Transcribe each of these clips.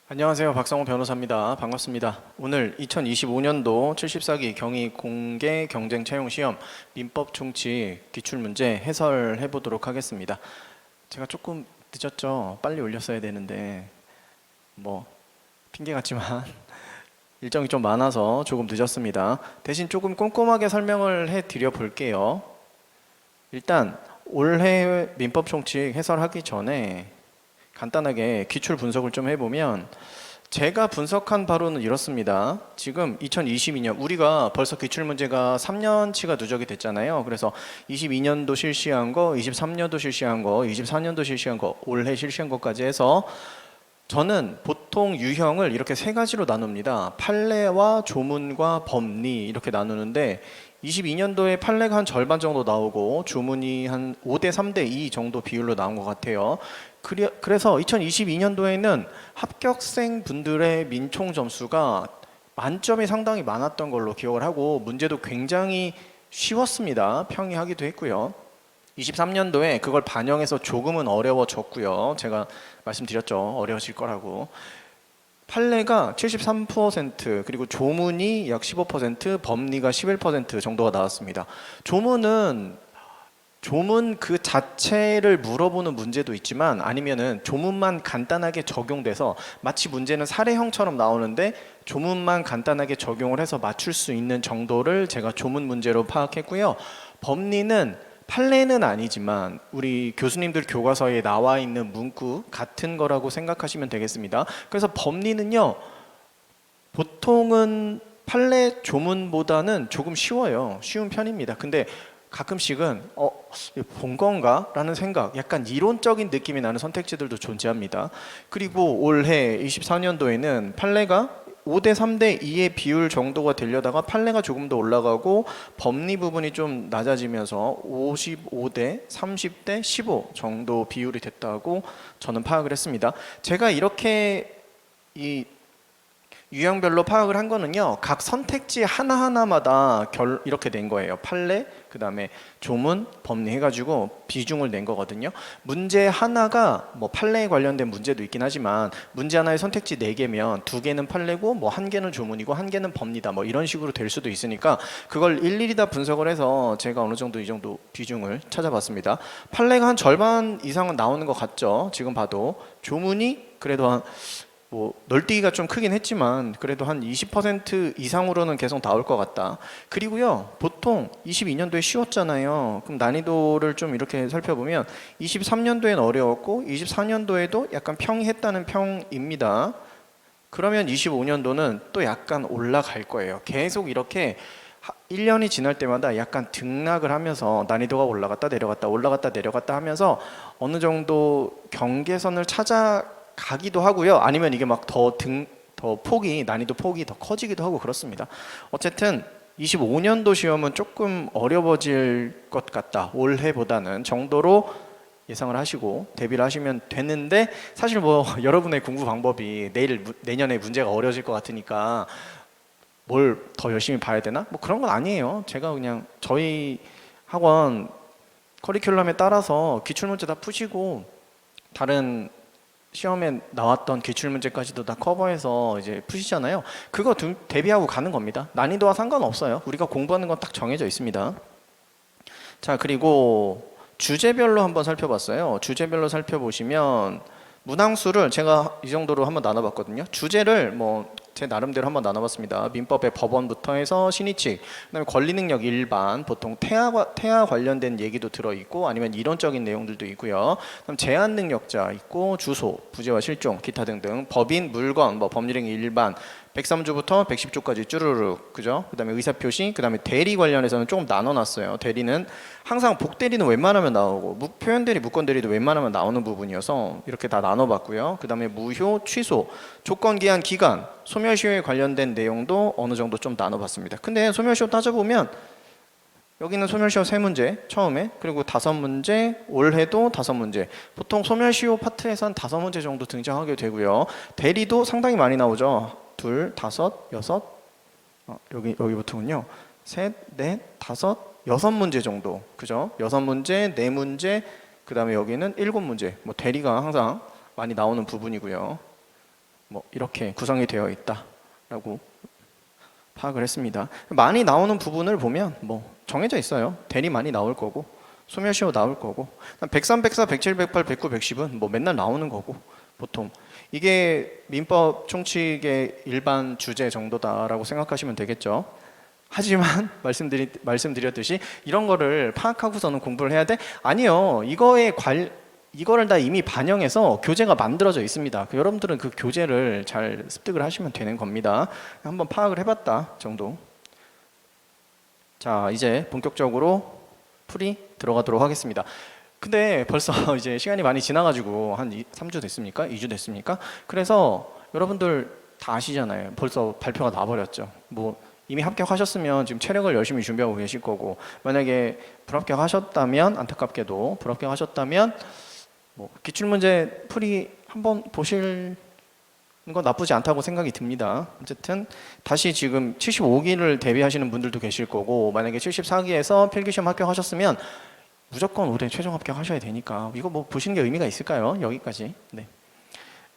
안녕하세요. 박성호 변호사입니다. 반갑습니다. 오늘 2025년도 74기 경희 공개 경쟁 채용 시험 민법 총칙 기출문제 해설해 보도록 하겠습니다. 제가 조금 늦었죠. 빨리 올렸어야 되는데 뭐 핑계 같지만 일정이 좀 많아서 조금 늦었습니다. 대신 조금 꼼꼼하게 설명을 해 드려 볼게요. 일단 올해 민법 총칙 해설하기 전에 간단하게 기출 분석을 좀 해보면 제가 분석한 바로는 이렇습니다. 지금 2022년 우리가 벌써 기출문제가 3년치가 누적이 됐잖아요. 그래서 22년도 실시한 거, 23년도 실시한 거, 24년도 실시한 거, 올해 실시한 것까지 해서 저는 보통 유형을 이렇게 세 가지로 나눕니다. 판례와 조문과 법리 이렇게 나누는데 22년도에 판례가 한 절반 정도 나오고 조문이 한 5대 3대 2 정도 비율로 나온 것 같아요. 그래서 2022년도에는 합격생 분들의 민총 점수가 만점이 상당히 많았던 걸로 기억을 하고 문제도 굉장히 쉬웠습니다. 평이하기도 했고요. 23년도에 그걸 반영해서 조금은 어려워졌고요. 제가 말씀드렸죠. 어려워질 거라고. 판례가 73% 그리고 조문이 약 15%, 법리가 11% 정도가 나왔습니다. 조문 그 자체를 물어보는 문제도 있지만 아니면은 조문만 간단하게 적용돼서 마치 문제는 사례형처럼 나오는데 조문만 간단하게 적용을 해서 맞출 수 있는 정도를 제가 조문 문제로 파악했고요. 법리는 판례는 아니지만 우리 교수님들 교과서에 나와 있는 문구 같은 거라고 생각하시면 되겠습니다. 그래서 법리는요, 보통은 판례 조문보다는 조금 쉬워요. 쉬운 편입니다. 근데 가끔씩은 본 건가? 라는 생각, 약간 이론적인 느낌이 나는 선택지들도 존재합니다. 그리고 올해 24년도에는 판례가 5대 3대 2의 비율 정도가 되려다가 판례가 조금 더 올라가고 법리 부분이 좀 낮아지면서 55대 30대 15 정도 비율이 됐다고 저는 파악을 했습니다. 제가 이렇게 이 유형별로 파악을 한 거는요, 각 선택지 하나하나마다 이렇게 낸 거예요. 판례, 그 다음에 조문, 법리 해가지고 비중을 낸 거거든요. 문제 하나가 뭐 판례에 관련된 문제도 있긴 하지만 문제 하나의 선택지 4개면 2개는 판례고 뭐 1개는 조문이고 1개는 법리다 뭐 이런 식으로 될 수도 있으니까 그걸 일일이 다 분석을 해서 제가 어느 정도 이 정도 비중을 찾아봤습니다. 판례가 한 절반 이상은 나오는 것 같죠. 지금 봐도 조문이 그래도 한 뭐 널뛰기가 좀 크긴 했지만 그래도 한 20% 이상으로는 계속 나올 것 같다. 그리고요, 보통 22년도에 쉬웠잖아요. 그럼 난이도를 좀 이렇게 살펴보면 23년도엔 어려웠고 24년도에도 약간 평이했다는 평입니다. 그러면 25년도는 또 약간 올라갈 거예요. 계속 이렇게 1년이 지날 때마다 약간 등락을 하면서 난이도가 올라갔다 내려갔다 올라갔다 내려갔다 하면서 어느 정도 경계선을 찾아가기도 하고요. 아니면 이게 막 더 난이도 폭이 더 커지기도 하고 그렇습니다. 어쨌든 25년도 시험은 조금 어려워질 것 같다. 올해보다는 정도로 예상을 하시고 대비를 하시면 되는데, 사실 뭐 여러분의 공부 방법이 내년에 문제가 어려워질 것 같으니까 뭘 더 열심히 봐야 되나? 뭐 그런 건 아니에요. 제가 그냥 저희 학원 커리큘럼에 따라서 기출문제 다 푸시고 다른 시험에 나왔던 기출문제까지도 다 커버해서 이제 푸시잖아요. 그거 대비하고 가는 겁니다. 난이도와 상관없어요. 우리가 공부하는 건 딱 정해져 있습니다. 자, 그리고 주제별로 한번 살펴봤어요. 주제별로 살펴보시면 문항수를 제가 이 정도로 한번 나눠봤거든요. 주제를 뭐 제 나름대로 한번 나눠봤습니다. 민법의 법원부터 해서 신의칙, 그다음에 권리능력 일반, 보통 태아 관련된 얘기도 들어있고 아니면 이론적인 내용들도 있고요. 그다음 제한능력자 있고 주소, 부재와 실종, 기타 등등, 법인, 물건, 뭐 법률행위 일반, 103조부터 110조까지 쭈루룩, 그죠? 그다음에 의사표시, 그다음에 대리 관련해서는 조금 나눠놨어요. 대리는 항상 복대리는 웬만하면 나오고 표현대리, 무권대리도 웬만하면 나오는 부분이어서 이렇게 다 나눠봤고요. 그다음에 무효, 취소, 조건기한, 기간, 소멸시효에 관련된 내용도 어느 정도 좀 나눠봤습니다. 근데 소멸시효 따져보면 여기는 소멸시효 3문제 처음에, 그리고 5문제, 올해도 5문제. 보통 소멸시효 파트에서 한 5문제 정도 등장하게 되고요. 대리도 상당히 많이 나오죠. 2, 5, 6, 여기부터군요. 3, 4, 5, 6문제 정도, 그죠? 6문제, 4문제, 그 다음에 여기는 7문제. 뭐 대리가 항상 많이 나오는 부분이고요. 뭐 이렇게 구성이 되어 있다라고 파악을 했습니다. 많이 나오는 부분을 보면 뭐 정해져 있어요. 대리 많이 나올 거고 소멸시효 나올 거고 103, 104, 107, 108, 109, 110은 뭐 맨날 나오는 거고 보통 이게 민법 총칙의 일반 주제 정도다라고 생각하시면 되겠죠. 하지만 말씀드렸듯이 이런 거를 파악하고서는 공부를 해야 돼? 아니요. 이거를 다 이미 반영해서 교재가 만들어져 있습니다. 여러분들은 그 교재를 잘 습득을 하시면 되는 겁니다. 한번 파악을 해봤다 정도. 자, 이제 본격적으로 풀이 들어가도록 하겠습니다. 근데 벌써 이제 시간이 많이 지나가지고 한 3주 됐습니까? 2주 됐습니까? 그래서 여러분들 다 아시잖아요. 벌써 발표가 나버렸죠. 뭐 이미 합격하셨으면 지금 체력을 열심히 준비하고 계실 거고, 만약에 불합격하셨다면, 안타깝게도 불합격하셨다면 뭐 기출문제 풀이 한번 보실 거 나쁘지 않다고 생각이 듭니다. 어쨌든 다시 지금 75기를 대비하시는 분들도 계실 거고, 만약에 74기에서 필기시험 합격하셨으면 무조건 올해 최종 합격하셔야 되니까 이거 뭐 보시는 게 의미가 있을까요? 여기까지. 네.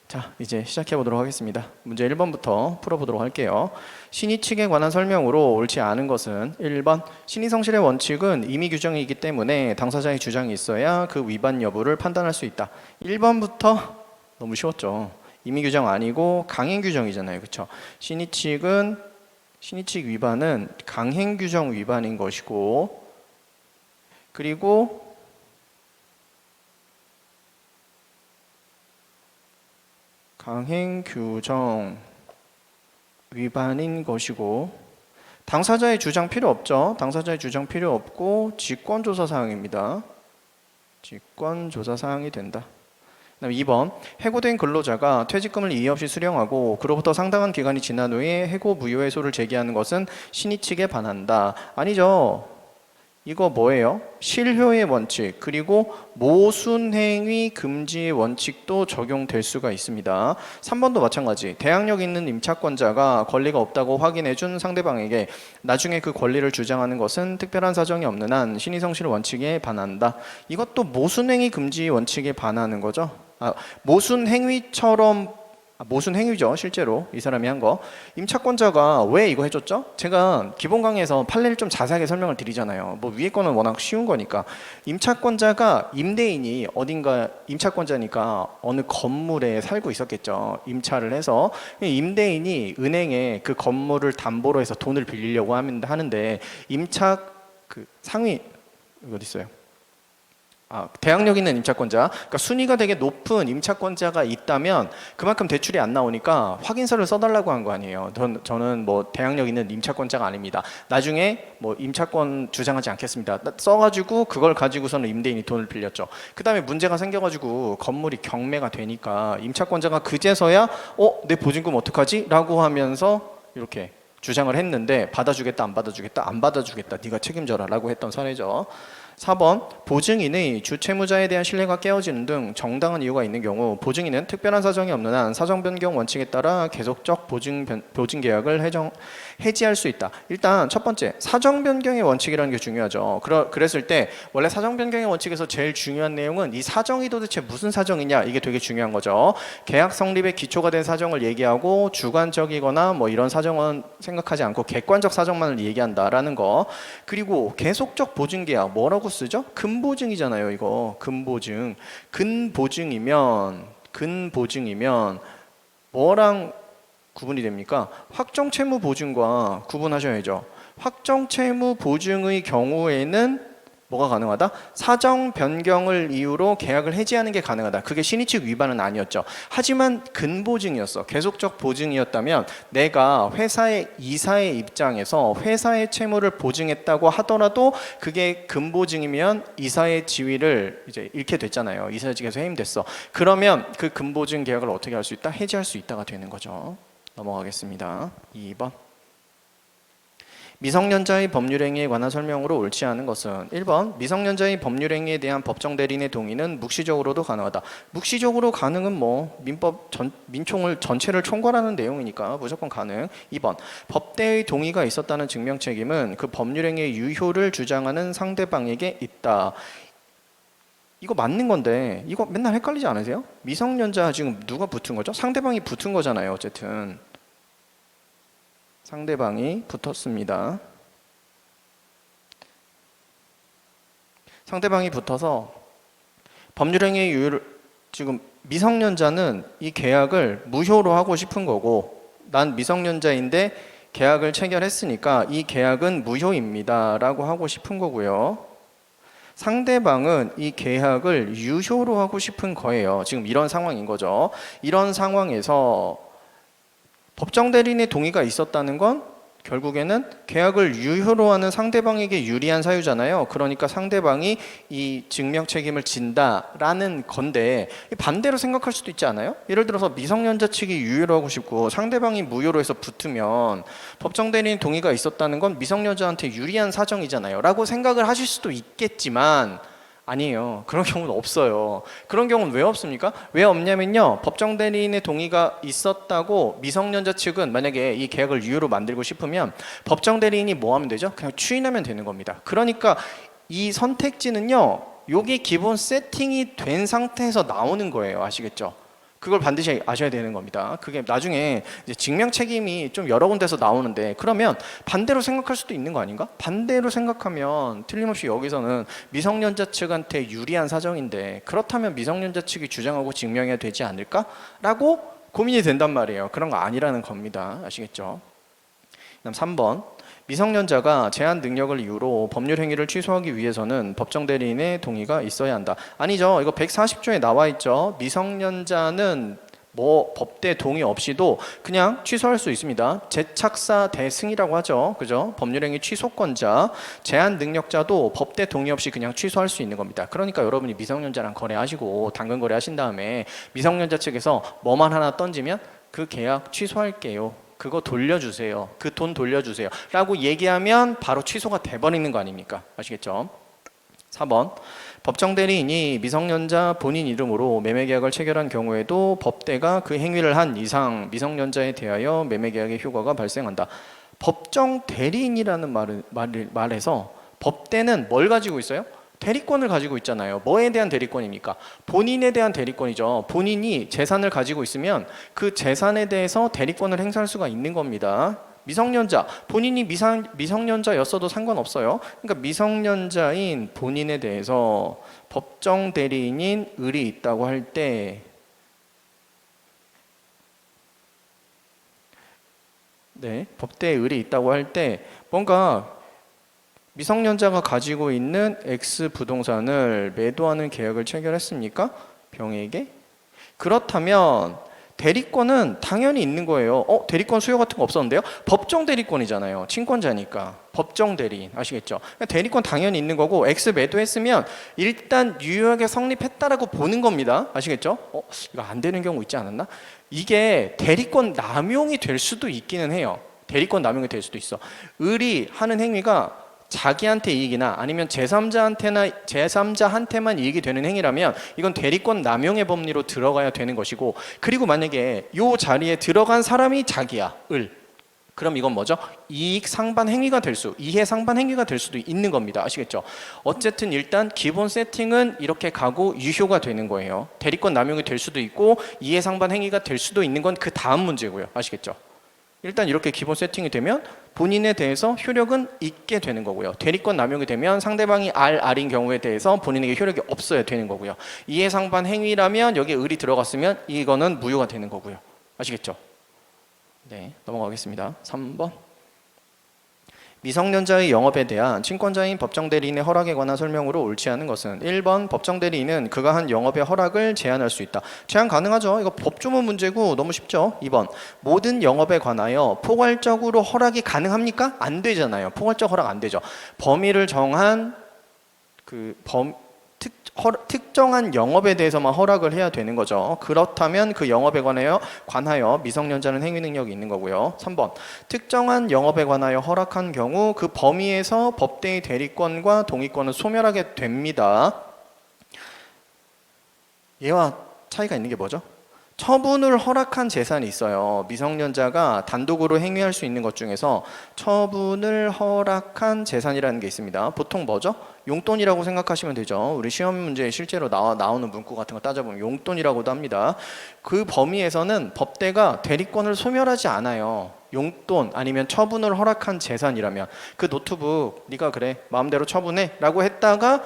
자, 이제 시작해 보도록 하겠습니다. 문제 1번부터 풀어보도록 할게요. 신의칙에 관한 설명으로 옳지 않은 것은 1번 신의성실의 원칙은 임의 규정이기 때문에 당사자의 주장이 있어야 그 위반 여부를 판단할 수 있다. 1번부터 너무 쉬웠죠. 임의 규정 아니고 강행 규정이잖아요. 그렇죠? 신의칙 위반은 강행 규정 위반인 것이고, 그리고 강행 규정 위반인 것이고, 당사자의 주장 필요 없죠. 당사자의 주장 필요 없고 직권조사 사항입니다. 직권조사 사항이 된다. 그다음 2번 해고된 근로자가 퇴직금을 이의 없이 수령하고 그로부터 상당한 기간이 지난 후에 해고 무효 해소를 제기하는 것은 신의칙에 반한다. 아니죠. 이거 뭐예요? 실효의 원칙, 그리고 모순행위 금지의 원칙도 적용될 수가 있습니다. 3번도 마찬가지. 대항력 있는 임차권자가 권리가 없다고 확인해준 상대방에게 나중에 그 권리를 주장하는 것은 특별한 사정이 없는 한 신의성실 원칙에 반한다. 이것도 모순행위 금지 원칙에 반하는 거죠. 모순행위죠. 실제로 이 사람이 한 거. 임차권자가 왜 이거 해줬죠? 제가 기본 강의에서 판례를 좀 자세하게 설명을 드리잖아요. 뭐 위에 거는 워낙 쉬운 거니까. 임차권자가 임대인이 어딘가 임차권자니까 어느 건물에 살고 있었겠죠. 임차를 해서 임대인이 은행에 그 건물을 담보로 해서 돈을 빌리려고 하는데 임차 그 상위 어디 있어요? 대항력 있는 임차권자, 그러니까 순위가 되게 높은 임차권자가 있다면 그만큼 대출이 안 나오니까 확인서를 써달라고 한 거 아니에요. 저는 뭐 대항력 있는 임차권자가 아닙니다. 나중에 뭐 임차권 주장하지 않겠습니다. 써가지고 그걸 가지고서는 임대인이 돈을 빌렸죠. 그 다음에 문제가 생겨가지고 건물이 경매가 되니까 임차권자가 그제서야 내 보증금 어떡하지? 라고 하면서 이렇게 주장을 했는데 받아주겠다 안 받아주겠다 안 받아주겠다 네가 책임져라 라고 했던 사례죠. 4번 보증인의 주채무자에 대한 신뢰가 깨어지는 등 정당한 이유가 있는 경우 보증인은 특별한 사정이 없는 한 사정 변경 원칙에 따라 계속적 보증 계약을 해지할 수 있다. 일단 첫 번째 사정 변경의 원칙이라는 게 중요하죠. 그랬을 때 원래 사정 변경의 원칙에서 제일 중요한 내용은 이 사정이 도대체 무슨 사정이냐, 이게 되게 중요한 거죠. 계약 성립의 기초가 된 사정을 얘기하고 주관적이거나 뭐 이런 사정은 생각하지 않고 객관적 사정만을 얘기한다라는 거. 그리고 계속적 보증 계약 뭐라고 쓰죠? 근보증이잖아요. 이거 근보증. 근보증이면 뭐랑 구분이 됩니까? 확정채무 보증과 구분하셔야죠. 확정채무 보증의 경우에는 뭐가 가능하다? 사정 변경을 이유로 계약을 해지하는 게 가능하다. 그게 신의칙 위반은 아니었죠. 하지만 근보증이었어. 계속적 보증이었다면 내가 회사의 이사의 입장에서 회사의 채무를 보증했다고 하더라도 그게 근보증이면 이사의 지위를 이제 잃게 됐잖아요. 이사직에서 해임됐어. 그러면 그 근보증 계약을 어떻게 할 수 있다? 해지할 수 있다가 되는 거죠. 넘어가겠습니다. 2번. 미성년자의 법률행위에 관한 설명으로 옳지 않은 것은 1번 미성년자의 법률행위에 대한 법정 대리인의 동의는 묵시적으로도 가능하다. 묵시적으로 가능은 뭐 민총을 전체를 총괄하는 내용이니까 무조건 가능. 2번 법대의 동의가 있었다는 증명 책임은 그 법률행위의 유효를 주장하는 상대방에게 있다. 이거 맞는 건데 이거 맨날 헷갈리지 않으세요? 미성년자 지금 누가 붙은 거죠? 상대방이 붙은 거잖아요. 어쨌든 상대방이 붙었습니다. 상대방이 붙어서 법률행위 유효를 지금 미성년자는 이 계약을 무효로 하고 싶은 거고 난 미성년자인데 계약을 체결했으니까 이 계약은 무효입니다 라고 하고 싶은 거고요. 상대방은 이 계약을 유효로 하고 싶은 거예요. 지금 이런 상황인 거죠. 이런 상황에서 법정 대리인의 동의가 있었다는 건 결국에는 계약을 유효로 하는 상대방에게 유리한 사유잖아요. 그러니까 상대방이 이 증명 책임을 진다라는 건데 반대로 생각할 수도 있지 않아요? 예를 들어서 미성년자 측이 유효로 하고 싶고 상대방이 무효로 해서 붙으면 법정 대리인 동의가 있었다는 건 미성년자한테 유리한 사정이잖아요. 라고 생각을 하실 수도 있겠지만 아니에요. 그런 경우는 없어요. 그런 경우는 왜 없습니까? 왜 없냐면요. 법정 대리인의 동의가 있었다고 미성년자 측은 만약에 이 계약을 유효로 만들고 싶으면 법정 대리인이 뭐 하면 되죠? 그냥 추인하면 되는 겁니다. 그러니까 이 선택지는요. 요게 기본 세팅이 된 상태에서 나오는 거예요. 아시겠죠? 그걸 반드시 아셔야 되는 겁니다. 그게 나중에 이제 증명 책임이 좀 여러 군데서 나오는데 그러면 반대로 생각할 수도 있는 거 아닌가? 반대로 생각하면 틀림없이 여기서는 미성년자 측한테 유리한 사정인데 그렇다면 미성년자 측이 주장하고 증명해야 되지 않을까? 라고 고민이 된단 말이에요. 그런 거 아니라는 겁니다. 아시겠죠? 그다음 3번. 미성년자가 제한 능력을 이유로 법률 행위를 취소하기 위해서는 법정 대리인의 동의가 있어야 한다. 아니죠. 이거 140조에 나와 있죠. 미성년자는 뭐 법대 동의 없이도 그냥 취소할 수 있습니다. 재착사 대승이라고 하죠. 그죠? 법률행위 취소권자, 제한 능력자도 법대 동의 없이 그냥 취소할 수 있는 겁니다. 그러니까 여러분이 미성년자랑 거래하시고 당근 거래하신 다음에 미성년자 측에서 뭐만 하나 던지면 그 계약 취소할게요. 그거 돌려주세요. 그 돈 돌려주세요. 라고 얘기하면 바로 취소가 돼버리는 거 아닙니까? 아시겠죠? 4번. 법정 대리인이 미성년자 본인 이름으로 매매계약을 체결한 경우에도 법대가 그 행위를 한 이상 미성년자에 대하여 매매계약의 효과가 발생한다. 법정 대리인이라는 말에서 법대는 뭘 가지고 있어요? 대리권을 가지고 있잖아요. 뭐에 대한 대리권입니까? 본인에 대한 대리권이죠. 본인이 재산을 가지고 있으면 그 재산에 대해서 대리권을 행사할 수가 있는 겁니다. 미성년자, 본인이 미성년자였어도 상관없어요. 그러니까 미성년자인 본인에 대해서 법정 대리인인 을이 있다고 할 때 법대의 을이 있다고 할 때 뭔가 미성년자가 가지고 있는 X 부동산을 매도하는 계약을 체결했습니까? 병에게? 그렇다면 대리권은 당연히 있는 거예요. 대리권 수요 같은 거 없었는데요? 법정 대리권이잖아요. 친권자니까. 법정 대리인. 아시겠죠? 대리권 당연히 있는 거고 X 매도했으면 일단 유효하게 성립했다라고 보는 겁니다. 아시겠죠? 이거 안 되는 경우 있지 않았나? 이게 대리권 남용이 될 수도 있기는 해요. 대리권 남용이 될 수도 있어. 을이 하는 행위가 자기한테 이익이나 아니면 제3자한테만 이익이 되는 행위라면 이건 대리권 남용의 법리로 들어가야 되는 것이고 그리고 만약에 이 자리에 들어간 사람이 자기야, 을. 그럼 이건 뭐죠? 이해 상반 행위가 될 수도 있는 겁니다. 아시겠죠? 어쨌든 일단 기본 세팅은 이렇게 가고 유효가 되는 거예요. 대리권 남용이 될 수도 있고 이해 상반 행위가 될 수도 있는 건 그 다음 문제고요. 아시겠죠? 일단 이렇게 기본 세팅이 되면 본인에 대해서 효력은 있게 되는 거고요. 대리권 남용이 되면 상대방이 R인 경우에 대해서 본인에게 효력이 없어야 되는 거고요. 이해상반 행위라면 여기에 을이 들어갔으면 이거는 무효가 되는 거고요. 아시겠죠? 네, 넘어가겠습니다. 3번. 미성년자의 영업에 대한 친권자인 법정 대리인의 허락에 관한 설명으로 옳지 않은 것은 1번 법정 대리인은 그가 한 영업의 허락을 제한할 수 있다. 제한 가능하죠. 이거 법조문 문제고 너무 쉽죠. 2번 모든 영업에 관하여 포괄적으로 허락이 가능합니까? 안 되잖아요. 포괄적 허락 안 되죠. 범위를 정한 특정한 영업에 대해서만 허락을 해야 되는 거죠. 그렇다면 그 영업에 관하여 미성년자는 행위 능력이 있는 거고요. 3번 특정한 영업에 관하여 허락한 경우 그 범위에서 법대의 대리권과 동의권은 소멸하게 됩니다. 얘와 차이가 있는 게 뭐죠? 처분을 허락한 재산이 있어요. 미성년자가 단독으로 행위할 수 있는 것 중에서 처분을 허락한 재산이라는 게 있습니다. 보통 뭐죠? 용돈이라고 생각하시면 되죠. 우리 시험 문제에 실제로 나오는 문구 같은 거 따져보면 용돈이라고도 합니다. 그 범위에서는 법대가 대리권을 소멸하지 않아요. 용돈 아니면 처분을 허락한 재산이라면 그 노트북 네가 그래 마음대로 처분해 라고 했다가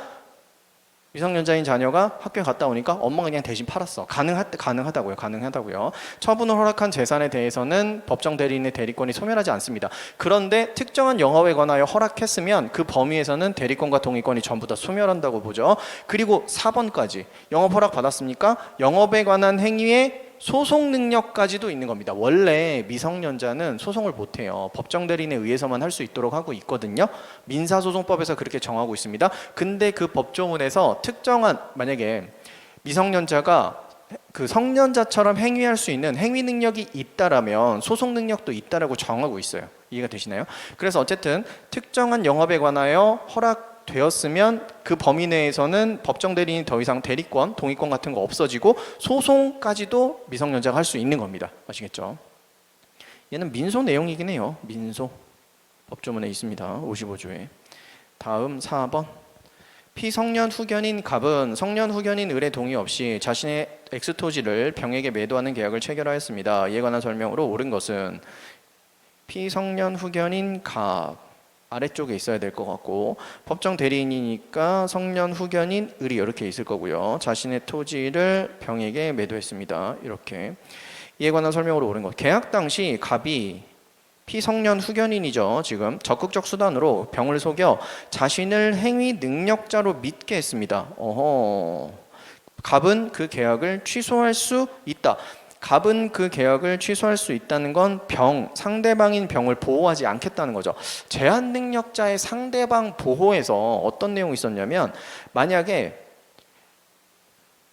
미성년자인 자녀가 학교에 갔다 오니까 엄마가 그냥 대신 팔았어. 가능하다고요. 처분을 허락한 재산에 대해서는 법정 대리인의 대리권이 소멸하지 않습니다. 그런데 특정한 영업에 관하여 허락했으면 그 범위에서는 대리권과 동의권이 전부 다 소멸한다고 보죠. 그리고 4번까지 영업 허락 받았습니까? 영업에 관한 행위에 소송 능력까지도 있는 겁니다. 원래 미성년자는 소송을 못해요. 법정 대리인에 의해서만 할 수 있도록 하고 있거든요. 민사소송법에서 그렇게 정하고 있습니다. 근데 그 법조문에서 특정한 만약에 미성년자가 그 성년자처럼 행위할 수 있는 행위 능력이 있다라면 소송 능력도 있다라고 정하고 있어요. 이해가 되시나요? 그래서 어쨌든 특정한 영업에 관하여 되었으면 그 범위 내에서는 법정 대리인이 더 이상 대리권, 동의권 같은 거 없어지고 소송까지도 미성년자가 할 수 있는 겁니다. 아시겠죠? 얘는 민소 내용이긴 해요. 민소. 법조문에 있습니다. 55조에. 다음 4번. 피성년 후견인 갑은 성년 후견인 을의 동의 없이 자신의 엑스토지를 병에게 매도하는 계약을 체결하였습니다. 이에 관한 설명으로 옳은 것은 피성년 후견인 갑 아래쪽에 있어야 될 것 같고 법정 대리인이니까 성년 후견인 을이 이렇게 있을 거고요. 자신의 토지를 병에게 매도했습니다. 이렇게. 이에 관한 설명으로 옳은 것. 계약 당시 갑이 피성년 후견인이죠. 지금 적극적 수단으로 병을 속여 자신을 행위 능력자로 믿게 했습니다. 갑은 그 계약을 취소할 수 있다. 갑은 그 계약을 취소할 수 있다는 건 상대방인 병을 보호하지 않겠다는 거죠. 제한 능력자의 상대방 보호에서 어떤 내용이 있었냐면 만약에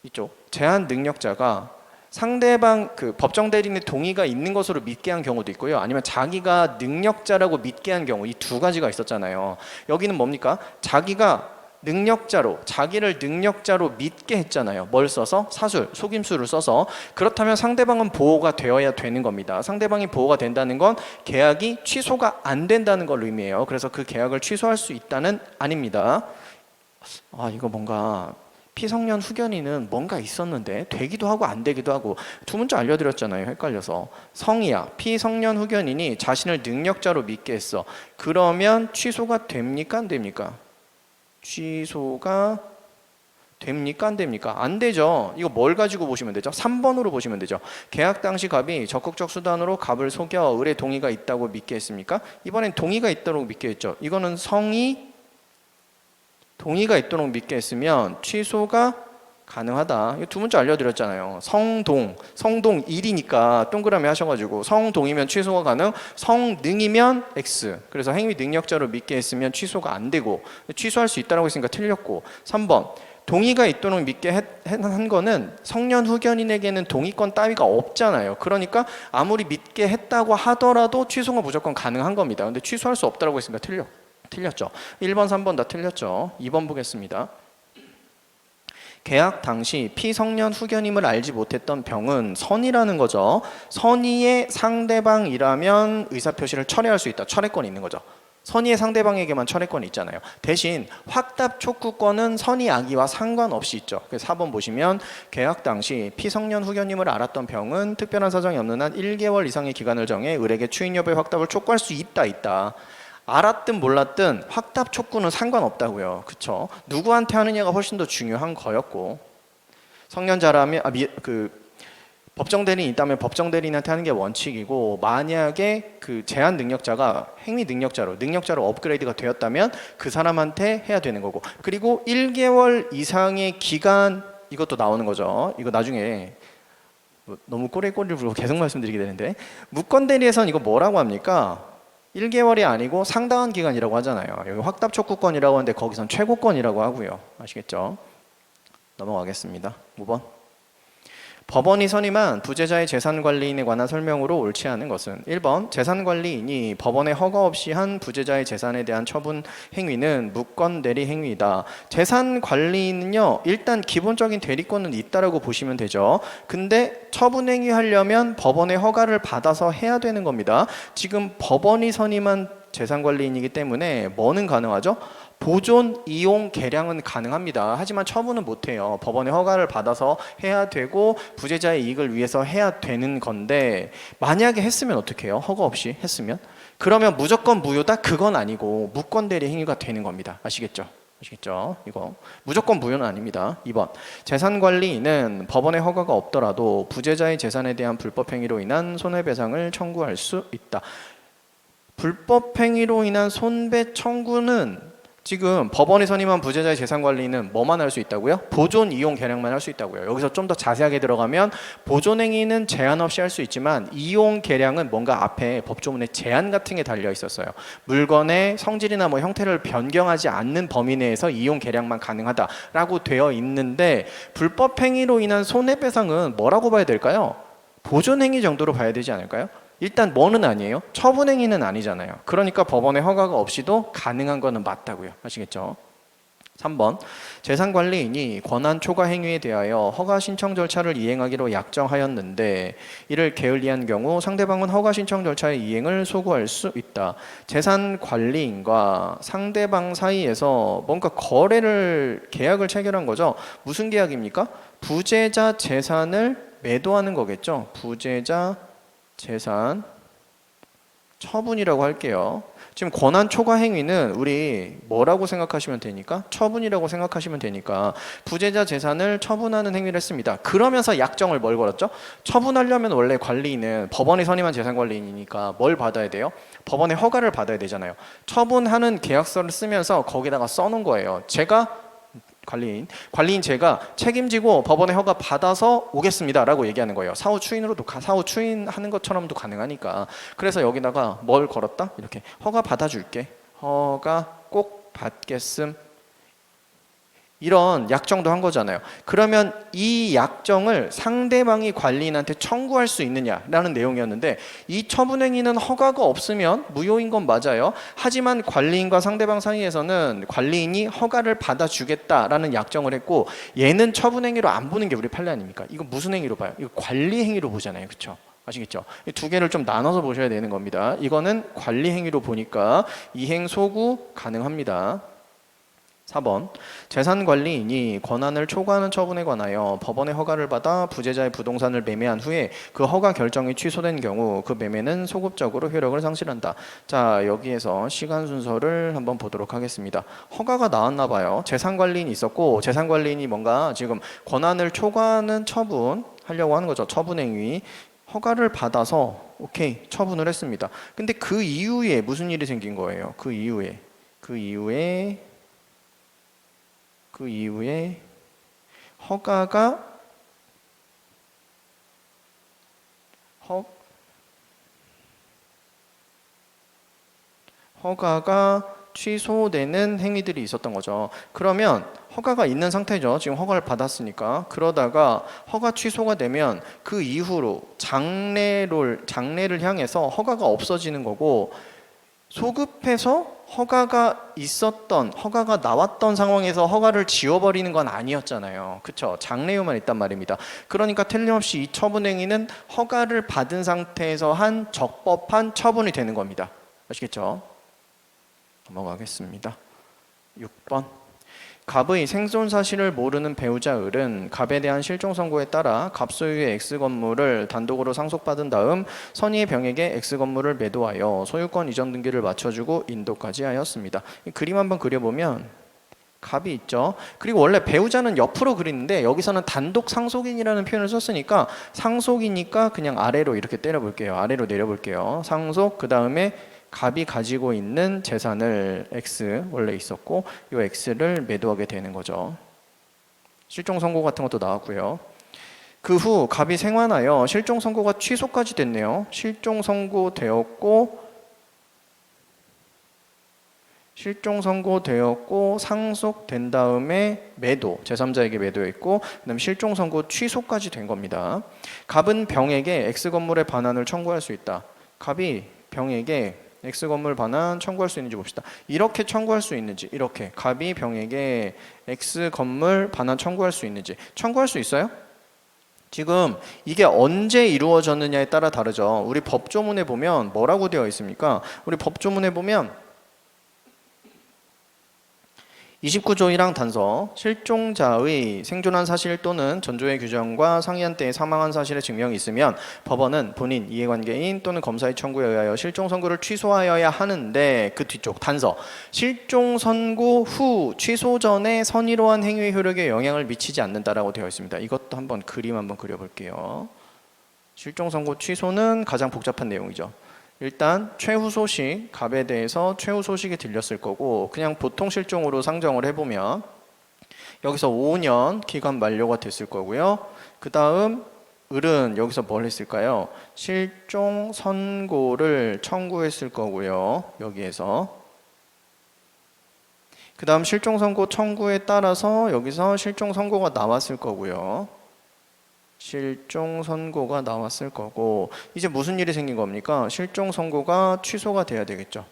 이쪽 제한 능력자가 상대방 그 법정 대리인의 동의가 있는 것으로 믿게 한 경우도 있고요. 아니면 자기가 능력자라고 믿게 한 경우 이 두 가지가 있었잖아요. 여기는 뭡니까? 자기를 능력자로 믿게 했잖아요. 뭘 써서? 사술, 속임수를 써서. 그렇다면 상대방은 보호가 되어야 되는 겁니다. 상대방이 보호가 된다는 건 계약이 취소가 안 된다는 걸 의미해요. 그래서 그 계약을 취소할 수 있다는 아닙니다. 이거 뭔가 피성년 후견인은 뭔가 있었는데 되기도 하고 안 되기도 하고 두 문자 알려드렸잖아요. 헷갈려서. 성이야. 피성년 후견인이 자신을 능력자로 믿게 했어. 그러면 취소가 됩니까? 안 됩니까? 취소가 됩니까? 안 됩니까? 안 되죠. 이거 뭘 가지고 보시면 되죠? 3번으로 보시면 되죠. 계약 당시 갑이 적극적 수단으로 갑을 속여 을의 동의가 있다고 믿게 했습니까? 이번엔 동의가 있도록 믿게 했죠. 이거는 성이 동의가 있도록 믿게 했으면 취소가 가능하다. 이거 두 문자 알려드렸잖아요. 성동 1이니까 동그라미 하셔가지고 성동이면 취소가 가능, 성능이면 X. 그래서 행위 능력자로 믿게 했으면 취소가 안 되고 취소할 수 있다고 했으니까 틀렸고 3번 동의가 있도록 믿게 한 거는 성년 후견인에게는 동의권 따위가 없잖아요. 그러니까 아무리 믿게 했다고 하더라도 취소가 무조건 가능한 겁니다. 근데 취소할 수 없다고 했으니까 틀렸죠. 1번, 3번 다 틀렸죠. 2번 보겠습니다. 계약 당시 피성년 후견임을 알지 못했던 병은 선의라는 거죠. 선의의 상대방이라면 의사표시를 철회할 수 있다. 철회권이 있는 거죠. 선의의 상대방에게만 철회권이 있잖아요. 대신 확답 촉구권은 선의 악의와 상관없이 있죠. 그래서 4번 보시면 계약 당시 피성년 후견임을 알았던 병은 특별한 사정이 없는 한 1개월 이상의 기간을 정해 을에게 추인 여부의 확답을 촉구할 수 있다. 알았든 몰랐든 확답 촉구는 상관없다고요. 그쵸? 누구한테 하느냐가 훨씬 더 중요한 거였고 성년자라면 법정 대리인이 있다면 법정 대리인한테 하는 게 원칙이고 만약에 그 제한 능력자가 행위 능력자로 업그레이드가 되었다면 그 사람한테 해야 되는 거고 그리고 1개월 이상의 기간 이것도 나오는 거죠. 이거 나중에 너무 꼬리를 부르고 계속 말씀드리게 되는데 무권 대리에선 이거 뭐라고 합니까? 1개월이 아니고 상당한 기간이라고 하잖아요. 여기 확답 촉구권이라고 하는데 거기선 최고권이라고 하고요. 아시겠죠? 넘어가겠습니다. 5번. 법원이 선임한 부재자의 재산관리인에 관한 설명으로 옳지 않은 것은 1번 재산관리인이 법원의 허가 없이 한 부재자의 재산에 대한 처분 행위는 무권 대리 행위이다. 재산관리인은요 일단 기본적인 대리권은 있다라고 보시면 되죠. 근데 처분 행위하려면 법원의 허가를 받아서 해야 되는 겁니다. 지금 법원이 선임한 재산관리인이기 때문에 뭐는 가능하죠? 보존, 이용, 개량은 가능합니다. 하지만 처분은 못해요. 법원의 허가를 받아서 해야 되고 부재자의 이익을 위해서 해야 되는 건데 만약에 했으면 어떻게 해요? 허가 없이 했으면? 그러면 무조건 무효다? 그건 아니고 무권대리 행위가 되는 겁니다. 아시겠죠? 아시겠죠? 이거 무조건 무효는 아닙니다. 2번 재산관리인은 법원의 허가가 없더라도 부재자의 재산에 대한 불법 행위로 인한 손해배상을 청구할 수 있다. 불법 행위로 인한 손배 청구는 지금 법원이 선임한 부재자의 재산관리는 뭐만 할 수 있다고요? 보존, 이용, 개량만 할 수 있다고요. 여기서 좀 더 자세하게 들어가면 보존 행위는 제한 없이 할 수 있지만 이용, 개량은 뭔가 앞에 법조문에 제한 같은 게 달려 있었어요. 물건의 성질이나 뭐 형태를 변경하지 않는 범위 내에서 이용, 개량만 가능하다라고 되어 있는데 불법 행위로 인한 손해배상은 뭐라고 봐야 될까요? 보존 행위 정도로 봐야 되지 않을까요? 일단 뭐는 아니에요? 처분행위는 아니잖아요. 그러니까 법원의 허가가 없이도 가능한 거는 맞다고요. 아시겠죠? 3번 재산관리인이 권한 초과 행위에 대하여 허가 신청 절차를 이행하기로 약정하였는데 이를 게을리한 경우 상대방은 허가 신청 절차의 이행을 소구할 수 있다. 재산관리인과 상대방 사이에서 뭔가 계약을 체결한 거죠. 무슨 계약입니까? 부재자 재산을 매도하는 거겠죠. 부재자 재산 처분이라고 할게요. 지금 권한 초과 행위는 우리 뭐라고 생각하시면 되니까? 처분이라고 생각하시면 되니까 부재자 재산을 처분하는 행위를 했습니다. 그러면서 약정을 뭘 걸었죠? 처분하려면 원래 관리인은 법원이 선임한 재산관리인이니까 뭘 받아야 돼요? 법원의 허가를 받아야 되잖아요. 처분하는 계약서를 쓰면서 거기다가 써놓은 거예요. 제가 관리인 제가 책임지고 법원의 허가 받아서 오겠습니다 라고 얘기하는 거예요. 사후 추인하는 것처럼도 가능하니까. 그래서 여기다가 뭘 걸었다? 이렇게 허가 받아줄게, 허가 꼭 받겠음, 이런 약정도 한 거잖아요. 그러면 이 약정을 상대방이 관리인한테 청구할 수 있느냐라는 내용이었는데 이 처분행위는 허가가 없으면 무효인 건 맞아요. 하지만 관리인과 상대방 사이에서는 관리인이 허가를 받아주겠다라는 약정을 했고 얘는 처분행위로 안 보는 게 우리 판례 아닙니까? 이거 무슨 행위로 봐요? 이거 관리행위로 보잖아요. 그렇죠? 아시겠죠? 이 두 개를 좀 나눠서 보셔야 되는 겁니다. 이거는 관리행위로 보니까 이행 소구 가능합니다. 4번 재산관리인이 권한을 초과하는 처분에 관하여 법원의 허가를 받아 부재자의 부동산을 매매한 후에 그 허가 결정이 취소된 경우 그 매매는 소급적으로 효력을 상실한다. 자, 여기에서 시간 순서를 한번 보도록 하겠습니다. 허가가 나왔나 봐요. 재산관리인이 있었고 재산관리인이 뭔가 지금 권한을 초과하는 처분 하려고 하는 거죠. 처분행위 허가를 받아서 오케이 처분을 했습니다. 근데 그 이후에 무슨 일이 생긴 거예요? 그 이후에 허가가 취소되는 행위들이 있었던 거죠. 그러면 허가가 있는 상태죠. 지금 허가를 받았으니까. 그러다가 허가 취소가 되면 그 이후로 장래를 향해서 허가가 없어지는 거고 소급해서 허가가 나왔던 상황에서 허가를 지워버리는 건 아니었잖아요. 그쵸? 장래유만 있단 말입니다. 그러니까 틀림없이 이 처분행위는 허가를 받은 상태에서 한 적법한 처분이 되는 겁니다. 아시겠죠? 넘어가겠습니다. 6번 갑의 생존 사실을 모르는 배우자 을은 갑에 대한 실종 선고에 따라 갑 소유의 X 건물을 단독으로 상속받은 다음 선의의 병에게 X 건물을 매도하여 소유권 이전 등기를 맞춰주고 인도까지 하였습니다. 그림 한번 그려보면 갑이 있죠. 그리고 원래 배우자는 옆으로 그리는데 여기서는 단독 상속인이라는 표현을 썼으니까 상속이니까 그냥 아래로 이렇게 때려볼게요. 아래로 내려볼게요. 상속, 그 다음에 갑이 가지고 있는 재산을 X 원래 있었고 이 X를 매도하게 되는 거죠. 실종 선고 같은 것도 나왔고요. 그 후 갑이 생환하여 실종 선고가 취소까지 됐네요. 실종 선고되었고 상속된 다음에 매도, 제3자에게 매도했고 그다음 실종 선고 취소까지 된 겁니다. 갑은 병에게 X 건물의 반환을 청구할 수 있다. 갑이 병에게 X 건물 반환 청구할 수 있는지 봅시다. 이렇게 청구할 수 있는지, 이렇게 갑이 병에게 X 건물 반환 청구할 수 있는지 청구할 수 있어요? 지금 이게 언제 이루어졌느냐에 따라 다르죠. 우리 법조문에 보면 뭐라고 되어 있습니까? 우리 법조문에 보면 29조 1항 단서 실종자의 생존한 사실 또는 전조의 규정과 상이한 때에 사망한 사실의 증명이 있으면 법원은 본인, 이해관계인 또는 검사의 청구에 의하여 실종 선고를 취소하여야 하는데 그 뒤쪽 단서 실종 선고 후 취소 전에 선의로한 행위의 효력에 영향을 미치지 않는다라고 되어 있습니다. 이것도 한번 그림 한번 그려볼게요. 실종 선고 취소는 가장 복잡한 내용이죠. 일단 최후 소식, 갑에 대해서 최후 소식이 들렸을 거고 그냥 보통 실종으로 상정을 해보면 여기서 5년 기간 만료가 됐을 거고요. 그 다음 을은 여기서 뭘 했을까요? 실종 선고를 청구했을 거고요. 여기에서 그 다음 실종 선고 청구에 따라서 여기서 실종 선고가 나왔을 거고요. 실종 선고가 나왔을 거고 이제 무슨 일이 생긴 겁니까? 실종 선고가 취소가 돼야 되겠죠.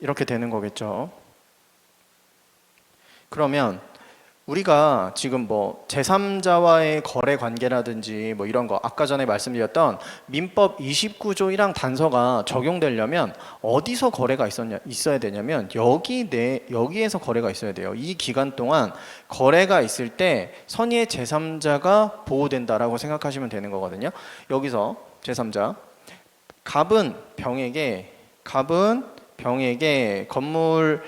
이렇게 되는 거겠죠. 그러면 우리가 지금 뭐 제3자와의 거래 관계라든지 뭐 이런 거 아까 전에 말씀드렸던 민법 29조 1항 단서가 적용되려면 어디서 거래가 있어야 되냐면 여기에서 거래가 있어야 돼요. 이 기간 동안 거래가 있을 때 선의의 제3자가 보호된다라고 생각하시면 되는 거거든요. 여기서 제3자 갑은 병에게 건물의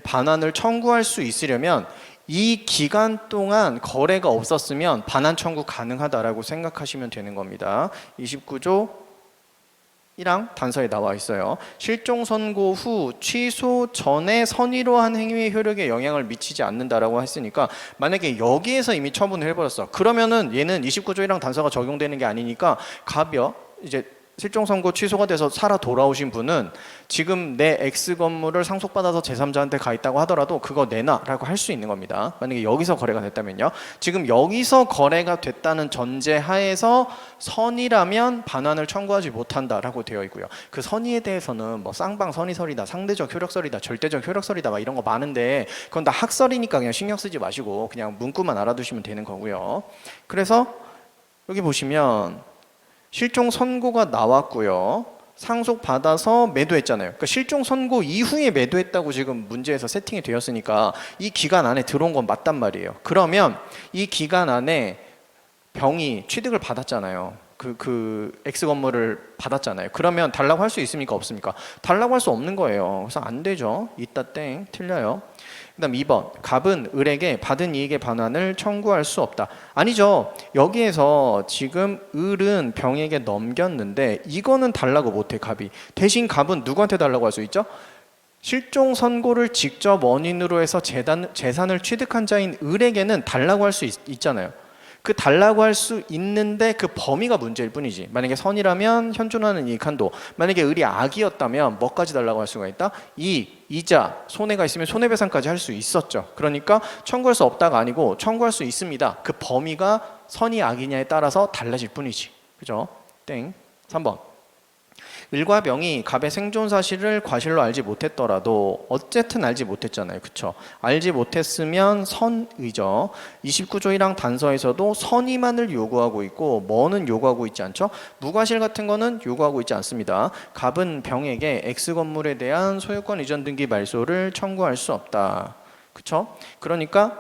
반환을 청구할 수 있으려면 이 기간 동안 거래가 없었으면 반환 청구 가능하다라고 생각하시면 되는 겁니다. 29조 1항 단서에 나와 있어요. 실종 선고 후 취소 전에 선의로한 행위의 효력에 영향을 미치지 않는다라고 했으니까 만약에 여기에서 이미 처분을 해버렸어. 그러면은 얘는 29조 1항 단서가 적용되는 게 아니니까 갑이요. 이제 실종 선고 취소가 돼서 살아 돌아오신 분은 지금 내 X 건물을 상속받아서 제3자한테 가 있다고 하더라도 그거 내놔라고 할 수 있는 겁니다. 만약에 여기서 거래가 됐다면요. 지금 여기서 거래가 됐다는 전제 하에서 선의라면 반환을 청구하지 못한다라고 되어 있고요. 그 선의에 대해서는 뭐 쌍방 선의설이다, 상대적 효력설이다, 절대적 효력설이다 막 이런 거 많은데 그건 다 학설이니까 그냥 신경 쓰지 마시고 그냥 문구만 알아두시면 되는 거고요. 그래서 여기 보시면 실종 선고가 나왔고요. 상속받아서 매도했잖아요. 그러니까 실종 선고 이후에 매도했다고 지금 문제에서 세팅이 되었으니까 이 기간 안에 들어온 건 맞단 말이에요. 그러면 이 기간 안에 병이 취득을 받았잖아요. 그 X 건물을 받았잖아요. 그러면 달라고 할 수 있습니까? 없습니까? 달라고 할 수 없는 거예요. 그래서 안 되죠. 이따 땡 틀려요. 그 다음 2번 갑은 을에게 받은 이익의 반환을 청구할 수 없다. 아니죠. 여기에서 지금 을은 병에게 넘겼는데 이거는 달라고 못해 갑이. 대신 갑은 누구한테 달라고 할 수 있죠? 실종 선고를 직접 원인으로 해서 재산을 취득한 자인 을에게는 달라고 할 수 있잖아요. 그 달라고 할 수 있는데 그 범위가 문제일 뿐이지. 만약에 선이라면 현존하는 이익 한도, 만약에 을이 악이었다면 뭐까지 달라고 할 수가 있다? 이자, 손해가 있으면 손해배상까지 할 수 있었죠. 그러니까 청구할 수 없다가 아니고 청구할 수 있습니다. 그 범위가 선이 악이냐에 따라서 달라질 뿐이지. 그죠? 땡. 3번 을과 병이 갑의 생존 사실을 과실로 알지 못했더라도 어쨌든 알지 못했잖아요. 그쵸? 알지 못했으면 선의죠. 29조 1항 단서에서도 선의만을 요구하고 있고 뭐는 요구하고 있지 않죠? 무과실 같은 거는 요구하고 있지 않습니다. 갑은 병에게 X 건물에 대한 소유권 이전 등기 말소를 청구할 수 없다. 그쵸? 그러니까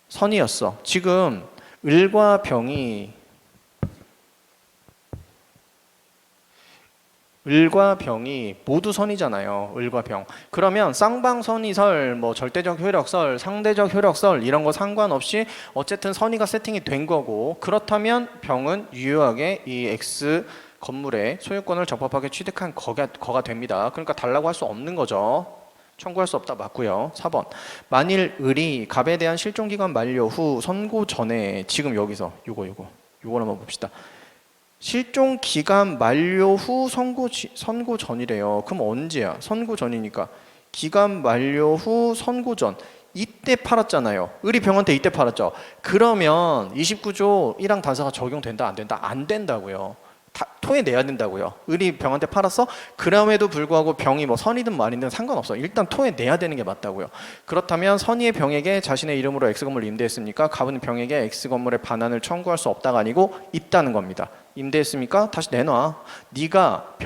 선의였어. 지금 을과 병이 을과 병이 모두 선이잖아요. 을과 병. 그러면 쌍방선이설, 뭐 절대적 효력설, 상대적 효력설 이런 거 상관없이 어쨌든 선의가 세팅이 된 거고 그렇다면 병은 유효하게 이 X 건물의 소유권을 적법하게 취득한 거가 됩니다. 그러니까 달라고 할 수 없는 거죠. 청구할 수 없다 맞고요. 4번 만일 을이 갑에 대한 실종기간 만료 후 선고 전에 지금 여기서 요걸 한번 봅시다. 실종 기간 만료 후 선고 전이래요. 그럼 언제야? 선고 전이니까 기간 만료 후 선고 전 이때 팔았잖아요. 을이 병한테 이때 팔았죠. 그러면 29조 1항 단서가 적용된다 안 된다? 안 된다고요. 다 토해내야 된다고요. 을이 병한테 팔았어? 그럼에도 불구하고 병이 뭐 선이든 말이든 상관없어. 일단 토해내야 되는 게 맞다고요. 그렇다면 선의의 병에게 자신의 이름으로 X건물을 임대했으니까 갑은 병에게 X건물의 반환을 청구할 수 없다가 아니고 있다는 겁니다. 임대했으니까 다시 내놔. 네가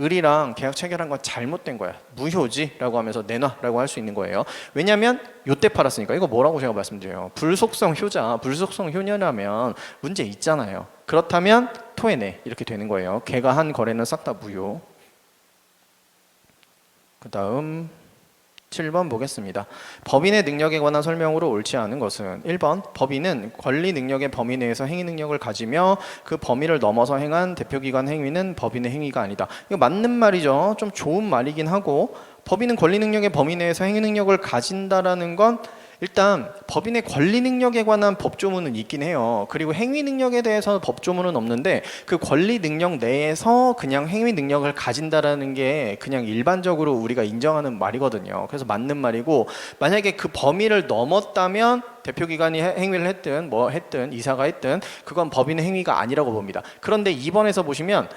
을이랑 계약 체결한 건 잘못된 거야. 무효지라고 하면서 내놔라고 할 수 있는 거예요. 왜냐하면 요때 팔았으니까. 이거 뭐라고 제가 말씀드려요. 불속성 효자, 불속성 효녀라면 문제 있잖아요. 그렇다면 토해내 이렇게 되는 거예요. 걔가 한 거래는 싹 다 무효. 그 다음 7번 보겠습니다. 법인의 능력에 관한 설명으로 옳지 않은 것은 1번 법인은 권리 능력의 범위 내에서 행위 능력을 가지며 그 범위를 넘어서 행한 대표기관 행위는 법인의 행위가 아니다. 이거 맞는 말이죠. 좀 좋은 말이긴 하고 법인은 권리 능력의 범위 내에서 행위 능력을 가진다라는 건 일단 법인의 권리 능력에 관한 법조문은 있긴 해요. 그리고 행위 능력에 대해서는 법조문은 없는데 그 권리 능력 내에서 그냥 행위 능력을 가진다라는 게 그냥 일반적으로 우리가 인정하는 말이거든요. 그래서 맞는 말이고 만약에 그 범위를 넘었다면 대표기관이 행위를 했든 뭐 했든 이사가 했든 그건 법인의 행위가 아니라고 봅니다. 그런데 2번에서 보시면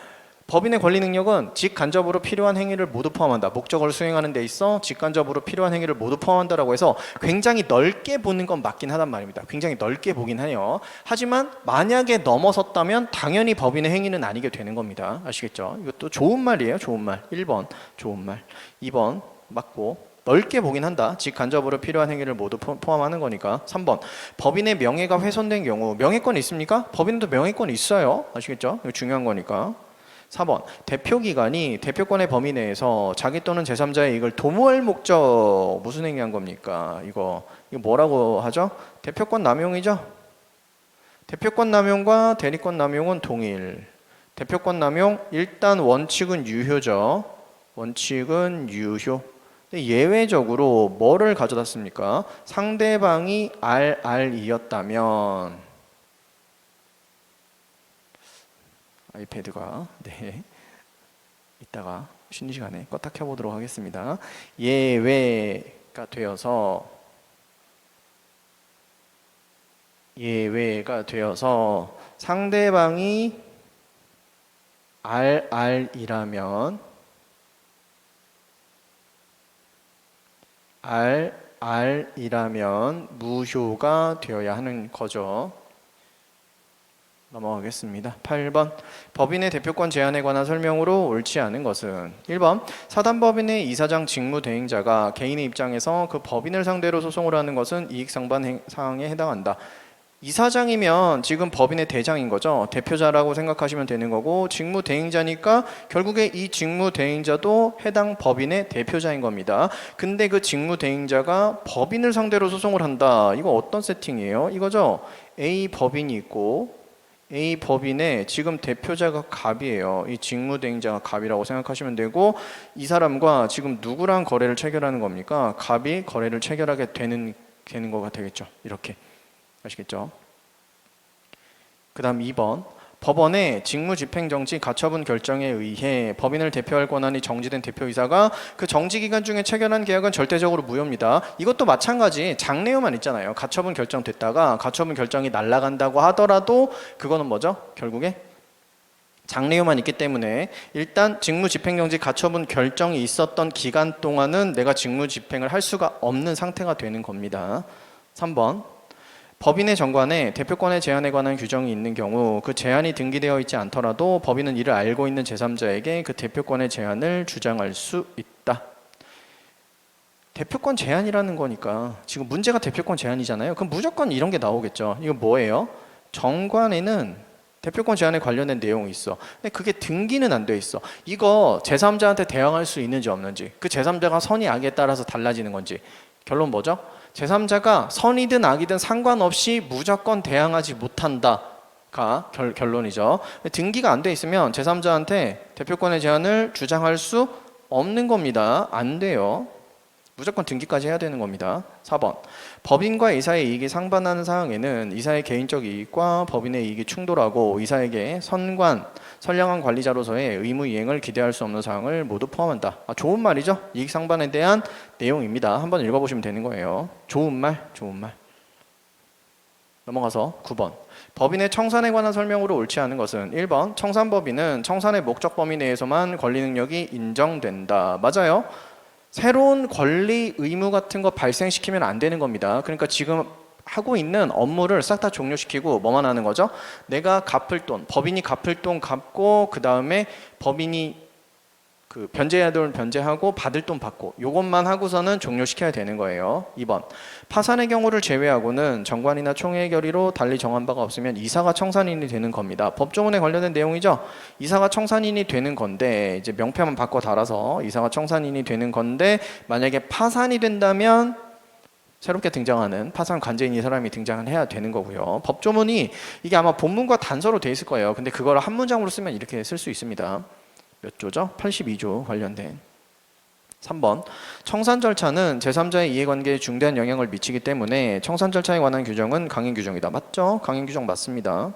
법인의 권리 능력은 직간접으로 필요한 행위를 모두 포함한다. 목적을 수행하는 데 있어 직간접으로 필요한 행위를 모두 포함한다라고 해서 굉장히 넓게 보는 건 맞긴 하단 말입니다. 굉장히 넓게 보긴 해요. 하지만 만약에 넘어섰다면 당연히 법인의 행위는 아니게 되는 겁니다. 아시겠죠? 이것도 좋은 말이에요. 좋은 말. 1번 좋은 말. 2번 맞고 넓게 보긴 한다. 직간접으로 필요한 행위를 모두 포함하는 거니까. 3번 법인의 명예가 훼손된 경우 명예권이 있습니까? 법인도 명예권이 있어요. 아시겠죠? 이거 중요한 거니까. 4번 대표기관이 대표권의 범위 내에서 자기 또는 제3자의 이익을 도모할 목적 무슨 행위한 겁니까? 이거 뭐라고 하죠? 대표권 남용이죠? 대표권 남용과 대리권 남용은 동일. 대표권 남용 일단 원칙은 유효죠. 원칙은 유효. 근데 예외적으로 뭐를 가져다 씁니까? 상대방이 RR이었다면 아이패드가 이따가 쉬는 시간에 껐다 켜보도록 하겠습니다. 예외가 되어서 상대방이 RR이라면 무효가 되어야 하는 거죠. 넘어가겠습니다. 8번 법인의 대표권 제한에 관한 설명으로 옳지 않은 것은 1번 사단법인의 이사장 직무대행자가 개인의 입장에서 그 법인을 상대로 소송을 하는 것은 이익상반 사항에 해당한다. 이사장이면 지금 법인의 대장인 거죠. 대표자라고 생각하시면 되는 거고 직무대행자니까 결국에 이 직무대행자도 해당 법인의 대표자인 겁니다. 근데 그 직무대행자가 법인을 상대로 소송을 한다. 이거 어떤 세팅이에요? 이거죠. A 법인이 있고 A 법인의 지금 대표자가 갑이에요. 이 직무대행자가 갑이라고 생각하시면 되고 이 사람과 지금 누구랑 거래를 체결하는 겁니까? 갑이 거래를 체결하게 되는 거가 되겠죠. 이렇게 아시겠죠? 그 다음 2번 법원의 직무집행정지 가처분 결정에 의해 법인을 대표할 권한이 정지된 대표이사가 그 정지기간 중에 체결한 계약은 절대적으로 무효입니다. 이것도 마찬가지 장래요만 있잖아요. 가처분 결정됐다가 가처분 결정이 날아간다고 하더라도 그거는 뭐죠? 결국에 장래요만 있기 때문에 일단 직무집행정지 가처분 결정이 있었던 기간 동안은 내가 직무집행을 할 수가 없는 상태가 되는 겁니다. 3번 법인의 정관에 대표권의 제한에 관한 규정이 있는 경우 그 제한이 등기되어 있지 않더라도 법인은 이를 알고 있는 제3자에게 그 대표권의 제한을 주장할 수 있다. 대표권 제한이라는 거니까 지금 문제가 대표권 제한이잖아요. 그럼 무조건 이런 게 나오겠죠. 이거 뭐예요? 정관에는 대표권 제한에 관련된 내용이 있어. 근데 그게 등기는 안 돼 있어. 이거 제3자한테 대항할 수 있는지 없는지 그 제3자가 선의 악에 따라서 달라지는 건지 결론 뭐죠? 제3자가 선이든 악이든 상관없이 무조건 대항하지 못한다가 결론이죠. 등기가 안 돼 있으면 제3자한테 대표권의 제한을 주장할 수 없는 겁니다. 안 돼요. 무조건 등기까지 해야 되는 겁니다. 4번 법인과 이사의 이익이 상반하는 사항에는 이사의 개인적 이익과 법인의 이익이 충돌하고 이사에게 선량한 관리자로서의 의무 이행을 기대할 수 없는 사항을 모두 포함한다. 좋은 말이죠. 이익 상반에 대한 내용입니다. 한번 읽어보시면 되는 거예요. 좋은 말. 넘어가서 9번 법인의 청산에 관한 설명으로 옳지 않은 것은 1번 청산법인은 청산의 목적 범위 내에서만 권리 능력이 인정된다. 맞아요. 새로운 권리 의무 같은 거 발생시키면 안 되는 겁니다. 그러니까 지금 하고 있는 업무를 싹 다 종료시키고 뭐만 하는 거죠? 내가 갚을 돈, 법인이 갚을 돈 갚고 그 다음에 법인이 그 변제해야 될 돈 변제하고 받을 돈 받고 요것만 하고서는 종료시켜야 되는 거예요. 2번 파산의 경우를 제외하고는 정관이나 총회의 결의로 달리 정한 바가 없으면 이사가 청산인이 되는 겁니다. 법조문에 관련된 내용이죠. 이사가 청산인이 되는 건데 이제 명패만 바꿔 달아서 이사가 청산인이 되는 건데 만약에 파산이 된다면 새롭게 등장하는 파산 관제인 이 사람이 등장을 해야 되는 거고요. 법조문이 이게 아마 본문과 단서로 돼 있을 거예요. 근데 그걸 한 문장으로 쓰면 이렇게 쓸 수 있습니다. 몇 조죠? 82조 관련된. 3번 청산 절차는 제3자의 이해관계에 중대한 영향을 미치기 때문에 청산 절차에 관한 규정은 강행 규정이다. 맞죠? 강행 규정 맞습니다.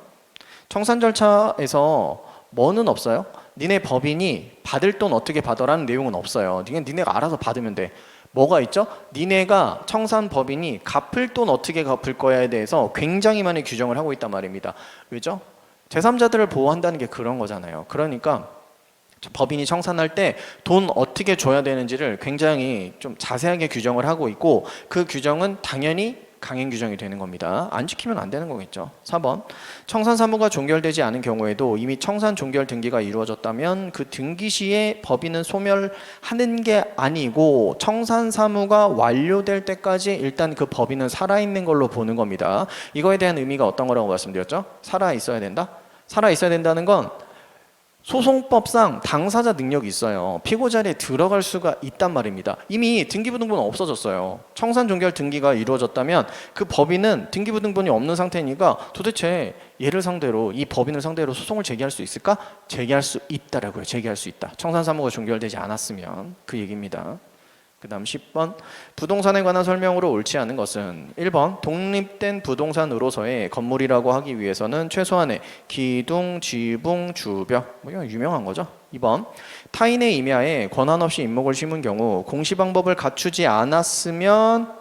청산 절차에서 뭐는 없어요? 니네 법인이 받을 돈 어떻게 받아라는 내용은 없어요. 니네가 알아서 받으면 돼. 뭐가 있죠? 니네가 청산 법인이 갚을 돈 어떻게 갚을 거야에 대해서 굉장히 많이 규정을 하고 있단 말입니다. 왜죠? 제3자들을 보호한다는 게 그런 거잖아요. 그러니까 법인이 청산할 때 돈 어떻게 줘야 되는지를 굉장히 좀 자세하게 규정을 하고 있고 그 규정은 당연히 강행 규정이 되는 겁니다. 안 지키면 안 되는 거겠죠. 4번 청산 사무가 종결되지 않은 경우에도 이미 청산 종결 등기가 이루어졌다면 그 등기 시에 법인은 소멸하는 게 아니고 청산 사무가 완료될 때까지 일단 그 법인은 살아있는 걸로 보는 겁니다. 이거에 대한 의미가 어떤 거라고 말씀드렸죠? 살아있어야 된다? 살아있어야 된다는 건 소송법상 당사자 능력이 있어요. 피고 자리에 들어갈 수가 있단 말입니다. 이미 등기부등본은 없어졌어요. 청산 종결 등기가 이루어졌다면 그 법인은 등기부등본이 없는 상태니까 도대체 얘를 상대로 이 법인을 상대로 소송을 제기할 수 있을까? 제기할 수 있다라고요. 제기할 수 있다. 청산 사무가 종결되지 않았으면 그 얘기입니다. 그 다음 10번 부동산에 관한 설명으로 옳지 않은 것은 1번 독립된 부동산으로서의 건물이라고 하기 위해서는 최소한의 기둥, 지붕, 주벽 뭐 이건 유명한 거죠. 2번 타인의 임야에 권한 없이 임목을 심은 경우 공시 방법을 갖추지 않았으면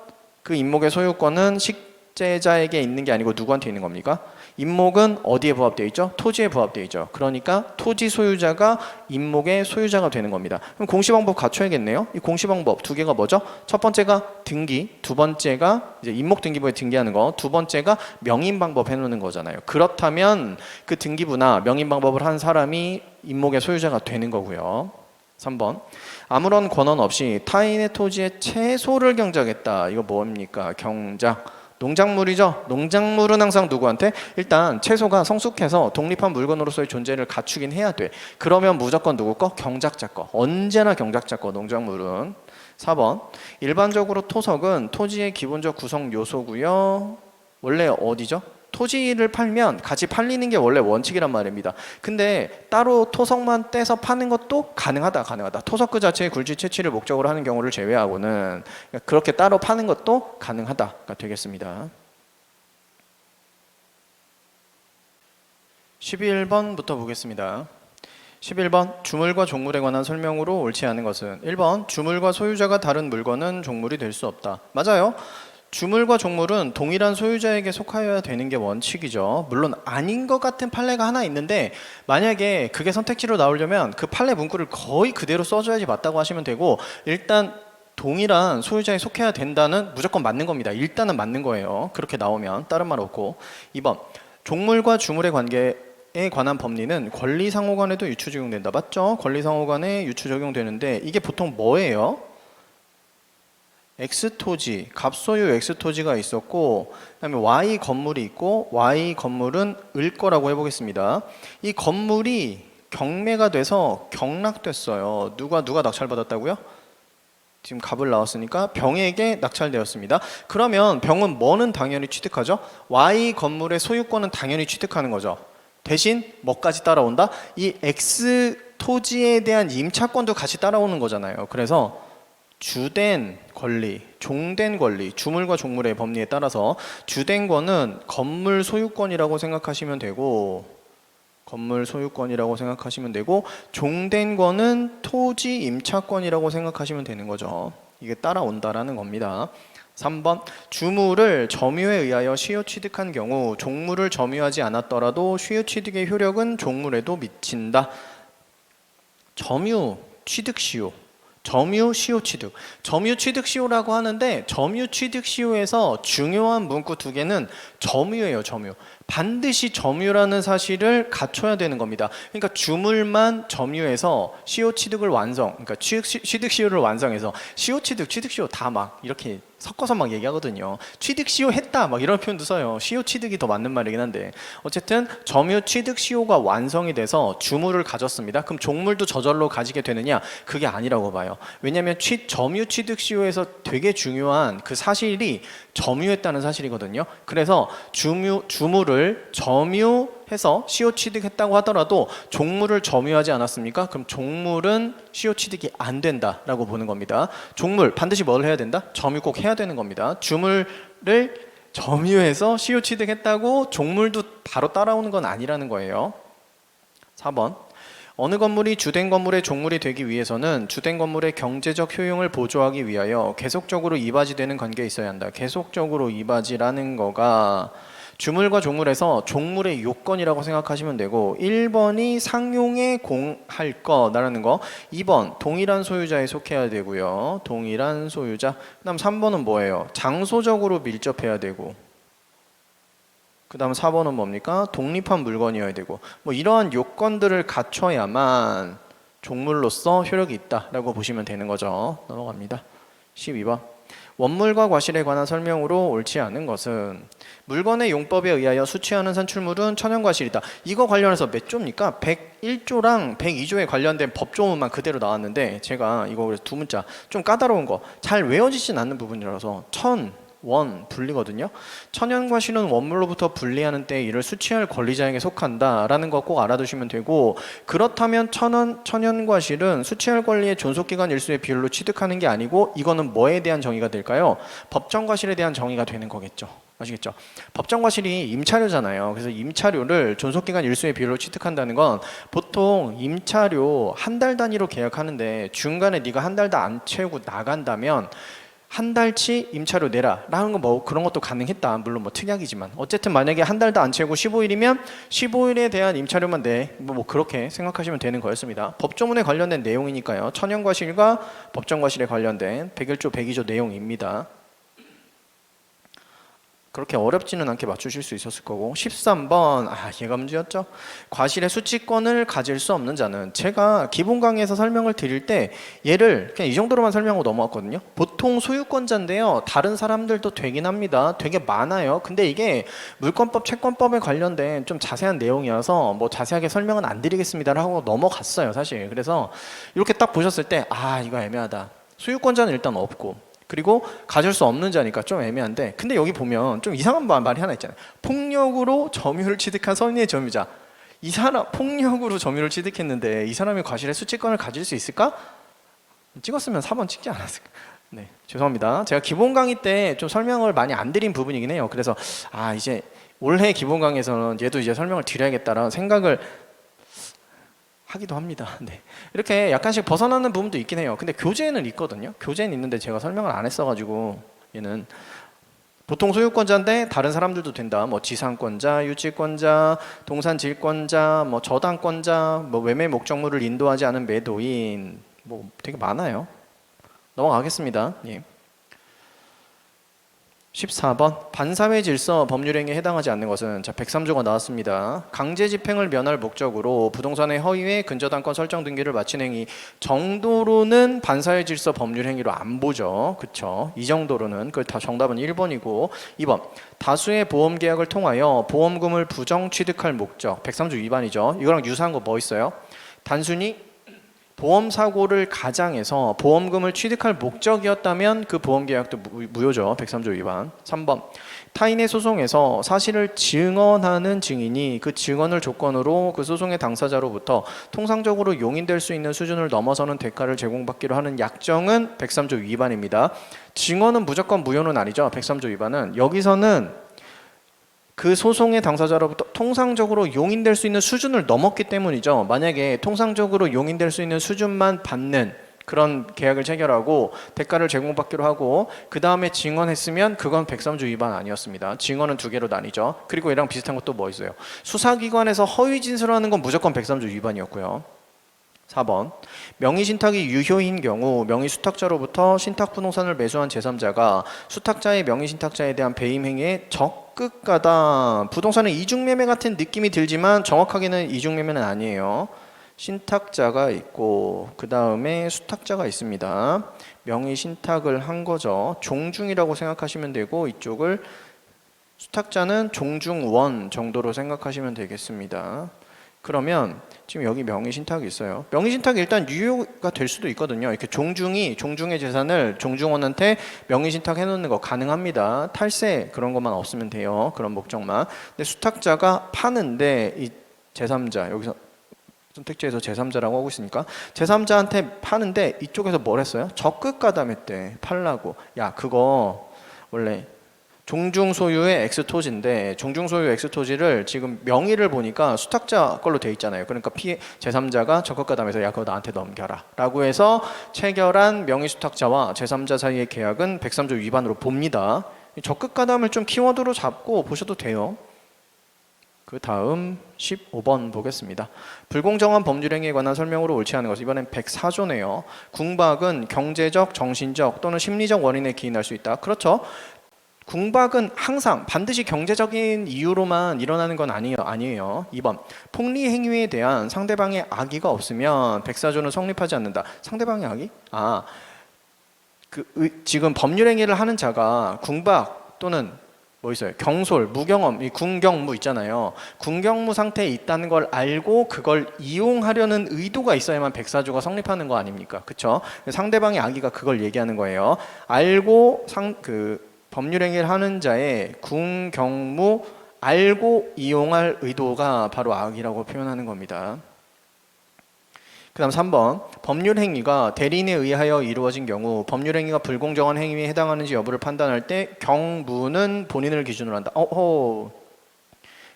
그 임목의 소유권은 식재자에게 있는 게 아니고 누구한테 있는 겁니까? 임목은 어디에 부합되어 있죠? 토지에 부합되어 있죠. 그러니까 토지 소유자가 임목의 소유자가 되는 겁니다. 그럼 공시방법 갖춰야겠네요. 이 공시방법 두 개가 뭐죠? 첫 번째가 등기, 두 번째가 이제 임목등기부에 등기하는 거, 두 번째가 명인방법 해놓는 거잖아요. 그렇다면 그 등기부나 명인방법을 한 사람이 임목의 소유자가 되는 거고요. 3번 아무런 권한 없이 타인의 토지에 채소를 경작했다. 이거 뭡니까? 경작. 농작물이죠. 농작물은 항상 누구한테? 일단 채소가 성숙해서 독립한 물건으로서의 존재를 갖추긴 해야 돼. 그러면 무조건 누구 거? 경작자 거. 언제나 경작자 거 농작물은. 4번 일반적으로 토석은 토지의 기본적 구성 요소고요. 원래 어디죠? 토지를 팔면 같이 팔리는 게 원래 원칙이란 말입니다. 근데 따로 토석만 떼서 파는 것도 가능하다. 토석 그 자체의 굴지 채취를 목적으로 하는 경우를 제외하고는 그렇게 따로 파는 것도 가능하다가 되겠습니다. 11번부터 보겠습니다. 11번 주물과 종물에 관한 설명으로 옳지 않은 것은 1번 주물과 소유자가 다른 물건은 종물이 될 수 없다. 맞아요. 주물과 종물은 동일한 소유자에게 속하여야 되는 게 원칙이죠. 물론 아닌 것 같은 판례가 하나 있는데 만약에 그게 선택지로 나오려면 그 판례 문구를 거의 그대로 써줘야지 맞다고 하시면 되고 일단 동일한 소유자에 속해야 된다는 무조건 맞는 겁니다. 일단은 맞는 거예요. 그렇게 나오면 다른 말 없고 2번 종물과 주물의 관계에 관한 법리는 권리상호간에도 유추 적용된다. 맞죠? 권리상호간에 유추 적용되는데 이게 보통 뭐예요? X토지, 갑소유 X토지가 있었고 그 다음에 Y 건물이 있고 Y 건물은 을 거라고 해보겠습니다. 이 건물이 경매가 돼서 경락됐어요. 누가 낙찰받았다고요? 지금 갑을 나왔으니까 병에게 낙찰되었습니다. 그러면 병은 뭐는 당연히 취득하죠? Y 건물의 소유권은 당연히 취득하는 거죠. 대신 뭐까지 따라온다? 이 X토지에 대한 임차권도 같이 따라오는 거잖아요. 그래서 주된 권리, 종된 권리, 주물과 종물의 법리에 따라서 주된 권은 건물 소유권이라고 생각하시면 되고 종된 권은 토지 임차권이라고 생각하시면 되는 거죠. 이게 따라온다라는 겁니다. 3번 주물을 점유에 의하여 시효 취득한 경우 종물을 점유하지 않았더라도 시효 취득의 효력은 종물에도 미친다. 점유 취득 시효, 점유 시효 취득. 점유 취득 시효라고 하는데 점유 취득 시효에서 중요한 문구 두 개는 점유예요. 점유. 반드시 점유라는 사실을 갖춰야 되는 겁니다. 그러니까 주물만 점유해서 시효 취득을 완성, 그러니까 취득 시효를 완성해서 시효 취득, 취득 시효 다 막 이렇게 섞어서 막 얘기하거든요. 취득 시효 했다 막 이런 표현도 써요. 시효 취득이 더 맞는 말이긴 한데 어쨌든 점유 취득 시효가 완성이 돼서 주물을 가졌습니다. 그럼 종물도 저절로 가지게 되느냐? 그게 아니라고 봐요. 왜냐하면 점유 취득 시효에서 되게 중요한 그 사실이 점유했다는 사실이거든요. 그래서 주물을 점유해서 시효 취득했다고 하더라도 종물을 점유하지 않았습니까? 그럼 종물은 시효 취득이 안 된다라고 보는 겁니다. 종물 반드시 뭘 해야 된다? 점유 꼭 해야 되는 겁니다. 주물을 점유해서 시효 취득했다고 종물도 바로 따라오는 건 아니라는 거예요. 4번 어느 건물이 주된 건물의 종물이 되기 위해서는 주된 건물의 경제적 효용을 보조하기 위하여 계속적으로 이바지되는 관계에 있어야 한다. 계속적으로 이바지라는 거가 주물과 종물에서 종물의 요건이라고 생각하시면 되고 1번이 상용에 공할 거라는 거 2번 동일한 소유자에 속해야 되고요. 동일한 소유자. 그 다음 3번은 뭐예요? 장소적으로 밀접해야 되고 그 다음 4번은 뭡니까? 독립한 물건이어야 되고 뭐 이러한 요건들을 갖춰야만 종물로서 효력이 있다라고 보시면 되는 거죠. 넘어갑니다. 12번 원물과 과실에 관한 설명으로 옳지 않은 것은 물건의 용법에 의하여 수취하는 산출물은 천연과실이다. 이거 관련해서 몇 조입니까? 101조랑 102조에 관련된 법조문만 그대로 나왔는데 제가 이거 그래서 두 문자 좀 까다로운 거 잘 외워지진 않는 부분이라서 원 분리거든요. 천연과실은 원물로부터 분리하는 때에 이를 수취할 권리자에게 속한다라는 거 꼭 알아두시면 되고 그렇다면 천연과실은 수취할 권리의 존속기간 일수의 비율로 취득하는 게 아니고 이거는 뭐에 대한 정의가 될까요? 법정과실에 대한 정의가 되는 거겠죠. 아시겠죠? 법정과실이 임차료잖아요. 그래서 임차료를 존속기간 일수의 비율로 취득한다는 건 보통 임차료 한 달 단위로 계약하는데 중간에 네가 한 달도 안 채우고 나간다면 한 달치 임차료 내라 라는 거 뭐 그런 것도 가능했다. 물론 뭐 특약이지만 어쨌든 만약에 한 달도 안 채우고 15일이면 15일에 대한 임차료만 내 뭐 그렇게 생각하시면 되는 거였습니다. 법조문에 관련된 내용이니까요. 천연과실과 법정과실에 관련된 101조 102조 내용입니다. 그렇게 어렵지는 않게 맞추실 수 있었을 거고 13번 얘가 문제였죠. 과실의 수취권을 가질 수 없는 자는 제가 기본 강의에서 설명을 드릴 때 얘를 그냥 이 정도로만 설명하고 넘어왔거든요. 보통 소유권자인데요. 다른 사람들도 되긴 합니다. 되게 많아요. 근데 이게 물권법, 채권법에 관련된 좀 자세한 내용이어서 뭐 자세하게 설명은 안 드리겠습니다 하고 넘어갔어요. 사실. 그래서 이렇게 딱 보셨을 때 이거 애매하다. 소유권자는 일단 없고 그리고 가질 수 없는 자니까 좀 애매한데 근데 여기 보면 좀 이상한 말이 하나 있잖아요. 폭력으로 점유를 취득한 선의의 점유자. 이 사람 폭력으로 점유를 취득했는데 이 사람이 과실의 수취권을 가질 수 있을까? 찍었으면 4번 찍지 않았을까? 네, 죄송합니다. 제가 기본 강의 때 좀 설명을 많이 안 드린 부분이긴 해요. 그래서 이제 올해 기본 강의에서는 얘도 이제 설명을 드려야겠다라는 생각을 하기도 합니다. 네. 이렇게 약간씩 벗어나는 부분도 있긴 해요. 근데 교재에는 있거든요. 교재는 있는데 제가 설명을 안 했어가지고 얘는 보통 소유권자인데 다른 사람들도 된다. 뭐 지상권자, 유치권자, 동산질권자, 뭐 저당권자, 뭐 매매 목적물을 인도하지 않은 매도인 뭐 되게 많아요. 넘어가겠습니다. 예. 14번 반사회 질서 법률행위에 해당하지 않는 것은 103조가 나왔습니다. 강제 집행을 면할 목적으로 부동산의 허위에 근저당권 설정 등기를 마친 행위 정도로는 반사회 질서 법률행위로 안 보죠. 그쵸? 이 정도로는 그 다 정답은 1번이고 2번 다수의 보험계약을 통하여 보험금을 부정 취득할 목적 103조 위반이죠. 이거랑 유사한 거 뭐 있어요? 단순히 보험사고를 가장해서 보험금을 취득할 목적이었다면 그 보험계약도 무효죠. 103조 위반. 3번 타인의 소송에서 사실을 증언하는 증인이 그 증언을 조건으로 그 소송의 당사자로부터 통상적으로 용인될 수 있는 수준을 넘어서는 대가를 제공받기로 하는 약정은 103조 위반입니다. 증언은 무조건 무효는 아니죠. 103조 위반은 여기서는 그 소송의 당사자로부터 통상적으로 용인될 수 있는 수준을 넘었기 때문이죠. 만약에 통상적으로 용인될 수 있는 수준만 받는 그런 계약을 체결하고 대가를 제공받기로 하고 그 다음에 증언했으면 그건 103조 위반 아니었습니다. 증언은 두 개로 나뉘죠. 그리고 얘랑 비슷한 것도 뭐 있어요? 수사기관에서 허위 진술하는 건 무조건 103조 위반이었고요. 4번 명의신탁이 유효인 경우 명의수탁자로부터 신탁부동산을 매수한 제3자가 수탁자의 명의신탁자에 대한 배임행위에 적극가다. 부동산은 이중매매 같은 느낌이 들지만 정확하게는 이중매매는 아니에요. 신탁자가 있고 그 다음에 수탁자가 있습니다. 명의신탁을 한 거죠. 종중이라고 생각하시면 되고 이쪽을 수탁자는 종중원 정도로 생각하시면 되겠습니다. 그러면 지금 여기 명의신탁이 있어요. 명의신탁이 일단 유효가 될 수도 있거든요. 이렇게 종중의 재산을 종중원한테 명의신탁 해놓는 거 가능합니다. 탈세 그런 것만 없으면 돼요. 그런 목적만. 근데 수탁자가 파는데 이 제3자 여기서 선택지에서 제3자라고 하고 있으니까 제3자한테 파는데 이쪽에서 뭘 했어요? 적극가담했대. 팔라고. 야 그거 원래 종중 소유의 엑스토지인데 종중 소유 엑스토지를 지금 명의를 보니까 수탁자 걸로 돼 있잖아요. 그러니까 제3자가 적극가담해서 야 그거 나한테 넘겨라 라고 해서 체결한 명의 수탁자와 제3자 사이의 계약은 103조 위반으로 봅니다. 적극가담을 좀 키워드로 잡고 보셔도 돼요. 그 다음 15번 보겠습니다. 불공정한 법률행위에 관한 설명으로 옳지 않은 것. 이번엔 104조네요. 궁박은 경제적, 정신적 또는 심리적 원인에 기인할 수 있다. 그렇죠. 궁박은 항상 반드시 경제적인 이유로만 일어나는 건 아니에요. 2번 폭리 행위에 대한 상대방의 악의가 없으면 104조는 성립하지 않는다. 상대방의 악의? 지금 법률 행위를 하는 자가 궁박 또는 뭐 있어요? 경솔, 무경험, 이 궁경무 있잖아요. 궁경무 상태에 있다는 걸 알고 그걸 이용하려는 의도가 있어야만 104조가 성립하는 거 아닙니까? 그렇죠? 상대방의 악의가 그걸 얘기하는 거예요. 알고 법률행위를 하는 자의 궁경무 알고 이용할 의도가 바로 악이라고 표현하는 겁니다. 그 다음 3번 법률행위가 대리인에 의하여 이루어진 경우 법률행위가 불공정한 행위에 해당하는지 여부를 판단할 때 경무는 본인을 기준으로 한다.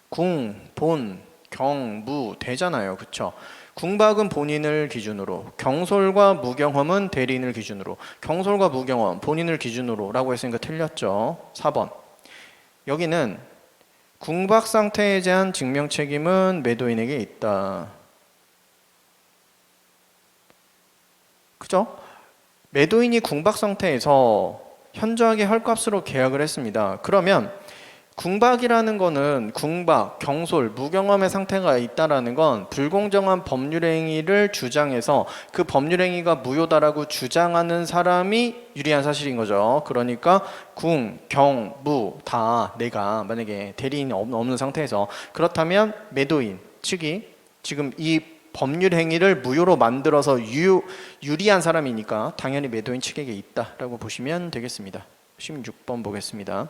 궁, 본, 경, 무 되잖아요. 그쵸? 궁박은 본인을 기준으로, 경솔과 무경험은 대리인을 기준으로, 경솔과 무경험 본인을 기준으로 라고 했으니까 틀렸죠. 4번 여기는 궁박 상태에 대한 증명 책임은 매도인에게 있다. 그죠? 매도인이 궁박 상태에서 현저하게 헐값으로 계약을 했습니다. 그러면 궁박이라는 거는 궁박, 경솔, 무경험의 상태가 있다라는 건 불공정한 법률행위를 주장해서 그 법률행위가 무효다라고 주장하는 사람이 유리한 사실인 거죠. 그러니까 궁, 경, 무 다 내가 만약에 대리인이 없는 상태에서 그렇다면 매도인 측이 지금 이 법률행위를 무효로 만들어서 유리한 사람이니까 당연히 매도인 측에게 있다라고 보시면 되겠습니다. 16번 보겠습니다.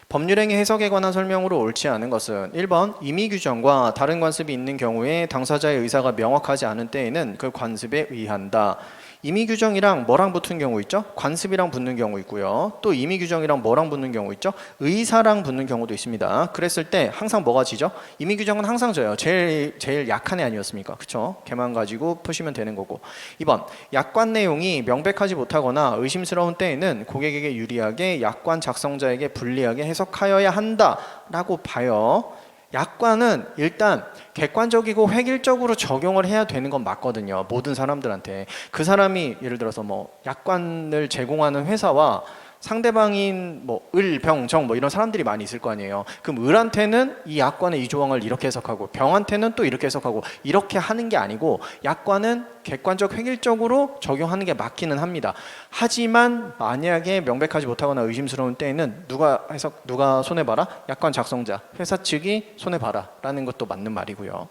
법률행위 해석에 관한 설명으로 옳지 않은 것은 1번 임의규정과 다른 관습이 있는 경우에 당사자의 의사가 명확하지 않은 때에는 그 관습에 의한다. 임의규정이랑 뭐랑 붙은 경우 있죠? 관습이랑 붙는 경우 있고요. 또 임의규정이랑 뭐랑 붙는 경우 있죠? 의사랑 붙는 경우도 있습니다. 그랬을 때 항상 뭐가 지죠? 임의규정은 항상 져요. 제일 약한 애 아니었습니까? 그쵸? 걔만 가지고 푸시면 되는 거고. 2번 약관 내용이 명백하지 못하거나 의심스러운 때에는 고객에게 유리하게 약관 작성자에게 불리하게 해석하여야 한다라고 봐요. 약관은 일단 객관적이고 획일적으로 적용을 해야 되는 건 맞거든요. 모든 사람들한테. 그 사람이 예를 들어서 뭐 약관을 제공하는 회사와 상대방인 뭐 을, 병, 정 뭐 이런 사람들이 많이 있을 거 아니에요. 그럼 을한테는 이 약관의 이 조항을 이렇게 해석하고 병한테는 또 이렇게 해석하고 이렇게 하는 게 아니고 약관은 객관적 획일적으로 적용하는 게 맞기는 합니다. 하지만 만약에 명백하지 못하거나 의심스러운 때에는 누가 손해봐라? 약관 작성자, 회사 측이 손해봐라 라는 것도 맞는 말이고요.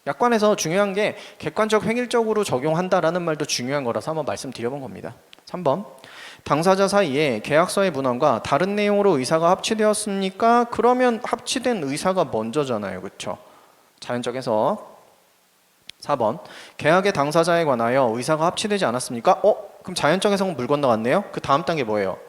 약관에서 중요한 게 객관적 획일적으로 적용한다라는 말도 중요한 거라서 한번 말씀드려본 겁니다. 3번 당사자 사이에 계약서의 문헌과 다른 내용으로 의사가 합치되었습니까? 그러면 합치된 의사가 먼저잖아요. 그렇죠? 자연적 해석. 4번 계약의 당사자에 관하여 의사가 합치되지 않았습니까? 그럼 자연적 해석은 물 건너갔네요. 그 다음 단계 뭐예요?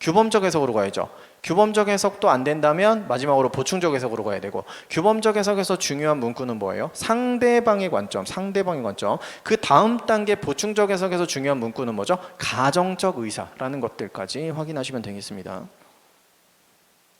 규범적 해석으로 가야죠. 규범적 해석도 안 된다면 마지막으로 보충적 해석으로 가야 되고, 규범적 해석에서 중요한 문구는 뭐예요? 상대방의 관점, 상대방의 관점. 그 다음 단계 보충적 해석에서 중요한 문구는 뭐죠? 가정적 의사라는 것들까지 확인하시면 되겠습니다.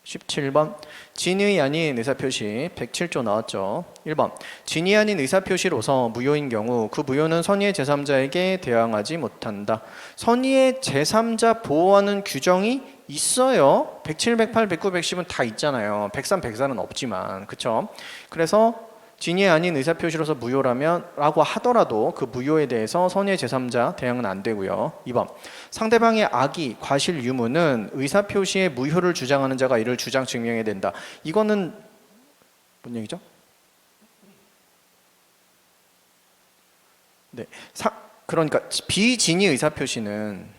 17번 진의 아닌 의사표시 107조 나왔죠. 1번 진의 아닌 의사표시로서 무효인 경우 그 무효는 선의의 제3자에게 대항하지 못한다. 선의의 제3자 보호하는 규정이 있어요. 107, 108, 109, 110은 다 있잖아요. 103, 104는 없지만, 그쵸? 그래서 진의 아닌 의사표시로서 무효라면 라고 하더라도 그 무효에 대해서 선의의 제3자 대항은 안 되고요. 2번 상대방의 악의, 과실, 유무는 의사표시의 무효를 주장하는 자가 이를 주장 증명해야 된다. 이거는 뭔 얘기죠? 네, 그러니까 비진의 의사표시는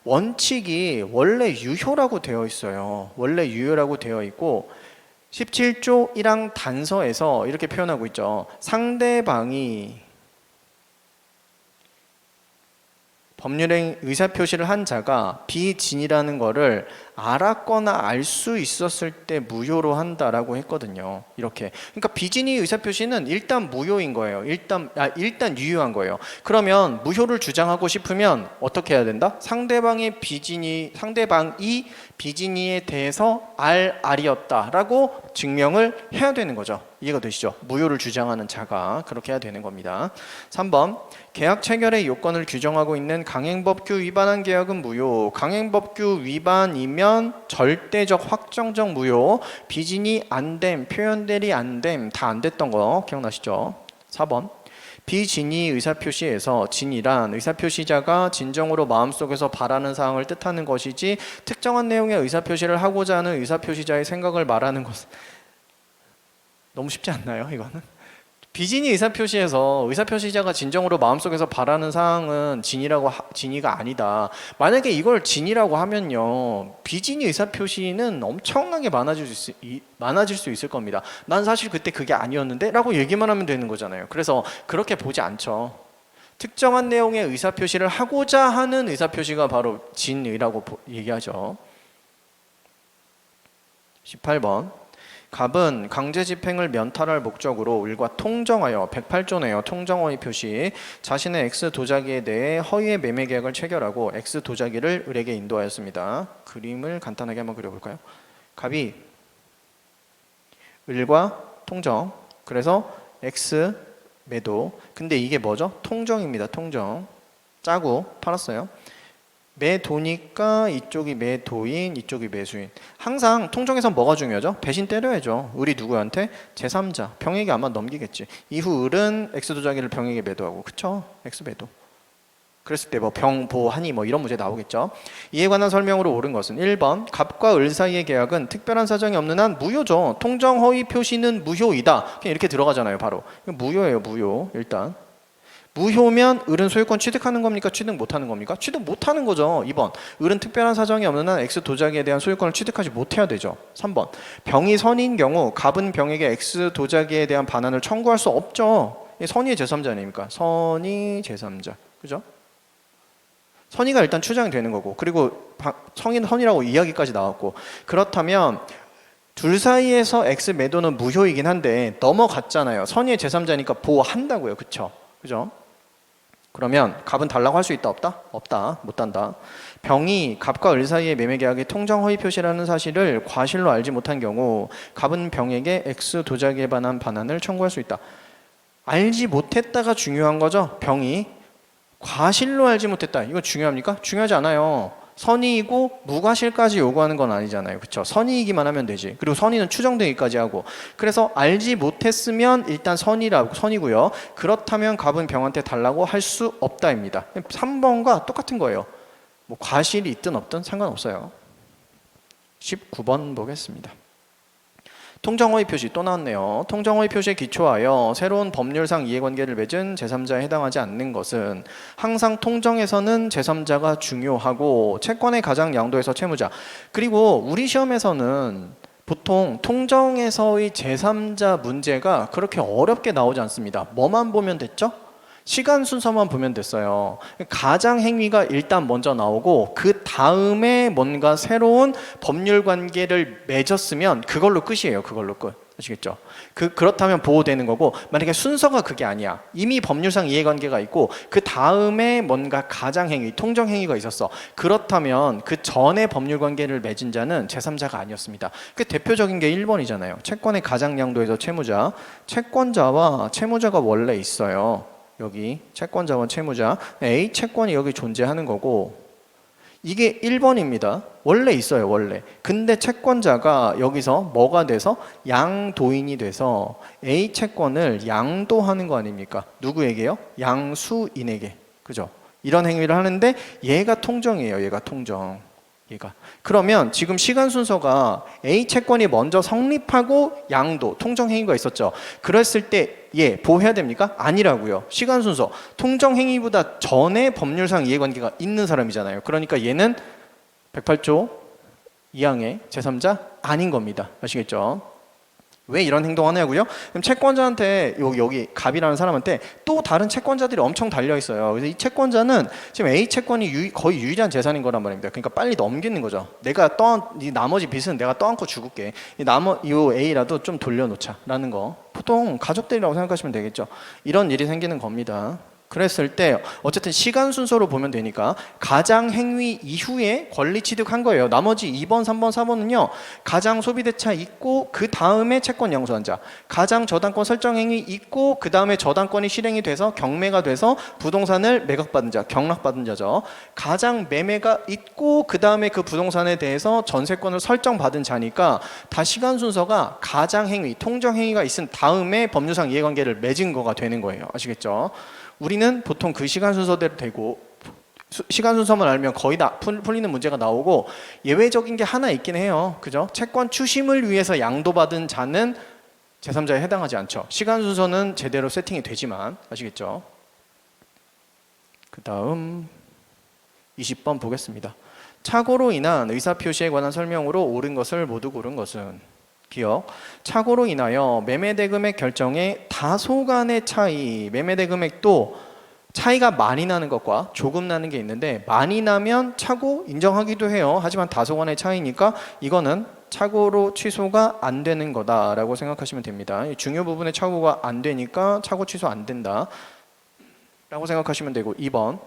원칙이 원래 유효라고 되어 있어요. 원래 유효라고 되어 있고 17조 1항 단서에서 이렇게 표현하고 있죠. 상대방이 법률행 의사표시를 한 자가 비진이라는 거를 알았거나 알 수 있었을 때 무효로 한다라고 했거든요. 이렇게. 그러니까 비진의 의사표시는 일단 무효인 거예요. 일단 유효한 거예요. 그러면 무효를 주장하고 싶으면 어떻게 해야 된다? 상대방이 비진이에 대해서 알이었다라고 증명을 해야 되는 거죠. 이해가 되시죠? 무효를 주장하는 자가 그렇게 해야 되는 겁니다. 3번 계약 체결의 요건을 규정하고 있는 강행법규 위반한 계약은 무효. 강행법규 위반이면 절대적 확정적 무효. 비진이 안됨, 표현들이 안됨, 다 안 됐던 거 기억나시죠? 4번 비진의 의사표시에서 진이란 의사표시자가 진정으로 마음속에서 바라는 사항을 뜻하는 것이지 특정한 내용의 의사표시를 하고자 하는 의사표시자의 생각을 말하는 것은 너무 쉽지 않나요? 이거는 비진의 의사표시에서 의사표시자가 진정으로 마음속에서 바라는 사항은 진이가 아니다. 만약에 이걸 진이라고 하면요, 비진의 의사표시는 엄청나게 많아질 수 있을 겁니다. 난 사실 그때 그게 아니었는데 라고 얘기만 하면 되는 거잖아요. 그래서 그렇게 보지 않죠. 특정한 내용의 의사표시를 하고자 하는 의사표시가 바로 진의라고 얘기하죠. 18번 갑은 강제 집행을 면탈할 목적으로 을과 통정하여 108조네요. 통정허위 표시 자신의 X 도자기에 대해 허위의 매매 계약을 체결하고 X 도자기를 을에게 인도하였습니다. 그림을 간단하게 한번 그려볼까요? 갑이 을과 통정, 그래서 X 매도. 근데 이게 뭐죠? 통정입니다. 통정. 짜고 팔았어요. 매도니까 이쪽이 매도인, 이쪽이 매수인. 항상 통정에서 뭐가 중요하죠? 배신 때려야죠. 을이 누구한테? 제3자. 병에게 아마 넘기겠지. 이후 을은 X 도자기를 병에게 매도하고, 그쵸? X 매도. 그랬을 때 뭐 병, 보, 한이 뭐 이런 문제 나오겠죠. 이에 관한 설명으로 옳은 것은 1번 갑과 을 사이의 계약은 특별한 사정이 없는 한 무효죠. 통정 허위 표시는 무효이다. 그냥 이렇게 들어가잖아요. 바로. 무효예요. 무효. 일단. 무효면 을은 소유권 취득하는 겁니까? 취득 못하는 겁니까? 취득 못하는 거죠. 2번 을은 특별한 사정이 없는 한 X 도자기에 대한 소유권을 취득하지 못해야 되죠. 3번 병이 선인 경우 갑은 병에게 X 도자기에 대한 반환을 청구할 수 없죠. 선의의 제3자 아닙니까? 선의 제3자. 그죠? 선의가 일단 추정이 되는 거고, 그리고 선이라고 이야기까지 나왔고, 그렇다면 둘 사이에서 X 매도는 무효이긴 한데 넘어갔잖아요. 선의의 제3자니까 보호한다고요. 그쵸? 그죠? 그러면 갑은 달라고 할 수 있다 없다? 없다. 못한다. 병이 갑과 을 사이의 매매 계약의 통정 허위 표시라는 사실을 과실로 알지 못한 경우 갑은 병에게 X 도자기에 관한 반환을 청구할 수 있다. 알지 못했다가 중요한 거죠. 병이 과실로 알지 못했다. 이거 중요합니까? 중요하지 않아요. 선의이고 무과실까지 요구하는 건 아니잖아요. 그렇죠? 선의이기만 하면 되지. 그리고 선의는 추정되기까지 하고. 그래서 알지 못했으면 일단 선이고요. 그렇다면 갑은 병한테 달라고 할 수 없다입니다. 3번과 똑같은 거예요. 뭐 과실이 있든 없든 상관없어요. 19번 보겠습니다. 통정허위 표시 또 나왔네요. 통정허위 표시에 기초하여 새로운 법률상 이해관계를 맺은 제3자에 해당하지 않는 것은 항상 통정에서는 제3자가 중요하고 채권의 가장 양도에서 채무자. 그리고 우리 시험에서는 보통 통정에서의 제3자 문제가 그렇게 어렵게 나오지 않습니다. 뭐만 보면 됐죠? 시간 순서만 보면 됐어요. 가장 행위가 일단 먼저 나오고 그 다음에 뭔가 새로운 법률 관계를 맺었으면 그걸로 끝이에요. 그걸로 끝. 아시겠죠? 그렇다면 보호되는 거고, 만약에 순서가 그게 아니야. 이미 법률상 이해관계가 있고 그 다음에 뭔가 가장행위, 통정행위가 있었어. 그렇다면 그 전에 법률관계를 맺은 자는 제3자가 아니었습니다. 그 대표적인 게 1번이잖아요. 채권의 가장양도에서 채무자, 채권자와 채무자가 원래 있어요. 여기 채권자와 채무자, A 채권이 여기 존재하는 거고, 이게 1번입니다. 원래 있어요, 원래. 근데 채권자가 여기서 뭐가 돼서 양도인이 돼서 A 채권을 양도하는 거 아닙니까? 누구에게요? 양수인에게. 그죠? 이런 행위를 하는데 얘가 통정이에요. 얘가 통정. 얘가. 그러면 지금 시간 순서가 A 채권이 먼저 성립하고 양도, 통정 행위가 있었죠. 그랬을 때 보호해야 됩니까? 아니라고요. 시간 순서. 통정 행위보다 전에 법률상 이해관계가 있는 사람이잖아요. 그러니까 얘는 108조 2항의 제3자 아닌 겁니다. 아시겠죠? 왜 이런 행동하냐고요? 그럼 채권자한테 여기 갑이라는 사람한테 또 다른 채권자들이 엄청 달려 있어요. 그래서 이 채권자는 지금 A 채권이 거의 유일한 재산인 거란 말입니다. 그러니까 빨리 넘기는 거죠. 내가 이 나머지 빚은 내가 떠안고 죽을게. 이 A라도 좀 돌려놓자라는 거. 보통 가족들이라고 생각하시면 되겠죠. 이런 일이 생기는 겁니다. 그랬을 때 어쨌든 시간 순서로 보면 되니까 가장 행위 이후에 권리 취득한 거예요. 나머지 2번, 3번, 4번은요. 가장 소비대차 있고 그 다음에 채권 양수한 자. 가장 저당권 설정 행위 있고 그 다음에 저당권이 실행이 돼서 경매가 돼서 부동산을 매각받은 자, 경락받은 자죠. 가장 매매가 있고 그 다음에 그 부동산에 대해서 전세권을 설정받은 자니까 다 시간 순서가 가장 행위, 통정 행위가 있은 다음에 법률상 이해관계를 맺은 거가 되는 거예요. 아시겠죠? 우리는 보통 그 시간 순서대로 되고 시간 순서만 알면 거의 다 풀리는 문제가 나오고 예외적인 게 하나 있긴 해요. 그죠? 채권 추심을 위해서 양도받은 자는 제3자에 해당하지 않죠. 시간 순서는 제대로 세팅이 되지만 아시겠죠? 그 다음 20번 보겠습니다. 착오로 인한 의사표시에 관한 설명으로 옳은 것을 모두 고른 것은 기억. 착오로 인하여 매매대금액 결정에 다소간의 차이, 매매대금액도 차이가 많이 나는 것과 조금 나는 게 있는데 많이 나면 착오 인정하기도 해요. 하지만 다소간의 차이니까 이거는 착오로 취소가 안 되는 거다라고 생각하시면 됩니다. 중요 부분에 착오가 안 되니까 착오 취소 안 된다 라고 생각하시면 되고 2번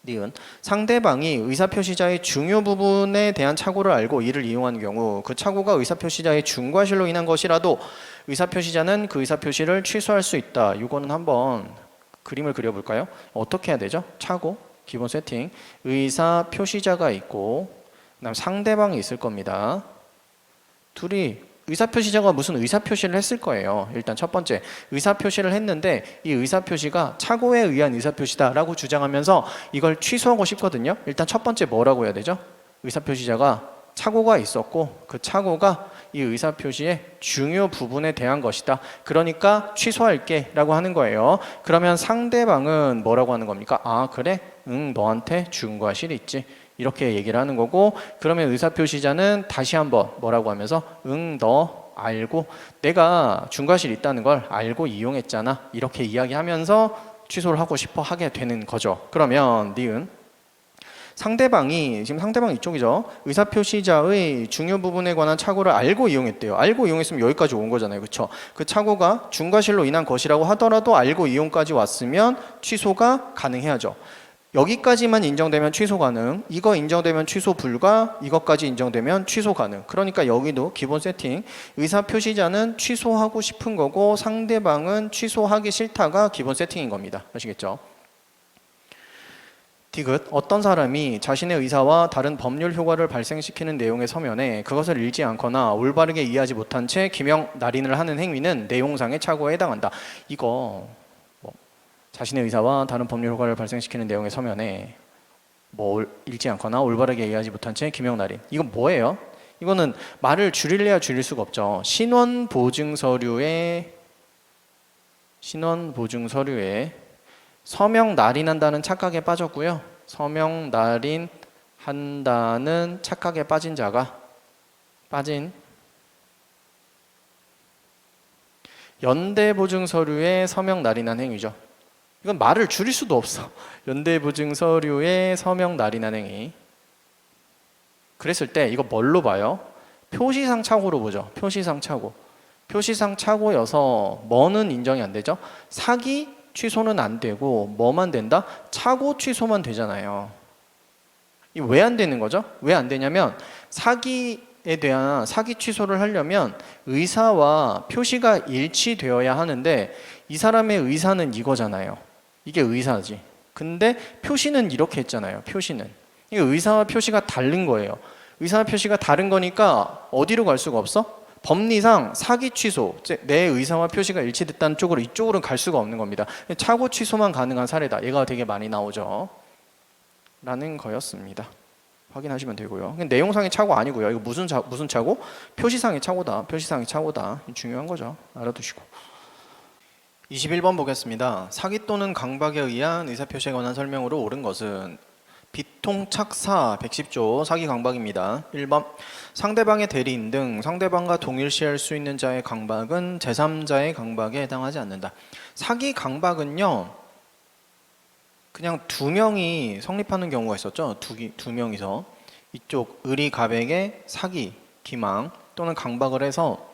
니은 상대방이 의사표시자의 중요 부분에 대한 착오를 알고 이를 이용하는 경우 그 착오가 의사표시자의 중과실로 인한 것이라도 의사표시자는 그 의사표시를 취소할 수 있다. 이거는 한번 그림을 그려볼까요? 어떻게 해야 되죠? 착오, 기본 세팅, 의사표시자가 있고 그다음 상대방이 있을 겁니다. 둘이 의사표시자가 무슨 의사표시를 했을 거예요. 일단 첫 번째 의사표시를 했는데 이 의사표시가 착오에 의한 의사표시다라고 주장하면서 이걸 취소하고 싶거든요. 일단 첫 번째 뭐라고 해야 되죠? 의사표시자가 착오가 있었고 그 착오가 이 의사표시의 중요 부분에 대한 것이다. 그러니까 취소할게 라고 하는 거예요. 그러면 상대방은 뭐라고 하는 겁니까? 아 그래? 응 너한테 중과실 있지. 이렇게 얘기를 하는 거고 그러면 의사표시자는 다시 한번 뭐라고 하면서 응 너 알고 내가 중과실 있다는 걸 알고 이용했잖아 이렇게 이야기하면서 취소를 하고 싶어 하게 되는 거죠. 그러면 니은 상대방이 지금 상대방 이쪽이죠. 의사표시자의 중요 부분에 관한 착오를 알고 이용했대요. 알고 이용했으면 여기까지 온 거잖아요. 그렇죠? 그 착오가 중과실로 인한 것이라고 하더라도 알고 이용까지 왔으면 취소가 가능해야죠. 여기까지만 인정되면 취소 가능, 이거 인정되면 취소 불가, 이것까지 인정되면 취소 가능. 그러니까 여기도 기본 세팅, 의사표시자는 취소하고 싶은 거고 상대방은 취소하기 싫다가 기본 세팅인 겁니다. 아시겠죠? 디귿, 어떤 사람이 자신의 의사와 다른 법률 효과를 발생시키는 내용의 서면에 그것을 읽지 않거나 올바르게 이해하지 못한 채 기명 날인을 하는 행위는 내용상의 착오에 해당한다. 이거 자신의 의사와 다른 법률 효과를 발생시키는 내용의 서면에 읽지 않거나 올바르게 이해하지 못한 채 기명 날인. 이건 뭐예요? 이거는 말을 줄일래야 줄일 수가 없죠. 신원 보증 서류에 서명 날인한다는 착각에 빠졌고요. 서명 날인한다는 착각에 빠진 자가 연대 보증 서류에 서명 날인한 행위죠. 이건 말을 줄일 수도 없어. 연대보증 서류의 서명 날인한 행위. 그랬을 때 이거 뭘로 봐요? 표시상 착오로 보죠. 표시상 착오. 표시상 착오여서 뭐는 인정이 안 되죠? 사기 취소는 안 되고 뭐만 된다? 착오 취소만 되잖아요. 이 왜 안 되는 거죠? 왜 안 되냐면 사기에 대한 사기 취소를 하려면 의사와 표시가 일치되어야 하는데 이 사람의 의사는 이거잖아요. 이게 의사지. 근데 표시는 이렇게 했잖아요. 표시는. 이게 의사와 표시가 다른 거예요. 의사와 표시가 다른 거니까 어디로 갈 수가 없어? 법리상 사기 취소, 내 의사와 표시가 일치됐다는 쪽으로 이쪽으로는 갈 수가 없는 겁니다. 착오 취소만 가능한 사례다. 얘가 되게 많이 나오죠. 라는 거였습니다. 확인하시면 되고요. 내용상의 착오 아니고요. 이거 무슨 착오? 표시상의 착오다. 표시상의 착오다. 중요한 거죠. 알아두시고. 21번 보겠습니다. 사기 또는 강박에 의한 의사표시에 관한 설명으로 옳은 것은 비통착사 110조 사기 강박입니다. 1번 상대방의 대리인 등 상대방과 동일시할 수 있는 자의 강박은 제3자의 강박에 해당하지 않는다. 사기 강박은요, 그냥 두 명이 성립하는 경우가 있었죠. 두 명이서 이쪽 의리가백에 사기, 기망 또는 강박을 해서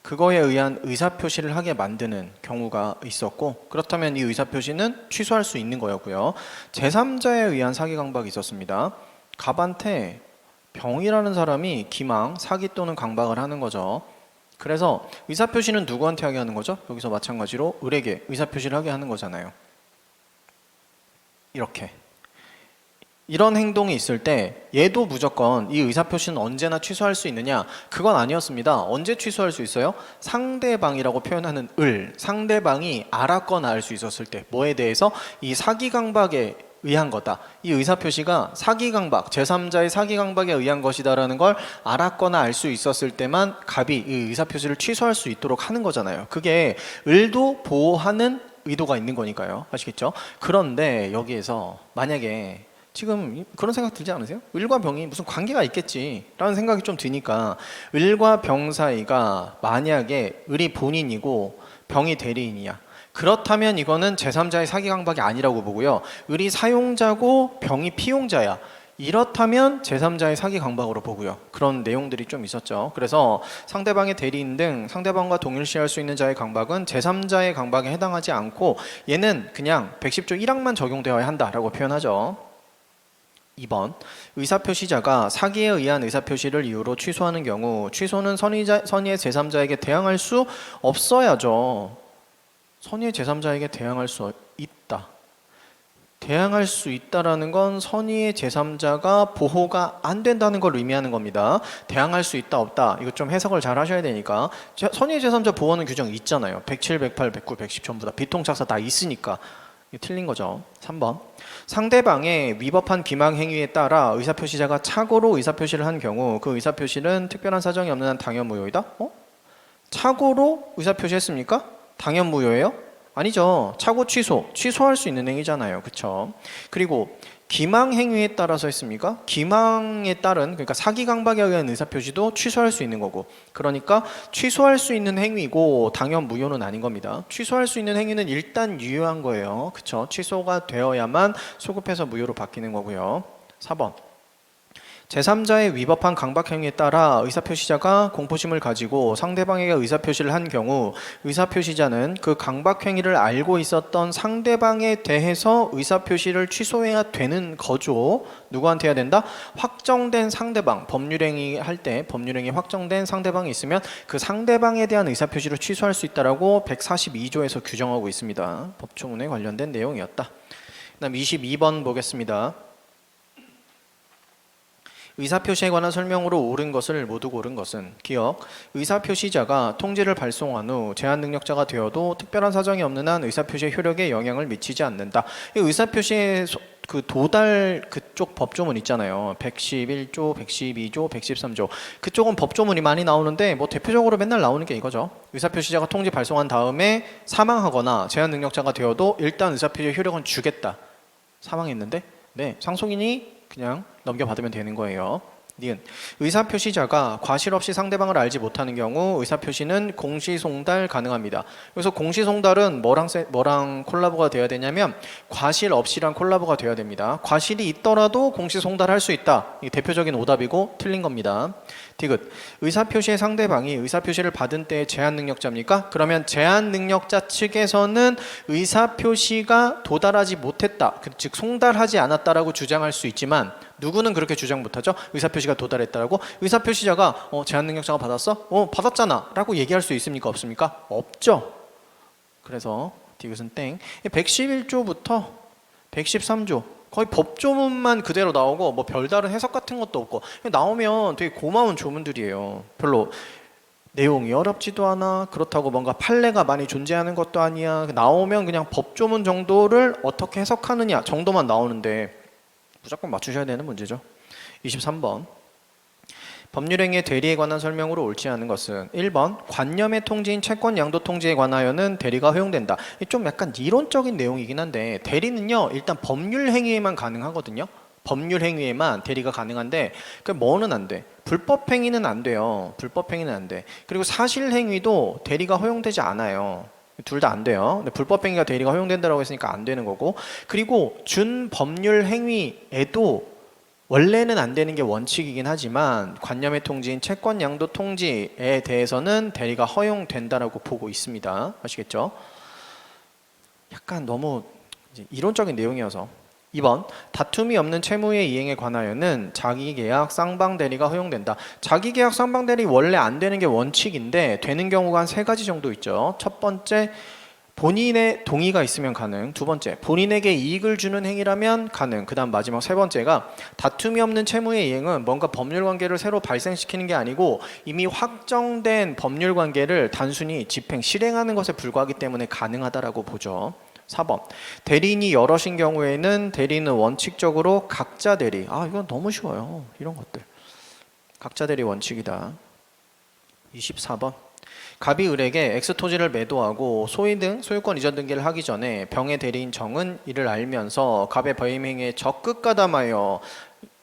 그거에 의한 의사표시를 하게 만드는 경우가 있었고, 그렇다면 이 의사표시는 취소할 수 있는 거였고요. 제3자에 의한 사기 강박이 있었습니다. 갑한테 병이라는 사람이 기망, 사기 또는 강박을 하는 거죠. 그래서 의사표시는 누구한테 하게 하는 거죠? 여기서 마찬가지로 을에게 의사표시를 하게 하는 거잖아요. 이렇게. 이런 행동이 있을 때 얘도 무조건 이 의사표시는 언제나 취소할 수 있느냐? 그건 아니었습니다. 언제 취소할 수 있어요? 상대방이라고 표현하는 상대방이 알았거나 알 수 있었을 때, 뭐에 대해서? 이 사기강박에 의한 거다. 이 의사표시가 사기강박, 제3자의 사기강박에 의한 것이다라는 걸 알았거나 알 수 있었을 때만 갑이 이 의사표시를 취소할 수 있도록 하는 거잖아요. 그게 을도 보호하는 의도가 있는 거니까요. 아시겠죠? 그런데 여기에서 만약에 지금 그런 생각 들지 않으세요? 을과 병이 무슨 관계가 있겠지라는 생각이 좀 드니까, 을과 병 사이가 만약에 을이 본인이고 병이 대리인이야. 그렇다면 이거는 제3자의 사기 강박이 아니라고 보고요. 을이 사용자고 병이 피용자야. 이렇다면 제3자의 사기 강박으로 보고요. 그런 내용들이 좀 있었죠. 그래서 상대방의 대리인 등 상대방과 동일시할 수 있는 자의 강박은 제3자의 강박에 해당하지 않고 얘는 그냥 110조 1항만 적용되어야 한다라고 표현하죠. 2번 의사표시자가 사기에 의한 의사표시를 이유로 취소하는 경우 취소는 선의의 제3자에게 대항할 수 없어야죠. 선의의 제3자에게 대항할 수 있다. 대항할 수 있다라는 건 선의의 제3자가 보호가 안 된다는 걸 의미하는 겁니다. 대항할 수 있다 없다 이거 좀 해석을 잘 하셔야 되니까, 선의의 제3자 보호하는 규정이 있잖아요. 107, 108, 109, 110 전부 다 비통착사 다 있으니까. 이게 틀린 거죠. 3번 상대방의 위법한 기망 행위에 따라 의사표시자가 착오로 의사표시를 한 경우 그 의사표시는 특별한 사정이 없는 한 당연무효이다? 착오로 의사표시했습니까? 당연무효예요? 아니죠. 착오 취소할 수 있는 행위잖아요. 그쵸? 그리고 기망 행위에 따라서 했습니까? 기망에 따른, 그러니까 사기 강박에 의한 의사표시도 취소할 수 있는 거고, 그러니까 취소할 수 있는 행위고 당연 무효는 아닌 겁니다. 취소할 수 있는 행위는 일단 유효한 거예요. 그쵸? 취소가 되어야만 소급해서 무효로 바뀌는 거고요. 4번 제3자의 위법한 강박 행위에 따라 의사표시자가 공포심을 가지고 상대방에게 의사표시를 한 경우 의사표시자는 그 강박 행위를 알고 있었던 상대방에 대해서 의사표시를 취소해야 되는 거죠. 누구한테 해야 된다? 확정된 상대방, 법률행위 할 때 법률행위 확정된 상대방이 있으면 그 상대방에 대한 의사표시를 취소할 수 있다라고 142조에서 규정하고 있습니다. 법조문에 관련된 내용이었다. 그다음 22번 보겠습니다. 의사표시에 관한 설명으로 옳은 것을 모두 고른 것은 기억, 의사표시자가 통지를 발송한 후 제한 능력자가 되어도 특별한 사정이 없는 한 의사표시의 효력에 영향을 미치지 않는다. 이 의사표시의 그 도달 그쪽 법조문 있잖아요. 111조, 112조, 113조. 그쪽은 법조문이 많이 나오는데 뭐 대표적으로 맨날 나오는 게 이거죠. 의사표시자가 통지 발송한 다음에 사망하거나 제한 능력자가 되어도 일단 의사표시의 효력은 주겠다. 사망했는데 네, 상속인이 그냥 넘겨받으면 되는 거예요. 니은 의사표시자가 과실 없이 상대방을 알지 못하는 경우 의사표시는 공시송달 가능합니다. 여기서 공시송달은 뭐랑 콜라보가 돼야 되냐면 과실 없이랑 콜라보가 돼야 됩니다. 과실이 있더라도 공시송달할 수 있다. 이게 대표적인 오답이고 틀린 겁니다. 디귿 의사표시의 상대방이 의사표시를 받은 때의 제한능력자입니까? 그러면 제한능력자 측에서는 의사표시가 도달하지 못했다, 즉 송달하지 않았다라고 주장할 수 있지만 누구는 그렇게 주장 못하죠? 의사표시가 도달했다라고. 의사표시자가 제한능력자가 받았어? 받았잖아 라고 얘기할 수 있습니까? 없습니까? 없죠. 그래서 디귿은 땡. 111조부터 113조 거의 법조문만 그대로 나오고 뭐 별다른 해석 같은 것도 없고 나오면 되게 고마운 조문들이에요. 별로 내용이 어렵지도 않아. 그렇다고 뭔가 판례가 많이 존재하는 것도 아니야. 나오면 그냥 법조문 정도를 어떻게 해석하느냐 정도만 나오는데 무조건 맞추셔야 되는 문제죠. 23번 법률행위의 대리에 관한 설명으로 옳지 않은 것은 1번 관념의 통지인 채권 양도 통지에 관하여는 대리가 허용된다. 좀 약간 이론적인 내용이긴 한데 대리는요 일단 법률행위에만 가능하거든요. 법률행위에만 대리가 가능한데 그 뭐는 안 돼? 불법행위는 안 돼요. 불법행위는 안 돼. 그리고 사실행위도 대리가 허용되지 않아요. 둘 다 안 돼요. 근데 불법행위가 대리가 허용된다고 했으니까 안 되는 거고, 그리고 준법률행위에도 원래는 안 되는 게 원칙이긴 하지만 관념의 통지인 채권 양도 통지에 대해서는 대리가 허용된다라고 보고 있습니다. 아시겠죠? 약간 너무 이제 이론적인 내용이어서. 2번 다툼이 없는 채무의 이행에 관하여는 자기계약 쌍방대리가 허용된다. 자기계약 쌍방대리 원래 안 되는 게 원칙인데 되는 경우가 한 3가지 정도 있죠. 첫 번째, 본인의 동의가 있으면 가능. 두 번째, 본인에게 이익을 주는 행위라면 가능. 그 다음 마지막 3번째가 다툼이 없는 채무의 이행은 뭔가 법률관계를 새로 발생시키는 게 아니고 이미 확정된 법률관계를 단순히 집행, 실행하는 것에 불과하기 때문에 가능하다라고 보죠. 4번 대리인이 여럿인 경우에는 대리인은 원칙적으로 각자 대리. 이건 너무 쉬워요. 이런 것들 각자 대리 원칙이다. 24번 갑이 을에게 X토지를 매도하고 소위 등 소유권 이전 등기를 하기 전에 병의 대리인 정은 이를 알면서 갑의 배임행위에 적극 가담하여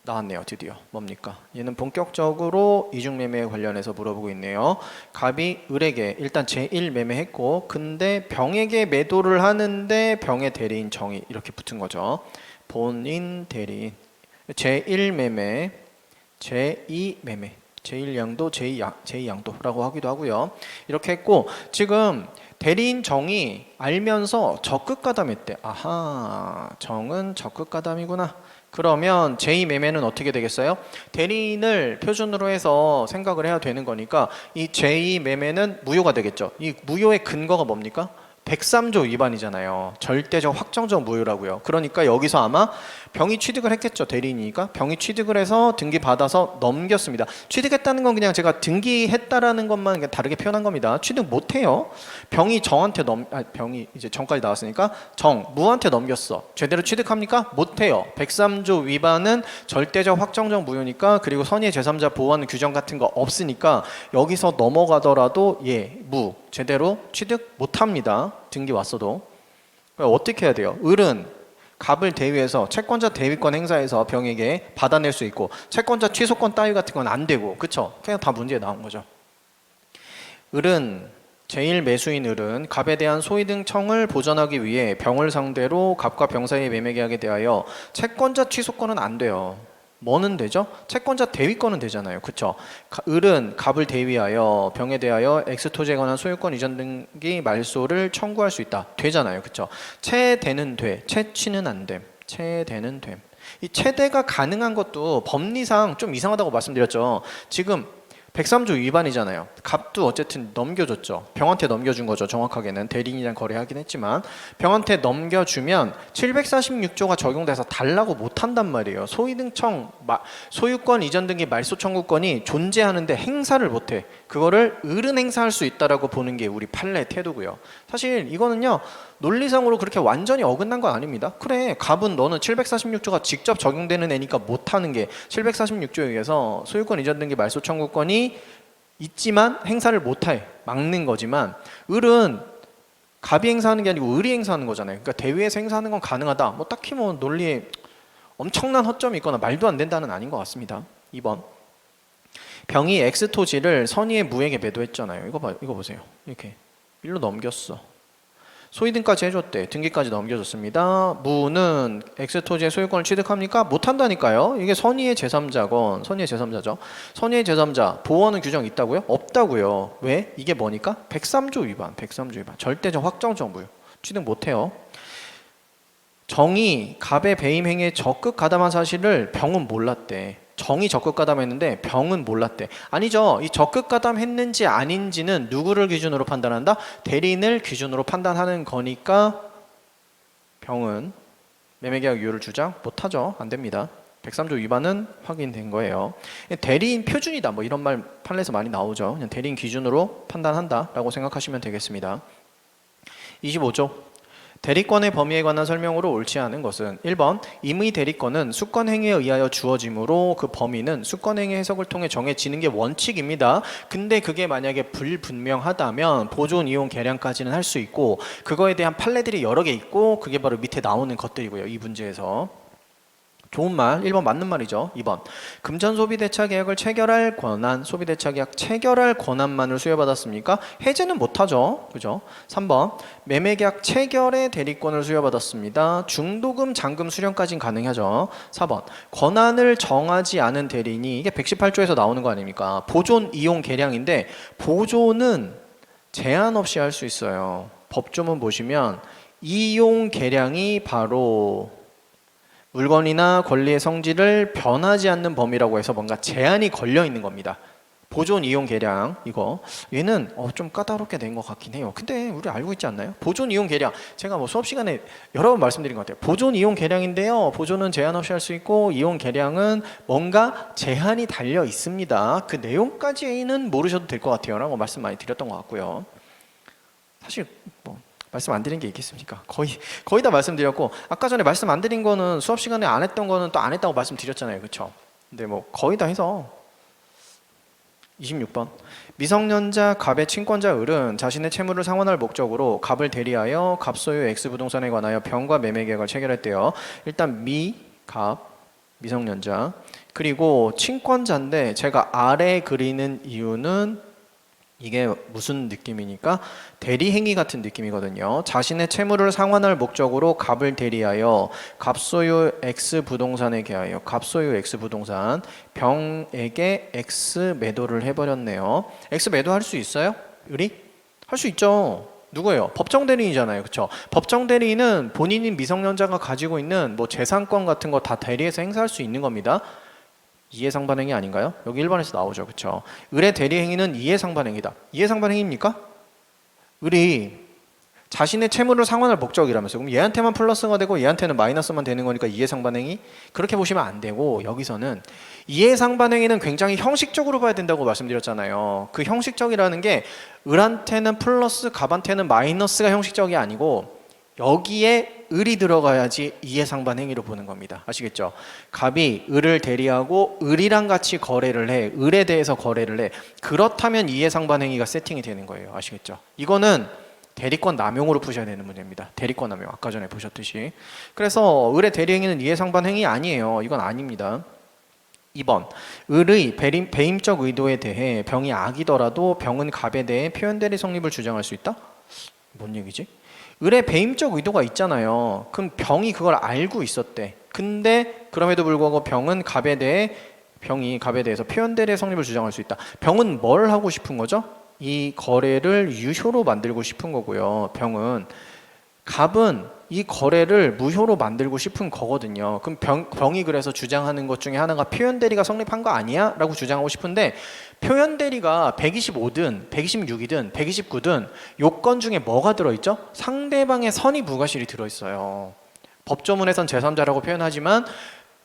나왔네요. 드디어 뭡니까? 얘는 본격적으로 이중매매에 관련해서 물어보고 있네요. 갑이 을에게 일단 제1매매했고 근데 병에게 매도를 하는데 병의 대리인 정의 이렇게 붙은 거죠. 본인 대리인 제1매매 제2매매 제1양도 제2양도라고 하기도 하고요. 이렇게 했고 지금 대리인 정이 알면서 적극 가담했대. 아하, 정은 적극 가담이구나. 그러면 제2매매는 어떻게 되겠어요? 대리인을 표준으로 해서 생각을 해야 되는 거니까 이 제2매매는 무효가 되겠죠. 이 무효의 근거가 뭡니까? 103조 위반이잖아요. 절대적 확정적 무효라고요. 그러니까 여기서 아마 병이 취득을 했겠죠. 대리인이니까 병이 취득을 해서 등기 받아서 넘겼습니다. 취득했다는 건 그냥 제가 등기했다라는 것만 그냥 다르게 표현한 겁니다. 취득 못해요. 병이 정한테 병이 이제 정까지 나왔으니까 무한테 넘겼어. 제대로 취득합니까? 못해요. 103조 위반은 절대적 확정적 무효니까. 그리고 선의의 제3자 보호하는 규정 같은 거 없으니까 여기서 넘어가더라도 제대로 취득 못합니다. 등기 왔어도. 어떻게 해야 돼요? 을은 갑을 대위해서 채권자 대위권 행사해서 병에게 받아낼 수 있고 채권자 취소권 따위 같은 건 안 되고, 그쵸? 그냥 다 문제에 나온 거죠. 을은 제1매수인 을은 갑에 대한 소위 등 청을 보전하기 위해 병을 상대로 갑과 병 사이의 매매계약에 대하여 채권자 취소권은 안 돼요. 뭐는 되죠? 채권자 대위권은 되잖아요. 그쵸? 을은 갑을 대위하여 병에 대하여 X토지에 관한 소유권 이전 등기 말소를 청구할 수 있다. 되잖아요. 그쵸? 채대는 돼. 채취는 안 됨. 채대는 됨. 이 채대가 가능한 것도 법리상 좀 이상하다고 말씀드렸죠. 지금 103조 위반이잖아요. 갑도 어쨌든 넘겨줬죠. 병한테 넘겨준 거죠. 정확하게는 대리인이랑 거래하긴 했지만 병한테 넘겨주면 746조가 적용돼서 달라고 못한단 말이에요. 소유등청 소유권 이전 등기 말소 청구권이 존재하는데 행사를 못해. 그거를 을은 행사할 수 있다라고 보는 게 우리 판례 태도고요. 사실 이거는요 논리상으로 그렇게 완전히 어긋난 건 아닙니다. 그래, 갑은 너는 746조가 직접 적용되는 애니까 못하는 게 746조에 의해서 소유권 이전 등기 말소 청구권이 있지만 행사를 못해. 막는 거지만 을은 갑이 행사하는 게 아니고 을이 행사하는 거잖아요. 그러니까 대위에서 행사하는 건 가능하다. 뭐 딱히 뭐 논리에 엄청난 허점이 있거나 말도 안 된다는 아닌 것 같습니다. 2번 병이 X 토지를 선의의 무에게 매도했잖아요. 이거 보세요. 이렇게 일로 넘겼어. 소위등까지 해줬대. 등기까지 넘겨줬습니다. 무는 X 토지의 소유권을 취득합니까? 못한다니까요. 이게 선의의 제3자건, 선의의 제3자죠. 선의의 제3자, 보호하는 규정이 있다고요? 없다고요. 왜? 이게 뭐니까? 103조 위반, 103조 위반. 절대적 확정적 무효. 취득 못해요. 정이 갑의 배임 행위에 적극 가담한 사실을 병은 몰랐대. 정이 적극 가담했는데 병은 몰랐대. 아니죠. 이 적극 가담했는지 아닌지는 누구를 기준으로 판단한다? 대리인을 기준으로 판단하는 거니까 병은 매매계약 유효를 주장 못하죠. 안 됩니다. 103조 위반은 확인된 거예요. 대리인 표준이다. 뭐 이런 말 판례에서 많이 나오죠. 그냥 대리인 기준으로 판단한다라고 생각하시면 되겠습니다. 25조. 대리권의 범위에 관한 설명으로 옳지 않은 것은 1번 임의 대리권은 수권행위에 의하여 주어지므로 그 범위는 수권행위 해석을 통해 정해지는 게 원칙입니다. 근데 그게 만약에 불분명하다면 보존, 이용, 개량까지는 할 수 있고 그거에 대한 판례들이 여러 개 있고 그게 바로 밑에 나오는 것들이고요. 이 문제에서. 좋은 말, 1번 맞는 말이죠. 2번 금전 소비대차 계약을 체결할 권한, 소비대차 계약 체결할 권한만을 수여받았습니까? 해제는 못하죠. 그죠? 3번 매매계약 체결의 대리권을 수여받았습니다. 중도금, 잔금 수령까지는 가능하죠. 4번 권한을 정하지 않은 대리인이 이게 118조에서 나오는 거 아닙니까? 보존, 이용, 개량인데 보존은 제한 없이 할 수 있어요. 법조문 보시면 이용, 개량이 바로 물건이나 권리의 성질을 변하지 않는 범위라고 해서 뭔가 제한이 걸려 있는 겁니다. 보존, 이용, 개량 이거 얘는 좀 까다롭게 된 것 같긴 해요. 근데 우리 알고 있지 않나요? 보존, 이용, 개량 제가 뭐 수업 시간에 여러 번 말씀드린 것 같아요. 보존, 이용, 개량인데요. 보존은 제한 없이 할 수 있고 이용, 개량은 뭔가 제한이 달려 있습니다. 그 내용까지는 모르셔도 될 것 같아요. 라고 말씀 많이 드렸던 것 같고요. 사실 뭐 말씀 안 드린 게 있겠습니까? 거의 다 말씀드렸고 아까 전에 말씀 안 드린 거는 수업 시간에 안 했던 거는 또 안 했다고 말씀드렸잖아요. 그렇죠? 근데 뭐 거의 다 해서 26번 미성년자 갑의 친권자 을은 자신의 채무를 상환할 목적으로 갑을 대리하여 갑 소유 X 부동산에 관하여 병과 매매 계약을 체결했대요. 일단 갑 미성년자 그리고 친권자인데 제가 아래 그리는 이유는 이게 무슨 느낌이니까 대리행위 같은 느낌이거든요. 자신의 채무를 상환할 목적으로 갑을 대리하여 갑소유 X 부동산에 대하여 갑소유 X 부동산 병에게 X 매도를 해버렸네요. X 매도할 수 있어요? 을이? 할 수 있죠. 누구예요? 법정 대리인이잖아요. 그렇죠? 법정 대리인은 본인이 미성년자가 가지고 있는 뭐 재산권 같은 거 다 대리해서 행사할 수 있는 겁니다. 이해상반행위 아닌가요? 여기 1번에서 나오죠. 그렇죠? 을의 대리행위는 이해상반행위다. 이해상반행위입니까? 을이 자신의 채무를 상환할 목적이라면서 그럼 얘한테만 플러스가 되고 얘한테는 마이너스만 되는 거니까 이해상반행위? 그렇게 보시면 안 되고 여기서는 이해상반행위는 굉장히 형식적으로 봐야 된다고 말씀드렸잖아요. 그 형식적이라는 게 을한테는 플러스 갑한테는 마이너스가 형식적이 아니고 여기에 을이 들어가야지 이해상반행위로 보는 겁니다. 아시겠죠? 갑이 을을 대리하고 을이랑 같이 거래를 해. 을에 대해서 거래를 해. 그렇다면 이해상반행위가 세팅이 되는 거예요. 아시겠죠? 이거는 대리권 남용으로 푸셔야 되는 문제입니다. 대리권 남용. 아까 전에 보셨듯이. 그래서 을의 대리행위는 이해상반행위 아니에요. 이건 아닙니다. 2번 을의 배임적 의도에 대해 병이 악이더라도 병은 갑에 대해 표현대리 성립을 주장할 수 있다? 뭔 얘기지? 을의 배임적 의도가 있잖아요. 그럼 병이 그걸 알고 있었대. 근데 그럼에도 불구하고 병이 갑에 대해서 표현대리의 성립을 주장할 수 있다. 병은 뭘 하고 싶은 거죠? 이 거래를 유효로 만들고 싶은 거고요. 갑은 이 거래를 무효로 만들고 싶은 거거든요. 그럼 병이 그래서 주장하는 것 중에 하나가 표현대리가 성립한 거 아니야? 라고 주장하고 싶은데 표현대리가 125든 126이든 129든 요건 중에 뭐가 들어있죠? 상대방의 선의무과실이 들어있어요. 법조문에선 제3자라고 표현하지만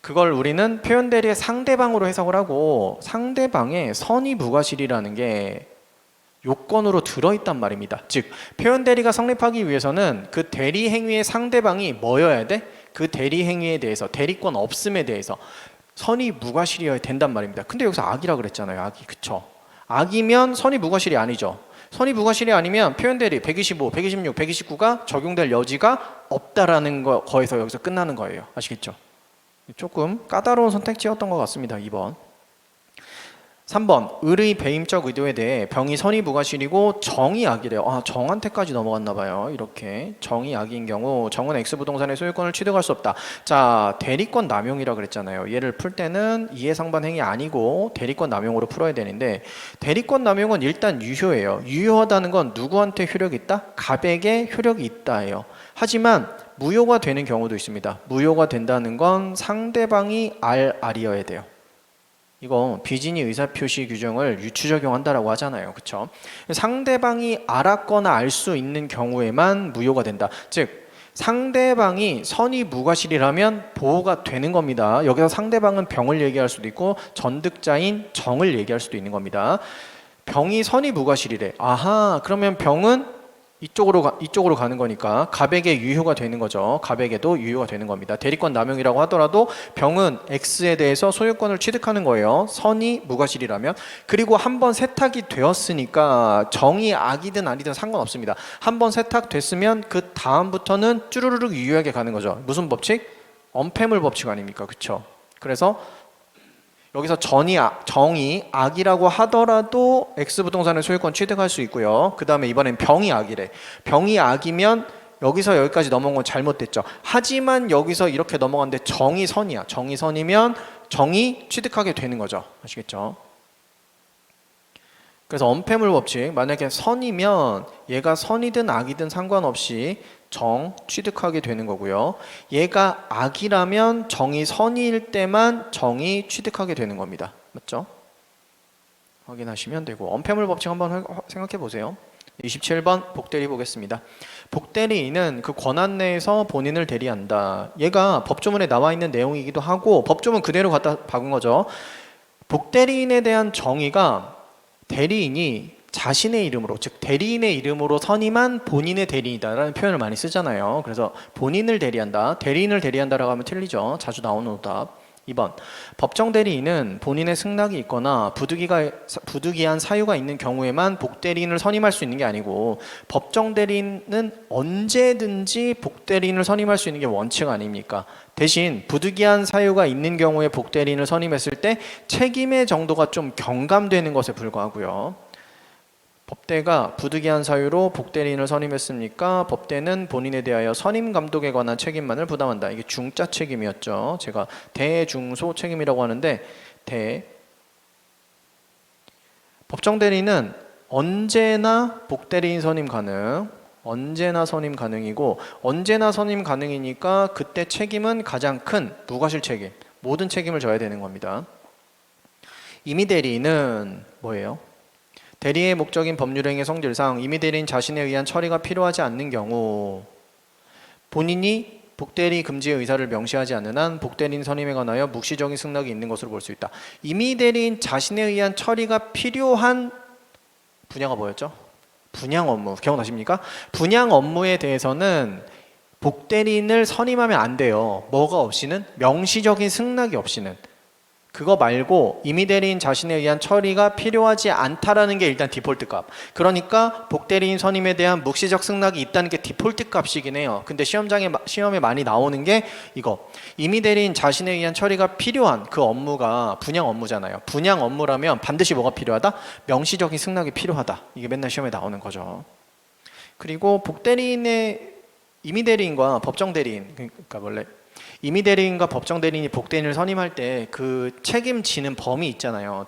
그걸 우리는 표현대리의 상대방으로 해석을 하고 상대방의 선의무과실이라는 게 요건으로 들어있단 말입니다. 즉 표현대리가 성립하기 위해서는 그 대리행위의 상대방이 뭐여야 돼? 그 대리행위에 대해서 대리권 없음에 대해서 선의무과실이어야 된단 말입니다. 근데 여기서 악이라 그랬잖아요. 악이. 그쵸? 악이면 선의무과실이 아니죠. 선의무과실이 아니면 표현대리 125, 126, 129가 적용될 여지가 없다라는 거에서 여기서 끝나는 거예요. 아시겠죠? 조금 까다로운 선택지였던 것 같습니다. 2번. 3번 을의 배임적 의도에 대해 병이 선의 무과실이고 정이 악이래요. 아, 정한테까지 넘어갔나 봐요. 이렇게 정이 악인 경우 정은 X부동산의 소유권을 취득할 수 없다. 자, 대리권 남용이라 그랬잖아요. 얘를 풀 때는 이해상반 행위 아니고 대리권 남용으로 풀어야 되는데 대리권 남용은 일단 유효예요. 유효하다는 건 누구한테 효력이 있다? 갑에게 효력이 있다예요. 하지만 무효가 되는 경우도 있습니다. 무효가 된다는 건 상대방이 알이어야 돼요. 이거 비진이 의사표시 규정을 유추 적용한다라고 하잖아요. 그렇죠? 상대방이 알았거나 알 수 있는 경우에만 무효가 된다. 즉 상대방이 선의 무과실이라면 보호가 되는 겁니다. 여기서 상대방은 병을 얘기할 수도 있고 전득자인 정을 얘기할 수도 있는 겁니다. 병이 선의 무과실이래. 아하, 그러면 병은 이쪽으로 가는 거니까 갑에게 유효가 되는 거죠. 갑에게도 유효가 되는 겁니다. 대리권 남용이라고 하더라도 병은 X에 대해서 소유권을 취득하는 거예요. 선이 무과실이라면. 그리고 한번 세탁이 되었으니까 정이 악이든 아니든 상관없습니다. 한번 세탁됐으면 그 다음부터는 쭈루루룩 유효하게 가는 거죠. 무슨 법칙? 언폐물 법칙 아닙니까? 그렇죠? 그래서 여기서 정이 악이라고 하더라도 X부동산의 소유권 취득할 수 있고요. 그 다음에 이번엔 병이 악이래. 병이 악이면 여기서 여기까지 넘어온 건 잘못됐죠. 하지만 여기서 이렇게 넘어갔는데 정이 선이야. 정이 선이면 정이 취득하게 되는 거죠. 아시겠죠? 그래서 언폐물 법칙, 만약에 선이면 얘가 선이든 악이든 상관없이 정 취득하게 되는 거고요. 얘가 악이라면 정이 선일 때만 정이 취득하게 되는 겁니다. 맞죠? 확인하시면 되고, 언폐물 법칙 한번 생각해 보세요. 27번 복대리 보겠습니다. 복대리인은 그 권한 내에서 본인을 대리한다. 얘가 법조문에 나와 있는 내용이기도 하고 법조문 그대로 갖다 박은 거죠. 복대리인에 대한 정의가 대리인이 자신의 이름으로, 즉 대리인의 이름으로 선임한 본인의 대리인이다라는 표현을 많이 쓰잖아요. 그래서 본인을 대리한다, 대리인을 대리한다라고 하면 틀리죠. 자주 나오는 오답. 2번, 법정 대리인은 본인의 승낙이 있거나 부득이한 사유가 있는 경우에만 복대리인을 선임할 수 있는 게 아니고 법정 대리인은 언제든지 복대리인을 선임할 수 있는 게 원칙 아닙니까? 대신 부득이한 사유가 있는 경우에 복대리인을 선임했을 때 책임의 정도가 좀 경감되는 것에 불과하고요. 법대가 부득이한 사유로 복대리인을 선임했으니까 법대는 본인에 대하여 선임 감독에 관한 책임만을 부담한다. 이게 중자 책임이었죠. 제가 대중소 책임이라고 하는데 법정 대리는 언제나 복대리인 선임 가능. 언제나 선임 가능이고 언제나 선임 가능이니까 그때 책임은 가장 큰 무과실 책임. 모든 책임을 져야 되는 겁니다. 임의 대리인은 뭐예요? 대리의 목적인 법률행위의 성질상 임의 대리인 자신에 의한 처리가 필요하지 않는 경우 본인이 복대리 금지의 의사를 명시하지 않는 한 복대리인 선임에 관하여 묵시적인 승낙이 있는 것으로 볼 수 있다. 임의 대리인 자신에 의한 처리가 필요한 분야가 뭐였죠? 분양 업무. 기억나십니까? 분양 업무에 대해서는 복대리인을 선임하면 안 돼요. 뭐가 없이는? 명시적인 승낙이 없이는. 그거 말고 임의 대리인 자신에 의한 처리가 필요하지 않다라는 게 일단 디폴트 값. 그러니까 복대리인 선임에 대한 묵시적 승낙이 있다는 게 디폴트 값이긴 해요. 근데 시험에 많이 나오는 게 이거. 임의 대리인 자신에 의한 처리가 필요한 그 업무가 분양 업무잖아요. 분양 업무라면 반드시 뭐가 필요하다? 명시적인 승낙이 필요하다. 이게 맨날 시험에 나오는 거죠. 그리고 임의 대리인과 법정 대리인, 그러니까 원래 임의 대리인과 법정 대리인이 복대리인을 선임할 때 그 책임지는 범위 있잖아요.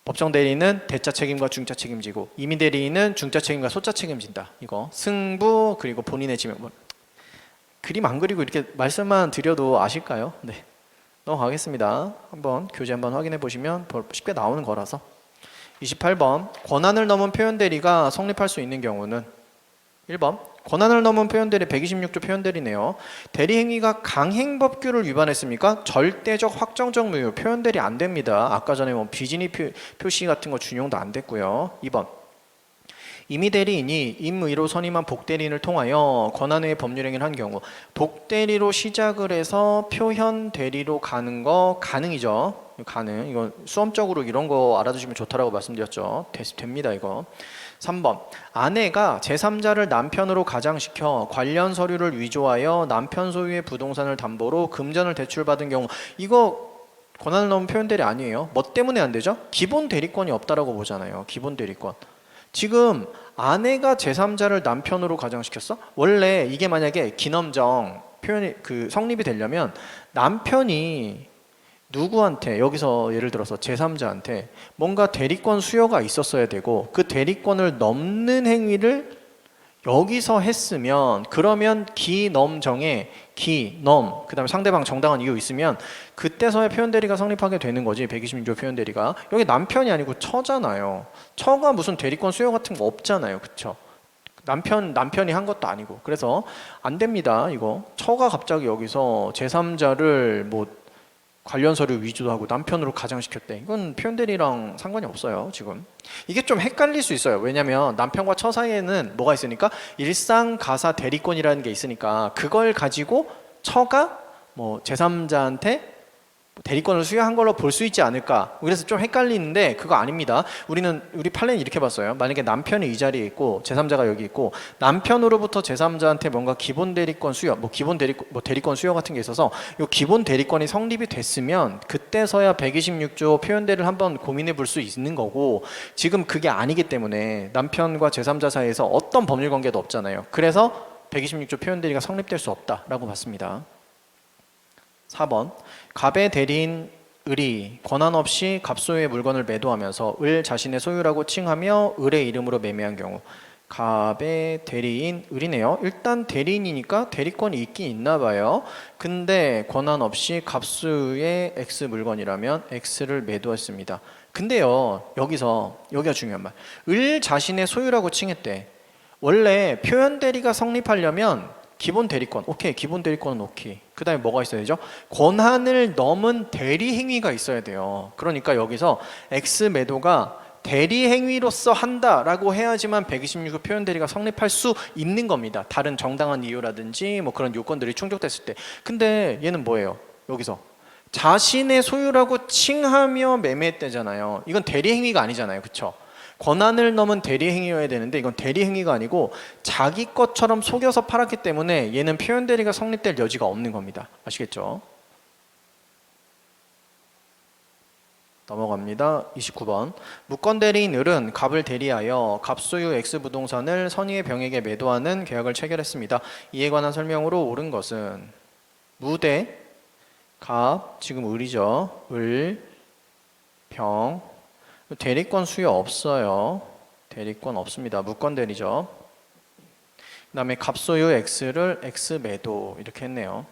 법정 대리인은 대자 책임과 중자 책임지고 임의 대리인은 중자 책임과 소자 책임진다. 이거 승부 그리고 본인의 지명. 그림 안 그리고 이렇게 말씀만 드려도 아실까요? 네, 넘어가겠습니다. 한번 교재 한번 확인해 보시면 쉽게 나오는 거라서. 28번, 권한을 넘은 표현 대리가 성립할 수 있는 경우는 1번, 권한을 넘은 표현대리 126조 표현대리네요. 대리행위가 강행법규를 위반했습니까? 절대적 확정적 무효. 표현대리 안 됩니다. 아까 전에 비진이 표시 같은 거 준용도 안 됐고요. 2번, 임의 대리인이 임의로 선임한 복대리인을 통하여 권한외의 법률행위를 한 경우 복대리로 시작을 해서 표현 대리로 가는 거 가능이죠. 가능. 이거 수험적으로 이런 거 알아두시면 좋다라고 말씀드렸죠. 됩니다 이거. 3번, 아내가 제3자를 남편으로 가장시켜 관련 서류를 위조하여 남편 소유의 부동산을 담보로 금전을 대출받은 경우. 이거 권한을 넘은 표현 대리 아니에요. 뭐 때문에 안 되죠? 기본 대리권이 없다라고 보잖아요. 기본 대리권. 지금 아내가 제3자를 남편으로 가정시켰어? 원래 이게 만약에 기넘정 표현이 성립이 되려면 남편이 누구한테, 여기서 예를 들어서 제3자한테 뭔가 대리권 수여가 있었어야 되고 그 대리권을 넘는 행위를 여기서 했으면, 그러면 기넘정에 기넘 그다음에 상대방 정당한 이유 있으면 그때서야 표현대리가 성립하게 되는 거지. 126조 표현대리가. 여기 남편이 아니고 처잖아요. 처가 무슨 대리권 수여 같은 거 없잖아요. 그쵸? 남편이 한 것도 아니고. 그래서 안 됩니다. 이거 처가 갑자기 여기서 제3자를 뭐 관련 서류 위조도 하고 남편으로 가정시켰대. 이건 표현대리랑 상관이 없어요. 지금 이게 좀 헷갈릴 수 있어요. 왜냐하면 남편과 처 사이에는 뭐가 있으니까 일상가사 대리권이라는 게 있으니까 그걸 가지고 처가 뭐 제3자한테 대리권을 수여한 걸로 볼 수 있지 않을까. 그래서 좀 헷갈리는데 그거 아닙니다. 우리 판례는 이렇게 봤어요. 만약에 남편이 이 자리에 있고 제3자가 여기 있고 남편으로부터 제3자한테 뭔가 기본 대리권 수여, 대리권 수여 같은 게 있어서 이 기본 대리권이 성립이 됐으면 그때서야 126조 표현대를 한번 고민해 볼 수 있는 거고, 지금 그게 아니기 때문에 남편과 제3자 사이에서 어떤 법률 관계도 없잖아요. 그래서 126조 표현대리가 성립될 수 없다라고 봤습니다. 4번 갑의 대리인 을이 권한 없이 갑소유의 물건을 매도하면서 을 자신의 소유라고 칭하며 을의 이름으로 매매한 경우. 갑의 대리인 을이네요. 일단 대리인이니까 대리권이 있긴 있나 봐요. 근데 권한 없이 갑소유의 X 물건이라면 X를 매도했습니다. 근데요, 여기가 중요한 말. 을 자신의 소유라고 칭했대. 원래 표현 대리가 성립하려면 기본 대리권, 오케이. 기본 대리권은 오케이. 그 다음에 뭐가 있어야 되죠? 권한을 넘은 대리 행위가 있어야 돼요. 그러니까 여기서 X 매도가 대리 행위로서 한다라고 해야지만 126호 표현 대리가 성립할 수 있는 겁니다. 다른 정당한 이유라든지 뭐 그런 요건들이 충족됐을 때. 근데 얘는 뭐예요? 여기서 자신의 소유라고 칭하며 매매했대잖아요. 이건 대리 행위가 아니잖아요. 그쵸? 권한을 넘은 대리 행위여야 되는데 이건 대리 행위가 아니고 자기 것처럼 속여서 팔았기 때문에 얘는 표현 대리가 성립될 여지가 없는 겁니다. 아시겠죠? 넘어갑니다. 29번. 무권 대리인 을은 갑을 대리하여 갑소유 X 부동산을 선의의 병에게 매도하는 계약을 체결했습니다. 이에 관한 설명으로 옳은 것은 무대 갑, 지금 을이죠. 을, 병. 대리권 수요 없어요. 대리권 없습니다. 무권 대리죠. 그 다음에 갑소유 X를 X 매도 이렇게 했네요.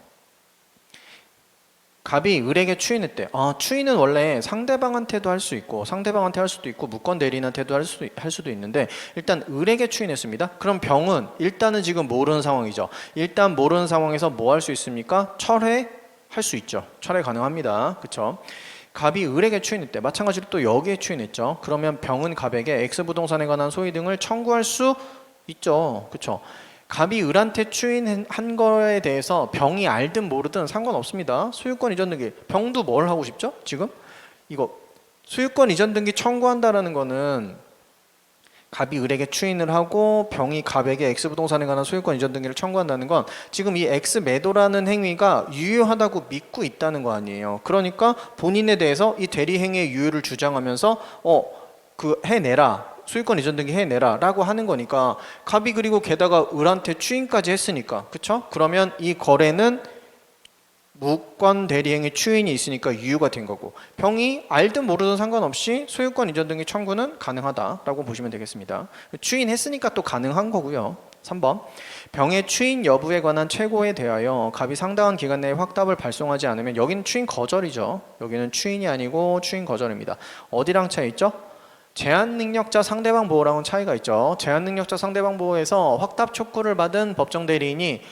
갑이 을에게 추인했대. 추인은 원래 상대방한테도 할 수 있고 상대방한테 할 수도 있고 무권 대리인한테도 할 수도 있는데 일단 을에게 추인했습니다. 그럼 병은 일단은 지금 모르는 상황이죠. 일단 모르는 상황에서 뭐 할 수 있습니까? 철회할 수 있죠. 철회 가능합니다. 그렇죠? 갑이 을에게 추인했대. 마찬가지로 또 여기에 추인했죠. 그러면 병은 갑에게 X부동산에 관한 소위 등을 청구할 수 있죠. 그렇죠? 갑이 을한테 추인한 거에 대해서 병이 알든 모르든 상관없습니다. 소유권 이전 등기. 병도 뭘 하고 싶죠? 지금? 이거 소유권 이전 등기 청구한다라는 거는 갑이 을에게 추인을 하고 병이 갑에게 X부동산에 관한 소유권 이전 등기를 청구한다는 건 지금 이 X 매도라는 행위가 유효하다고 믿고 있다는 거 아니에요. 그러니까 본인에 대해서 이 대리 행위의 유효를 주장하면서 해내라. 소유권 이전 등기 해내라 라고 하는 거니까 갑이 그리고 게다가 을한테 추인까지 했으니까 그쵸? 그러면 이 거래는 무권 대리행위 추인이 있으니까 유효가 된 거고 병이 알든 모르든 상관없이 소유권 이전 등기 청구는 가능하다라고 보시면 되겠습니다. 추인했으니까 또 가능한 거고요. 3번 병의 추인 여부에 관한 최고에 대하여 갑이 상당한 기간 내에 확답을 발송하지 않으면 여기는 추인 거절이죠. 여기는 추인이 아니고 추인 거절입니다. 어디랑 차이 있죠? 제한 능력자 상대방 보호랑은 차이가 있죠. 제한 능력자 상대방 보호에서 확답 촉구를 받은 법정 대리인이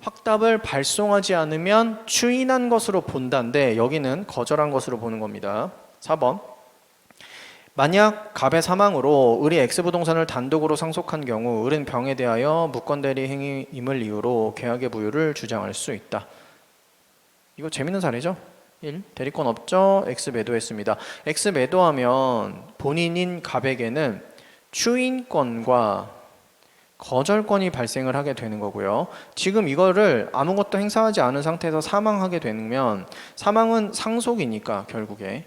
확답을 발송하지 않으면 추인한 것으로 본다는데 여기는 거절한 것으로 보는 겁니다. 4번 만약 갑의 사망으로 을이 X부동산을 단독으로 상속한 경우 을은 병에 대하여 무권 대리 행위임을 이유로 계약의 부유를 주장할 수 있다. 이거 재밌는 사례죠? 1. 대리권 없죠? X 매도했습니다. X 매도하면 본인인 갑에게는 추인권과 거절권이 발생을 하게 되는 거고요. 지금 이거를 아무것도 행사하지 않은 상태에서 사망하게 되면 사망은 상속이니까 결국에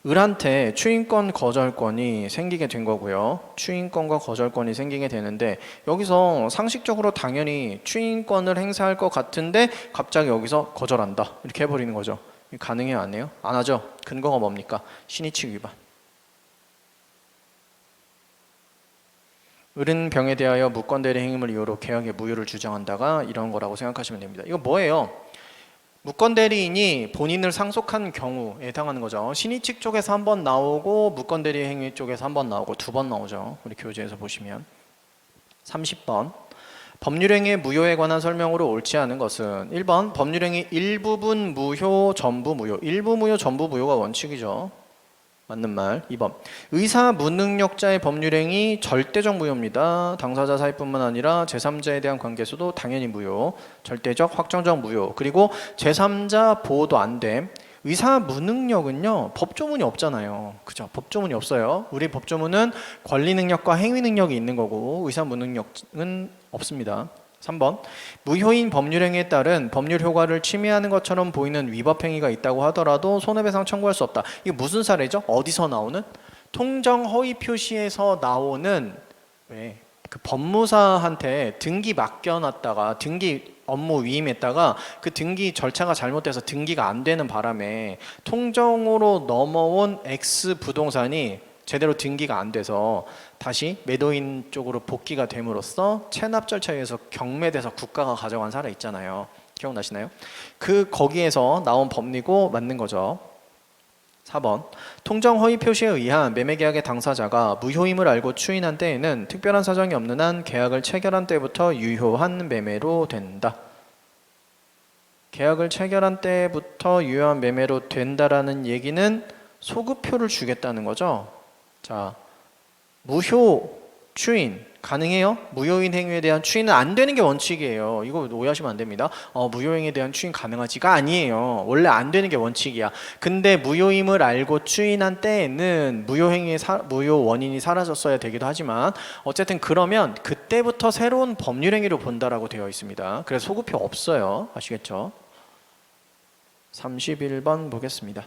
을한테 추인권 거절권이 생기게 된 거고요. 추인권과 거절권이 생기게 되는데 여기서 상식적으로 당연히 추인권을 행사할 것 같은데 갑자기 여기서 거절한다 이렇게 해버리는 거죠. 가능해요? 안 해요? 안 하죠. 근거가 뭡니까? 신의칙 위반. 을은 병에 대하여 무권대리 행위를 이유로 계약의 무효를 주장한다가 이런 거라고 생각하시면 됩니다. 이거 뭐예요? 무권대리인이 본인을 상속한 경우에 해당하는 거죠. 신의칙 쪽에서 한 번 나오고 무권대리 행위 쪽에서 한 번 나오고 두 번 나오죠. 우리 교재에서 보시면 30번 법률행위의 무효에 관한 설명으로 옳지 않은 것은 1번 법률행위 일부분 무효 전부 무효. 일부 무효 전부 무효가 원칙이죠. 맞는 말. 2번 의사 무능력자의 법률행위 절대적 무효입니다. 당사자 사이뿐만 아니라 제3자에 대한 관계에서도 당연히 무효. 절대적 확정적 무효. 그리고 제3자 보호도 안 됨. 의사 무능력은요 법조문이 없잖아요. 그죠? 법조문이 없어요. 우리 법조문은 권리 능력과 행위 능력이 있는 거고 의사 무능력은 없습니다. 3번 무효인 법률행위에 따른 법률 효과를 침해하는 것처럼 보이는 위법행위가 있다고 하더라도 손해배상 청구할 수 없다. 이게 무슨 사례죠? 어디서 나오는? 통정 허위 표시에서 나오는 왜? 그 법무사한테 등기 맡겨놨다가 등기 업무 위임했다가 그 등기 절차가 잘못돼서 등기가 안 되는 바람에 통정으로 넘어온 X 부동산이 제대로 등기가 안 돼서 다시 매도인 쪽으로 복귀가 됨으로써 체납 절차에 의해서 경매돼서 국가가 가져간 사례 있잖아요. 기억나시나요? 거기에서 나온 법리고 맞는 거죠. 4번 통정 허위 표시에 의한 매매계약의 당사자가 무효임을 알고 추인한 때에는 특별한 사정이 없는 한 계약을 체결한 때부터 유효한 매매로 된다. 계약을 체결한 때부터 유효한 매매로 된다라는 얘기는 소급표를 주겠다는 거죠. 자, 무효 추인 가능해요? 무효인 행위에 대한 추인은 안 되는 게 원칙이에요. 이거 오해하시면 안 됩니다. 무효행위에 대한 추인 가능하지가 아니에요. 원래 안 되는 게 원칙이야. 근데 무효임을 알고 추인한 때에는 무효 원인이 사라졌어야 되기도 하지만 어쨌든 그러면 그때부터 새로운 법률행위로 본다라고 되어 있습니다. 그래서 소급표 없어요. 아시겠죠? 31번 보겠습니다.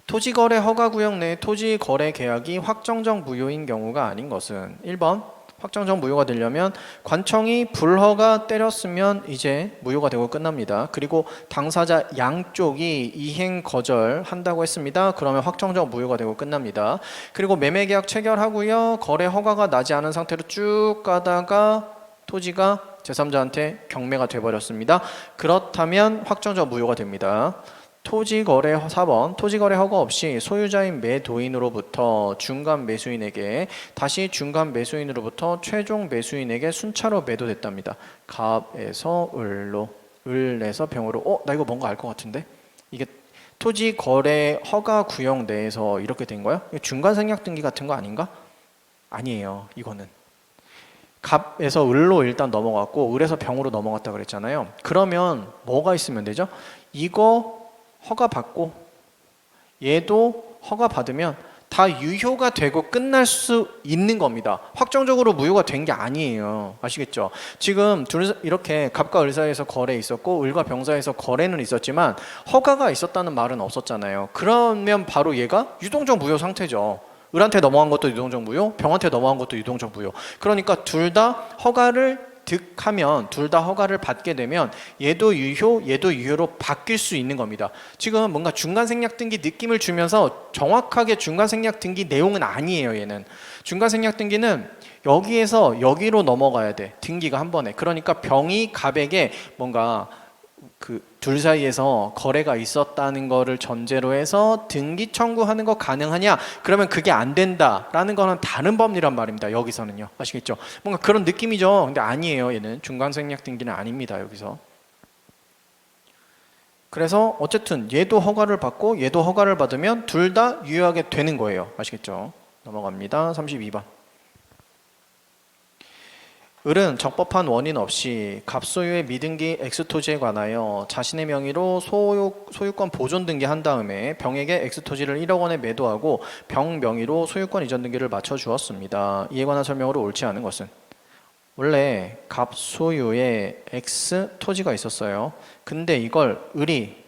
토지거래 허가구역 내 토지거래 계약이 확정적 무효인 경우가 아닌 것은 1번 확정적 무효가 되려면 관청이 불허가 때렸으면 이제 무효가 되고 끝납니다. 그리고 당사자 양쪽이 이행 거절한다고 했습니다. 그러면 확정적 무효가 되고 끝납니다. 그리고 매매계약 체결하고요. 거래 허가가 나지 않은 상태로 쭉 가다가 토지가 제3자한테 경매가 돼버렸습니다. 그렇다면 확정적 무효가 됩니다. 4번 토지거래 허가 없이 소유자인 매도인으로부터 중간 매수인에게 다시 중간 매수인으로부터 최종 매수인에게 순차로 매도됐답니다. 갑에서 을로 을에서 병으로 나 이거 뭔가 알 것 같은데 이게 토지거래 허가 구역 내에서 이렇게 된 거야? 중간 생략 등기 같은 거 아닌가? 아니에요. 이거는 갑에서 을로 일단 넘어갔고 을에서 병으로 넘어갔다 그랬잖아요. 그러면 뭐가 있으면 되죠? 이거 허가 받고 얘도 허가 받으면 다 유효가 되고 끝날 수 있는 겁니다. 확정적으로 무효가 된 게 아니에요. 아시겠죠? 지금 이렇게 갑과 을 사이에서 거래 있었고 을과 병 사이에서 거래는 있었지만 허가가 있었다는 말은 없었잖아요. 그러면 바로 얘가 유동적 무효 상태죠. 을한테 넘어간 것도 유동적 무효, 병한테 넘어간 것도 유동적 무효. 그러니까 둘 다 허가를 득하면 둘 다 허가를 받게 되면 얘도 유효, 얘도 유효로 바뀔 수 있는 겁니다. 지금 뭔가 중간 생략 등기 느낌을 주면서 정확하게 중간 생략 등기 내용은 아니에요. 얘는 중간 생략 등기는 여기에서 여기로 넘어가야 돼. 등기가 한 번에. 그러니까 병이 갑에게 뭔가 그 둘 사이에서 거래가 있었다는 거를 전제로 해서 등기 청구하는 거 가능하냐? 그러면 그게 안 된다라는 거는 다른 법리란 말입니다. 여기서는요. 아시겠죠? 뭔가 그런 느낌이죠. 근데 아니에요. 얘는 중간 생략 등기는 아닙니다. 여기서. 그래서 어쨌든 얘도 허가를 받고 얘도 허가를 받으면 둘 다 유효하게 되는 거예요. 아시겠죠? 넘어갑니다. 32번. 을은 적법한 원인 없이 갑소유의 미등기 X토지에 관하여 자신의 명의로 소유권 보존 등기한 다음에 병에게 X토지를 1억 원에 매도하고 병 명의로 소유권 이전 등기를 맞춰 주었습니다. 이에 관한 설명으로 옳지 않은 것은 원래 갑소유의 X토지가 있었어요. 근데 이걸 을이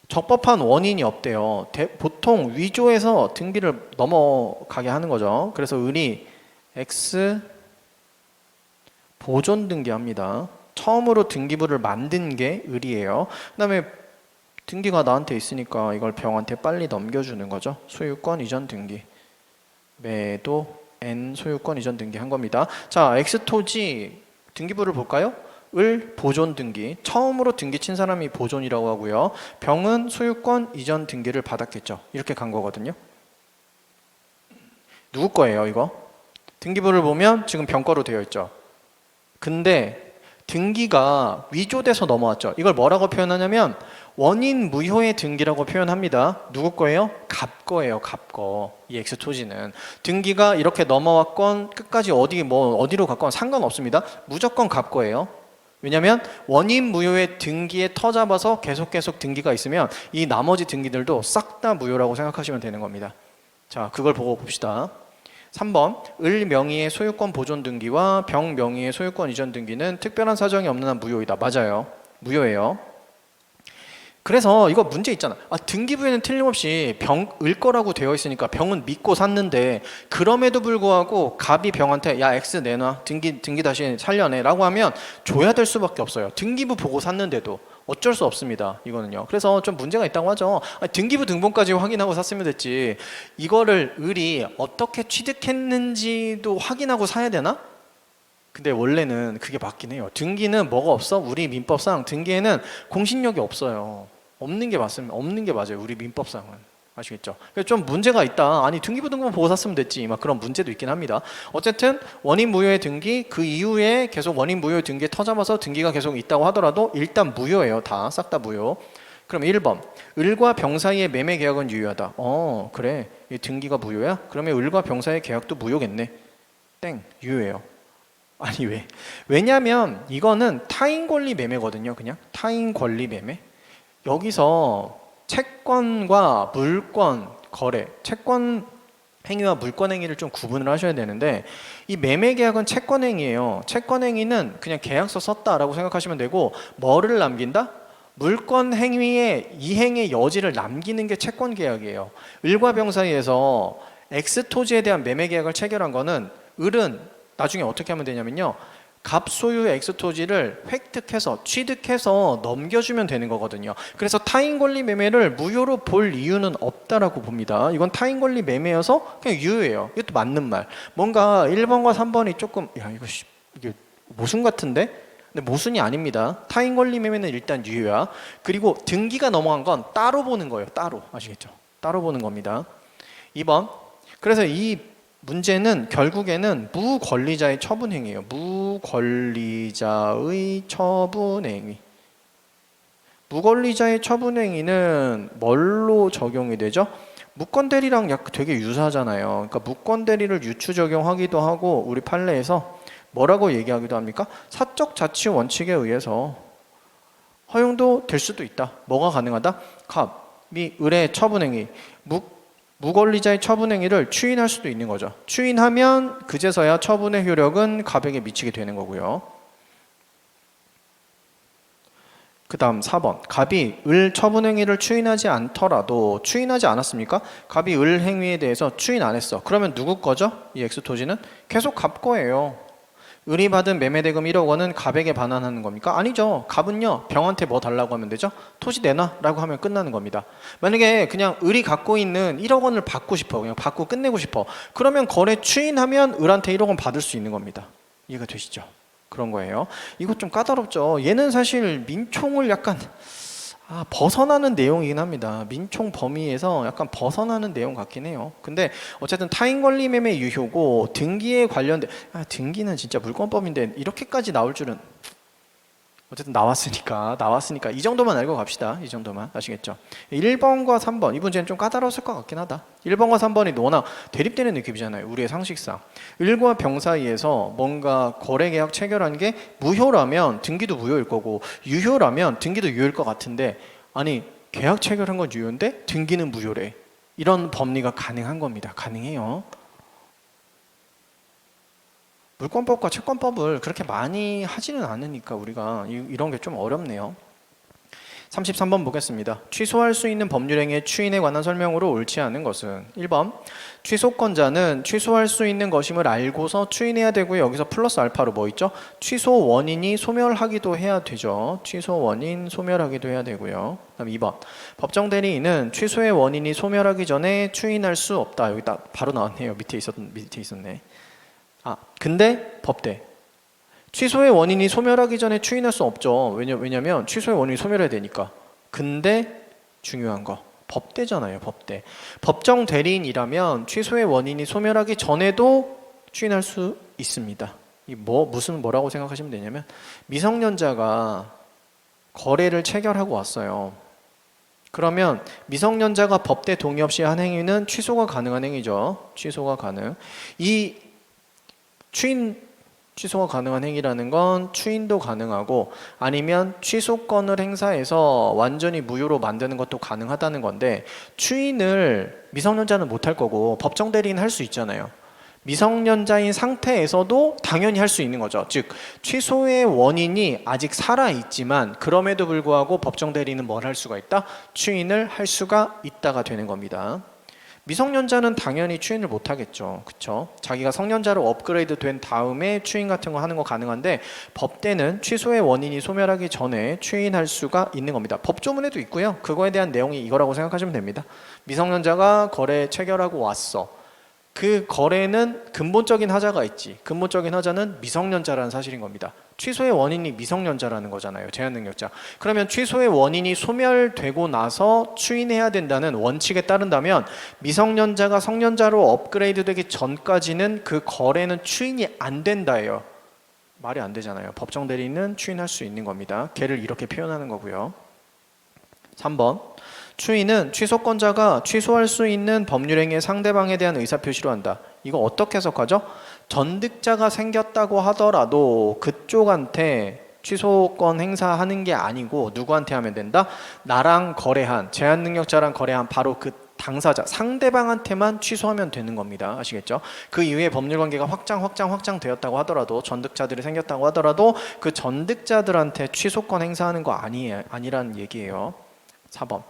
적법한 원인이 없대요. 보통 위조해서 등기를 넘어가게 하는 거죠. 그래서 을이 X 보존 등기합니다. 처음으로 등기부를 만든 게 을이에요. 그 다음에 등기가 나한테 있으니까 이걸 병한테 빨리 넘겨주는 거죠. 소유권 이전 등기. 매도 N 소유권 이전 등기 한 겁니다. 자, X토지 등기부를 볼까요? 을 보존 등기. 처음으로 등기 친 사람이 보존이라고 하고요. 병은 소유권 이전 등기를 받았겠죠. 이렇게 간 거거든요. 누구 거예요, 이거? 등기부를 보면 지금 병 거로 되어 있죠. 근데 등기가 위조돼서 넘어왔죠. 이걸 뭐라고 표현하냐면 원인 무효의 등기라고 표현합니다. 누구 거예요? 갑 거예요. 갑 거. 이 X토지는 등기가 이렇게 넘어왔건 끝까지 어디로 갔건 상관없습니다. 무조건 갑 거예요. 왜냐하면 원인 무효의 등기에 터잡아서 계속 등기가 있으면 이 나머지 등기들도 싹 다 무효라고 생각하시면 되는 겁니다. 자, 그걸 보고 봅시다. 3번 을 명의의 소유권 보존 등기와 병 명의의 소유권 이전 등기는 특별한 사정이 없는 한 무효이다. 맞아요. 무효예요. 그래서 이거 문제 있잖아. 등기부에는 틀림없이 을 거라고 되어 있으니까 병은 믿고 샀는데 그럼에도 불구하고 갑이 병한테 야 X 내놔 등기 다시 살려내 라고 하면 줘야 될 수밖에 없어요. 등기부 보고 샀는데도 어쩔 수 없습니다. 이거는요. 그래서 좀 문제가 있다고 하죠. 등기부 등본까지 확인하고 샀으면 됐지. 이거를 을이 어떻게 취득했는지도 확인하고 사야 되나? 근데 원래는 그게 맞긴 해요. 등기는 뭐가 없어? 우리 민법상 등기에는 공신력이 없어요. 없는 게 맞습니다. 없는 게 맞아요. 우리 민법상은. 아시겠죠? 좀 문제가 있다. 아니 등기부 등본 보고 샀으면 됐지. 막 그런 문제도 있긴 합니다. 어쨌든 원인 무효의 등기 그 이후에 계속 원인 무효의 등기에 터잡아서 등기가 계속 있다고 하더라도 일단 무효예요. 다 싹 다 무효. 그럼 1번 을과 병 사이의 매매 계약은 유효하다. 그래. 이 등기가 무효야? 그러면 을과 병 사이의 계약도 무효겠네. 땡. 유효해요. 아니 왜? 왜냐면 이거는 타인 권리 매매거든요. 그냥 타인 권리 매매. 여기서 채권과 물권 거래, 채권 행위와 물권 행위를 좀 구분을 하셔야 되는데 이 매매 계약은 채권 행위예요. 채권 행위는 그냥 계약서 썼다라고 생각하시면 되고 뭐를 남긴다? 물권 행위의 이행의 여지를 남기는 게 채권 계약이에요. 을과 병 사이에서 X 토지에 대한 매매 계약을 체결한 거는 을은 나중에 어떻게 하면 되냐면요. 갑 소유의 X 토지를 획득해서 취득해서 넘겨주면 되는 거거든요. 그래서 타인 권리 매매를 무효로 볼 이유는 없다라고 봅니다. 이건 타인 권리 매매여서 그냥 유효해요. 이것도 맞는 말. 뭔가 1번과 3번이 조금 이게 모순 같은데? 근데 모순이 아닙니다. 타인 권리 매매는 일단 유효야. 그리고 등기가 넘어간 건 따로 보는 거예요. 따로. 아시겠죠? 따로 보는 겁니다. 2번. 그래서 이 문제는 결국에는 무권리자의 처분행위예요. 무권리자의 처분행위. 무권리자의 처분행위는 뭘로 적용이 되죠? 무권대리랑 약간 되게 유사하잖아요. 그러니까 무권대리를 유추 적용하기도 하고 우리 판례에서 뭐라고 얘기하기도 합니까? 사적 자치 원칙에 의해서 허용도 될 수도 있다. 뭐가 가능하다? 갑이 을의 처분행위, 무권리자의 처분행위를 추인할 수도 있는 거죠. 추인하면 그제서야 처분의 효력은 갑에게 미치게 되는 거고요. 그 다음 4번 갑이 을 처분행위를 추인하지 않더라도 추인하지 않았습니까? 갑이 을 행위에 대해서 추인 안 했어. 그러면 누구 거죠? 이 X토지는? 계속 갑 거예요. 을이 받은 매매대금 1억 원은 갑에게 반환하는 겁니까? 아니죠. 갑은요 병한테 뭐 달라고 하면 되죠? 토지 내놔 라고 하면 끝나는 겁니다. 만약에 그냥 을이 갖고 있는 1억 원을 받고 싶어, 그냥 받고 끝내고 싶어, 그러면 거래 추인하면 을한테 1억 원 받을 수 있는 겁니다. 이해가 되시죠? 그런 거예요. 이거 좀 까다롭죠. 얘는 사실 민총을 약간 벗어나는 내용이긴 합니다. 민총 범위에서 약간 벗어나는 내용 같긴 해요. 근데 어쨌든 타인 권리 매매 유효고 등기에 관련된 등기는 진짜 물권법인데 이렇게까지 나올 줄은 어쨌든 나왔으니까 이 정도만 알고 갑시다. 이 정도만 아시겠죠? 1번과 3번 이 문제는 좀 까다로웠을 것 같긴 하다. 1번과 3번이 워낙 대립되는 느낌이잖아요. 우리의 상식상 을과 병 사이에서 뭔가 거래계약 체결한 게 무효라면 등기도 무효일 거고 유효라면 등기도 유효일 것 같은데 아니 계약 체결한 건 유효인데 등기는 무효래. 이런 법리가 가능한 겁니다. 가능해요. 물권법과 채권법을 그렇게 많이 하지는 않으니까 우리가 이런 게 좀 어렵네요. 33번 보겠습니다. 취소할 수 있는 법률행위의 추인에 관한 설명으로 옳지 않은 것은 1번 취소권자는 취소할 수 있는 것임을 알고서 추인해야 되고요. 여기서 플러스 알파로 뭐 있죠? 취소 원인이 소멸하기도 해야 되죠. 취소 원인 소멸하기도 해야 되고요. 그다음 2번 법정 대리인은 취소의 원인이 소멸하기 전에 추인할 수 없다. 여기 딱 바로 나왔네요. 밑에 있었네. 근데 법대 취소의 원인이 소멸하기 전에 추인할 수 없죠. 왜냐면 취소의 원인이 소멸해야 되니까. 근데 중요한 거 법대잖아요. 법대. 법정 대리인이라면 취소의 원인이 소멸하기 전에도 추인할 수 있습니다. 뭐라고 생각하시면 되냐면 미성년자가 거래를 체결하고 왔어요. 그러면 미성년자가 법대 동의 없이 한 행위는 취소가 가능한 행위죠. 취소가 가능. 이 취소가 가능한 행위라는 건 추인도 가능하고 아니면 취소권을 행사해서 완전히 무효로 만드는 것도 가능하다는 건데 추인을 미성년자는 못할 거고 법정 대리인 할 수 있잖아요. 미성년자인 상태에서도 당연히 할 수 있는 거죠. 즉 취소의 원인이 아직 살아있지만 그럼에도 불구하고 법정 대리인은 뭘 할 수가 있다? 추인을 할 수가 있다가 되는 겁니다. 미성년자는 당연히 추인을 못하겠죠. 그쵸? 자기가 성년자로 업그레이드 된 다음에 추인 같은 거 하는 거 가능한데 법대는 취소의 원인이 소멸하기 전에 추인할 수가 있는 겁니다. 법조문에도 있고요. 그거에 대한 내용이 이거라고 생각하시면 됩니다. 미성년자가 거래 체결하고 왔어. 그 거래는 근본적인 하자가 있지. 근본적인 하자는 미성년자라는 사실인 겁니다. 취소의 원인이 미성년자라는 거잖아요. 제한능력자. 그러면 취소의 원인이 소멸되고 나서 추인해야 된다는 원칙에 따른다면 미성년자가 성년자로 업그레이드 되기 전까지는 그 거래는 추인이 안 된다예요. 말이 안 되잖아요. 법정 대리인은 추인할 수 있는 겁니다. 걔를 이렇게 표현하는 거고요. 3번 추인은 취소권자가 취소할 수 있는 법률행위의 상대방에 대한 의사표시로 한다. 이거 어떻게 해석하죠? 전득자가 생겼다고 하더라도 그쪽한테 취소권 행사하는 게 아니고 누구한테 하면 된다? 나랑 거래한, 제한능력자랑 거래한 바로 그 당사자, 상대방한테만 취소하면 되는 겁니다. 아시겠죠? 그 이후에 법률관계가 확장되었다고 하더라도 전득자들이 생겼다고 하더라도 그 전득자들한테 취소권 행사하는 거 아니라는 얘기예요. 4번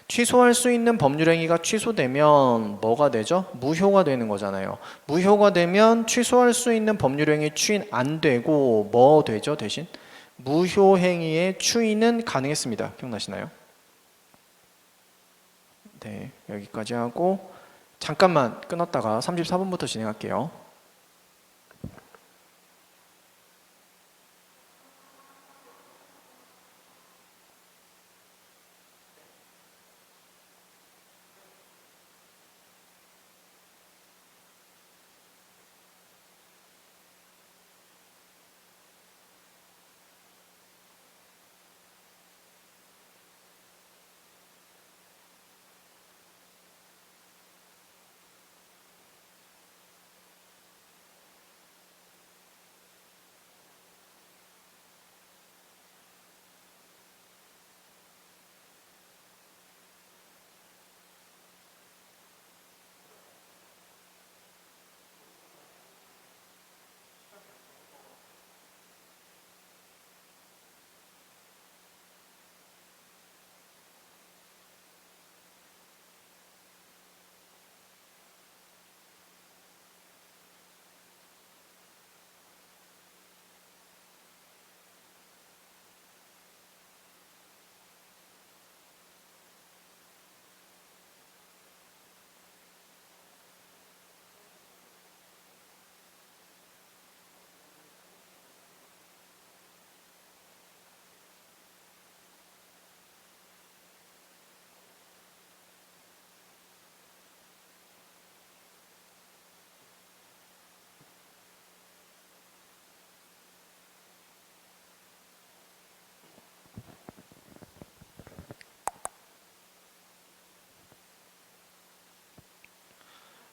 취소할 수 있는 법률행위가 취소되면 뭐가 되죠? 무효가 되는 거잖아요. 무효가 되면 취소할 수 있는 법률행위 추인 안 되고 뭐 되죠? 대신 무효행위의 추인은 가능했습니다. 기억나시나요? 네, 여기까지 하고 잠깐만 끊었다가 34번부터 진행할게요.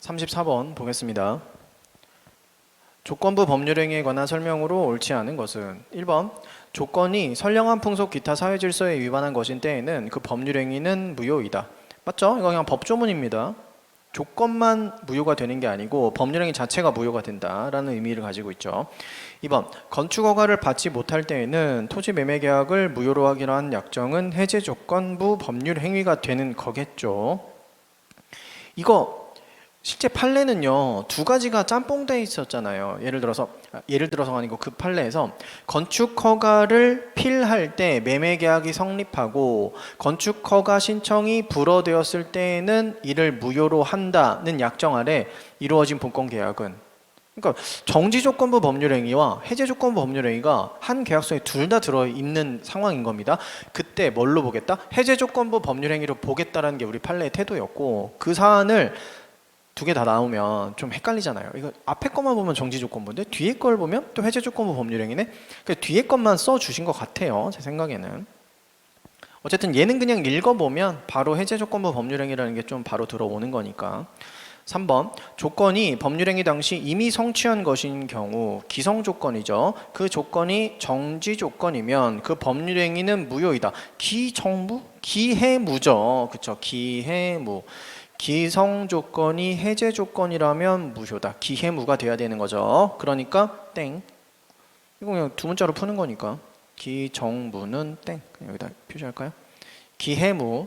34번 보겠습니다. 조건부 법률행위에 관한 설명으로 옳지 않은 것은 1번 조건이 선량한 풍속 기타 사회질서에 위반한 것인 때에는 그 법률행위는 무효이다. 맞죠? 이거 그냥 법조문입니다. 조건만 무효가 되는 게 아니고 법률행위 자체가 무효가 된다라는 의미를 가지고 있죠. 2번 건축허가를 받지 못할 때에는 토지매매계약을 무효로 하기로 한 약정은 해제조건부 법률행위가 되는 거겠죠. 이거 실제 판례는요 두 가지가 짬뽕돼 있었잖아요. 예를 들어서 아니고 그 판례에서 건축허가를 필할 때 매매계약이 성립하고 건축허가 신청이 불어되었을 때에는 이를 무효로 한다는 약정 아래 이루어진 본건계약은, 그러니까 정지조건부 법률행위와 해제조건부 법률행위가 한 계약서에 둘 다 들어있는 상황인 겁니다. 그때 뭘로 보겠다? 해제조건부 법률행위로 보겠다라는 게 우리 판례의 태도였고, 그 사안을 두 개 다 나오면 좀 헷갈리잖아요. 이거 앞에 것만 보면 정지조건부인데 뒤에 걸 보면 또 해제조건부 법률행위네. 그러니까 뒤에 것만 써주신 것 같아요, 제 생각에는. 어쨌든 얘는 그냥 읽어보면 바로 해제조건부 법률행위라는 게 좀 바로 들어오는 거니까. 3번 조건이 법률행위 당시 이미 성취한 것인 경우 기성조건이죠. 그 조건이 정지조건이면 그 법률행위는 무효이다. 기정무? 기해무죠. 그쵸? 기해무. 기성조건이 해제조건이라면 무효다. 기해무가 돼야 되는 거죠. 그러니까 땡. 이거 그냥 두 문자로 푸는 거니까 기정무는 땡. 그냥 여기다 표시할까요? 기해무.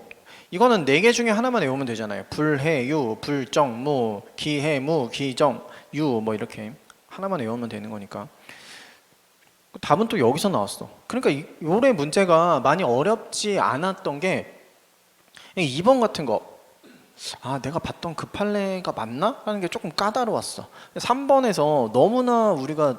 이거는 네 개 중에 하나만 외우면 되잖아요. 불해유, 불정무, 기해무, 기정유 뭐 이렇게 하나만 외우면 되는 거니까. 답은 또 여기서 나왔어. 그러니까 요래 문제가 많이 어렵지 않았던 게 2번 같은 거. 아, 내가 봤던 그 판례가 맞나? 하는 게 조금 까다로웠어. 3번에서 너무나 우리가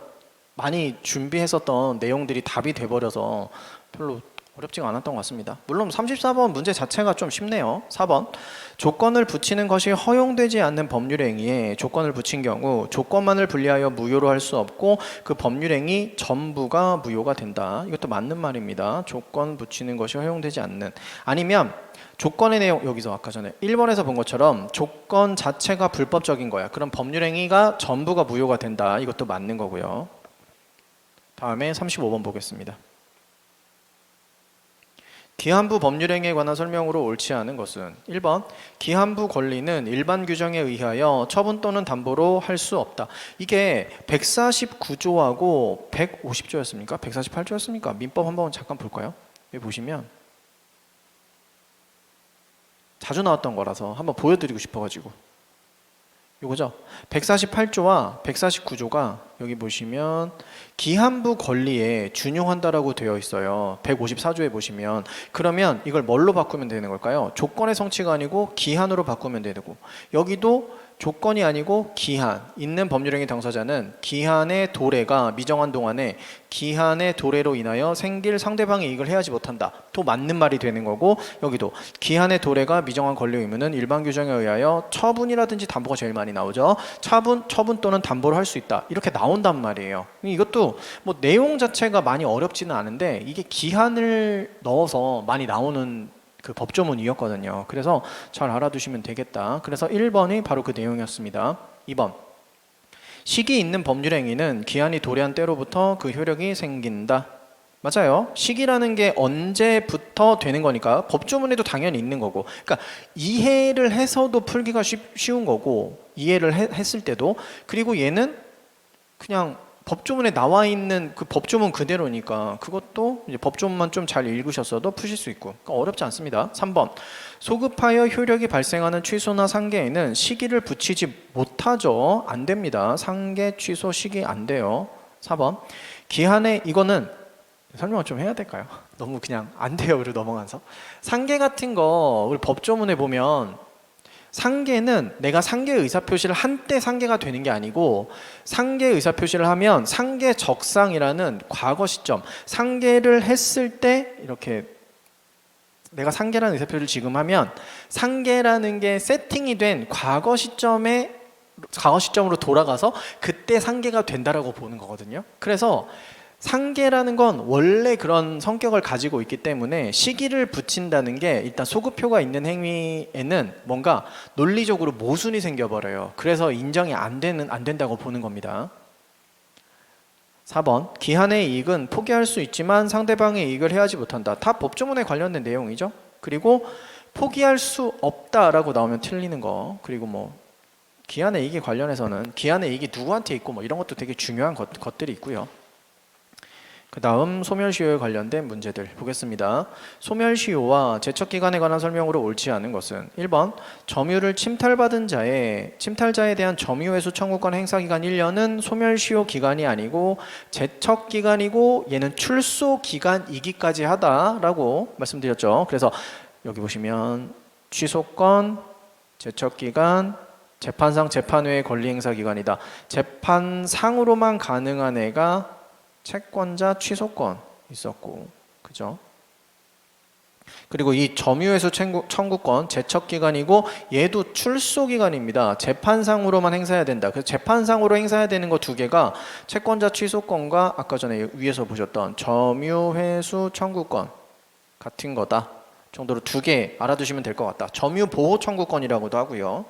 많이 준비했었던 내용들이 답이 돼버려서 별로 어렵지가 않았던 것 같습니다. 물론 34번 문제 자체가 좀 쉽네요. 4번 조건을 붙이는 것이 허용되지 않는 법률행위에 조건을 붙인 경우 조건만을 분리하여 무효로 할 수 없고 그 법률행위 전부가 무효가 된다. 이것도 맞는 말입니다. 조건 붙이는 것이 허용되지 않는, 아니면 조건의 내용, 여기서 아까 전에 1번에서 본 것처럼 조건 자체가 불법적인 거야. 그럼 법률행위가 전부가 무효가 된다. 이것도 맞는 거고요. 다음에 35번 보겠습니다. 기한부 법률행위에 관한 설명으로 옳지 않은 것은 1번 기한부 권리는 일반 규정에 의하여 처분 또는 담보로 할 수 없다. 이게 149조하고 150조였습니까? 148조였습니까? 민법 한번 잠깐 볼까요? 여기 보시면 자주 나왔던 거라서 한번 보여드리고 싶어가지고 요거죠. 148조와 149조가 여기 보시면 기한부 권리에 준용한다라고 되어 있어요. 154조에 보시면. 그러면 이걸 뭘로 바꾸면 되는 걸까요? 조건의 성취가 아니고 기한으로 바꾸면 되고, 여기도 조건이 아니고 기한, 있는 법률행위 당사자는 기한의 도래가 미정한 동안에 기한의 도래로 인하여 생길 상대방의 이익을 해하지 못한다. 또 맞는 말이 되는 거고, 여기도 기한의 도래가 미정한 권리 의무는 일반 규정에 의하여 처분이라든지 담보가 제일 많이 나오죠. 처분 또는 담보를 할 수 있다. 이렇게 나온단 말이에요. 이것도 뭐 내용 자체가 많이 어렵지는 않은데 이게 기한을 넣어서 많이 나오는 그 법조문이었거든요. 그래서 잘 알아두시면 되겠다. 그래서 1번이 바로 그 내용이었습니다. 2번 시기 있는 법률행위는 기한이 도래한 때로부터 그 효력이 생긴다. 맞아요. 시기라는 게 언제부터 되는 거니까 법조문에도 당연히 있는 거고, 그러니까 이해를 해서도 풀기가 쉬운 거고, 이해를 했을 때도. 그리고 얘는 그냥 법조문에 나와 있는 그 법조문 그대로니까 그것도 이제 법조문만 좀 잘 읽으셨어도 푸실 수 있고, 그러니까 어렵지 않습니다. 3번 소급하여 효력이 발생하는 취소나 상계에는 시기를 붙이지 못하죠. 안 됩니다. 상계 취소 시기 안 돼요. 4번 기한에, 이거는 설명을 좀 해야 될까요? 너무 그냥 안 돼요. 그리고 넘어가서 상계 같은 거 우리 법조문에 보면 상계는 내가 상계 의사표시를 한 때 상계가 되는 게 아니고, 상계 의사표시를 하면 상계 적상이라는 과거 시점, 상계를 했을 때 이렇게 내가 상계라는 의사표시를 지금 하면 상계라는 게 세팅이 된 과거 시점으로 돌아가서 그때 상계가 된다라고 보는 거거든요. 그래서 상계라는 건 원래 그런 성격을 가지고 있기 때문에 시기를 붙인다는 게 일단 소급표가 있는 행위에는 뭔가 논리적으로 모순이 생겨버려요. 그래서 인정이 안 된다고 보는 겁니다. 4번 기한의 이익은 포기할 수 있지만 상대방의 이익을 해하지 못한다. 다 법조문에 관련된 내용이죠. 그리고 포기할 수 없다라고 나오면 틀리는 거. 그리고 뭐 기한의 이익에 관련해서는 기한의 이익이 누구한테 있고 뭐 이런 것도 되게 중요한 것들이 있고요. 그 다음 소멸시효에 관련된 문제들 보겠습니다. 소멸시효와 제척기간에 관한 설명으로 옳지 않은 것은 1번 점유를 침탈받은 침탈자에 대한 점유회수 청구권 행사기간 1년은 소멸시효 기간이 아니고 제척기간이고 얘는 출소기간이기까지 하다라고 말씀드렸죠. 그래서 여기 보시면 취소권, 제척기간, 재판상 재판외의 권리행사기간이다. 재판상으로만 가능한 애가 채권자 취소권 있었고, 그죠? 그리고 이 점유회수 청구권 제척기간이고 얘도 출소기간입니다. 재판상으로만 행사해야 된다. 그래서 재판상으로 행사해야 되는 거 두 개가 채권자 취소권과 아까 전에 위에서 보셨던 점유회수 청구권 같은 거다 정도로 두 개 알아두시면 될 것 같다. 점유보호 청구권이라고도 하고요.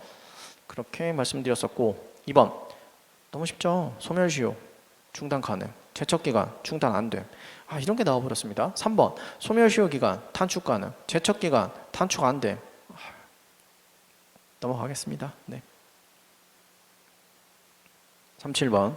그렇게 말씀드렸었고 2번 너무 쉽죠. 소멸시효 중단 가능, 제척기간 중단 안 됨. 이런 게 나와버렸습니다. 3번 소멸시효 기간 단축 가능, 제척기간 단축 안 됨. 넘어가겠습니다. 네. 37번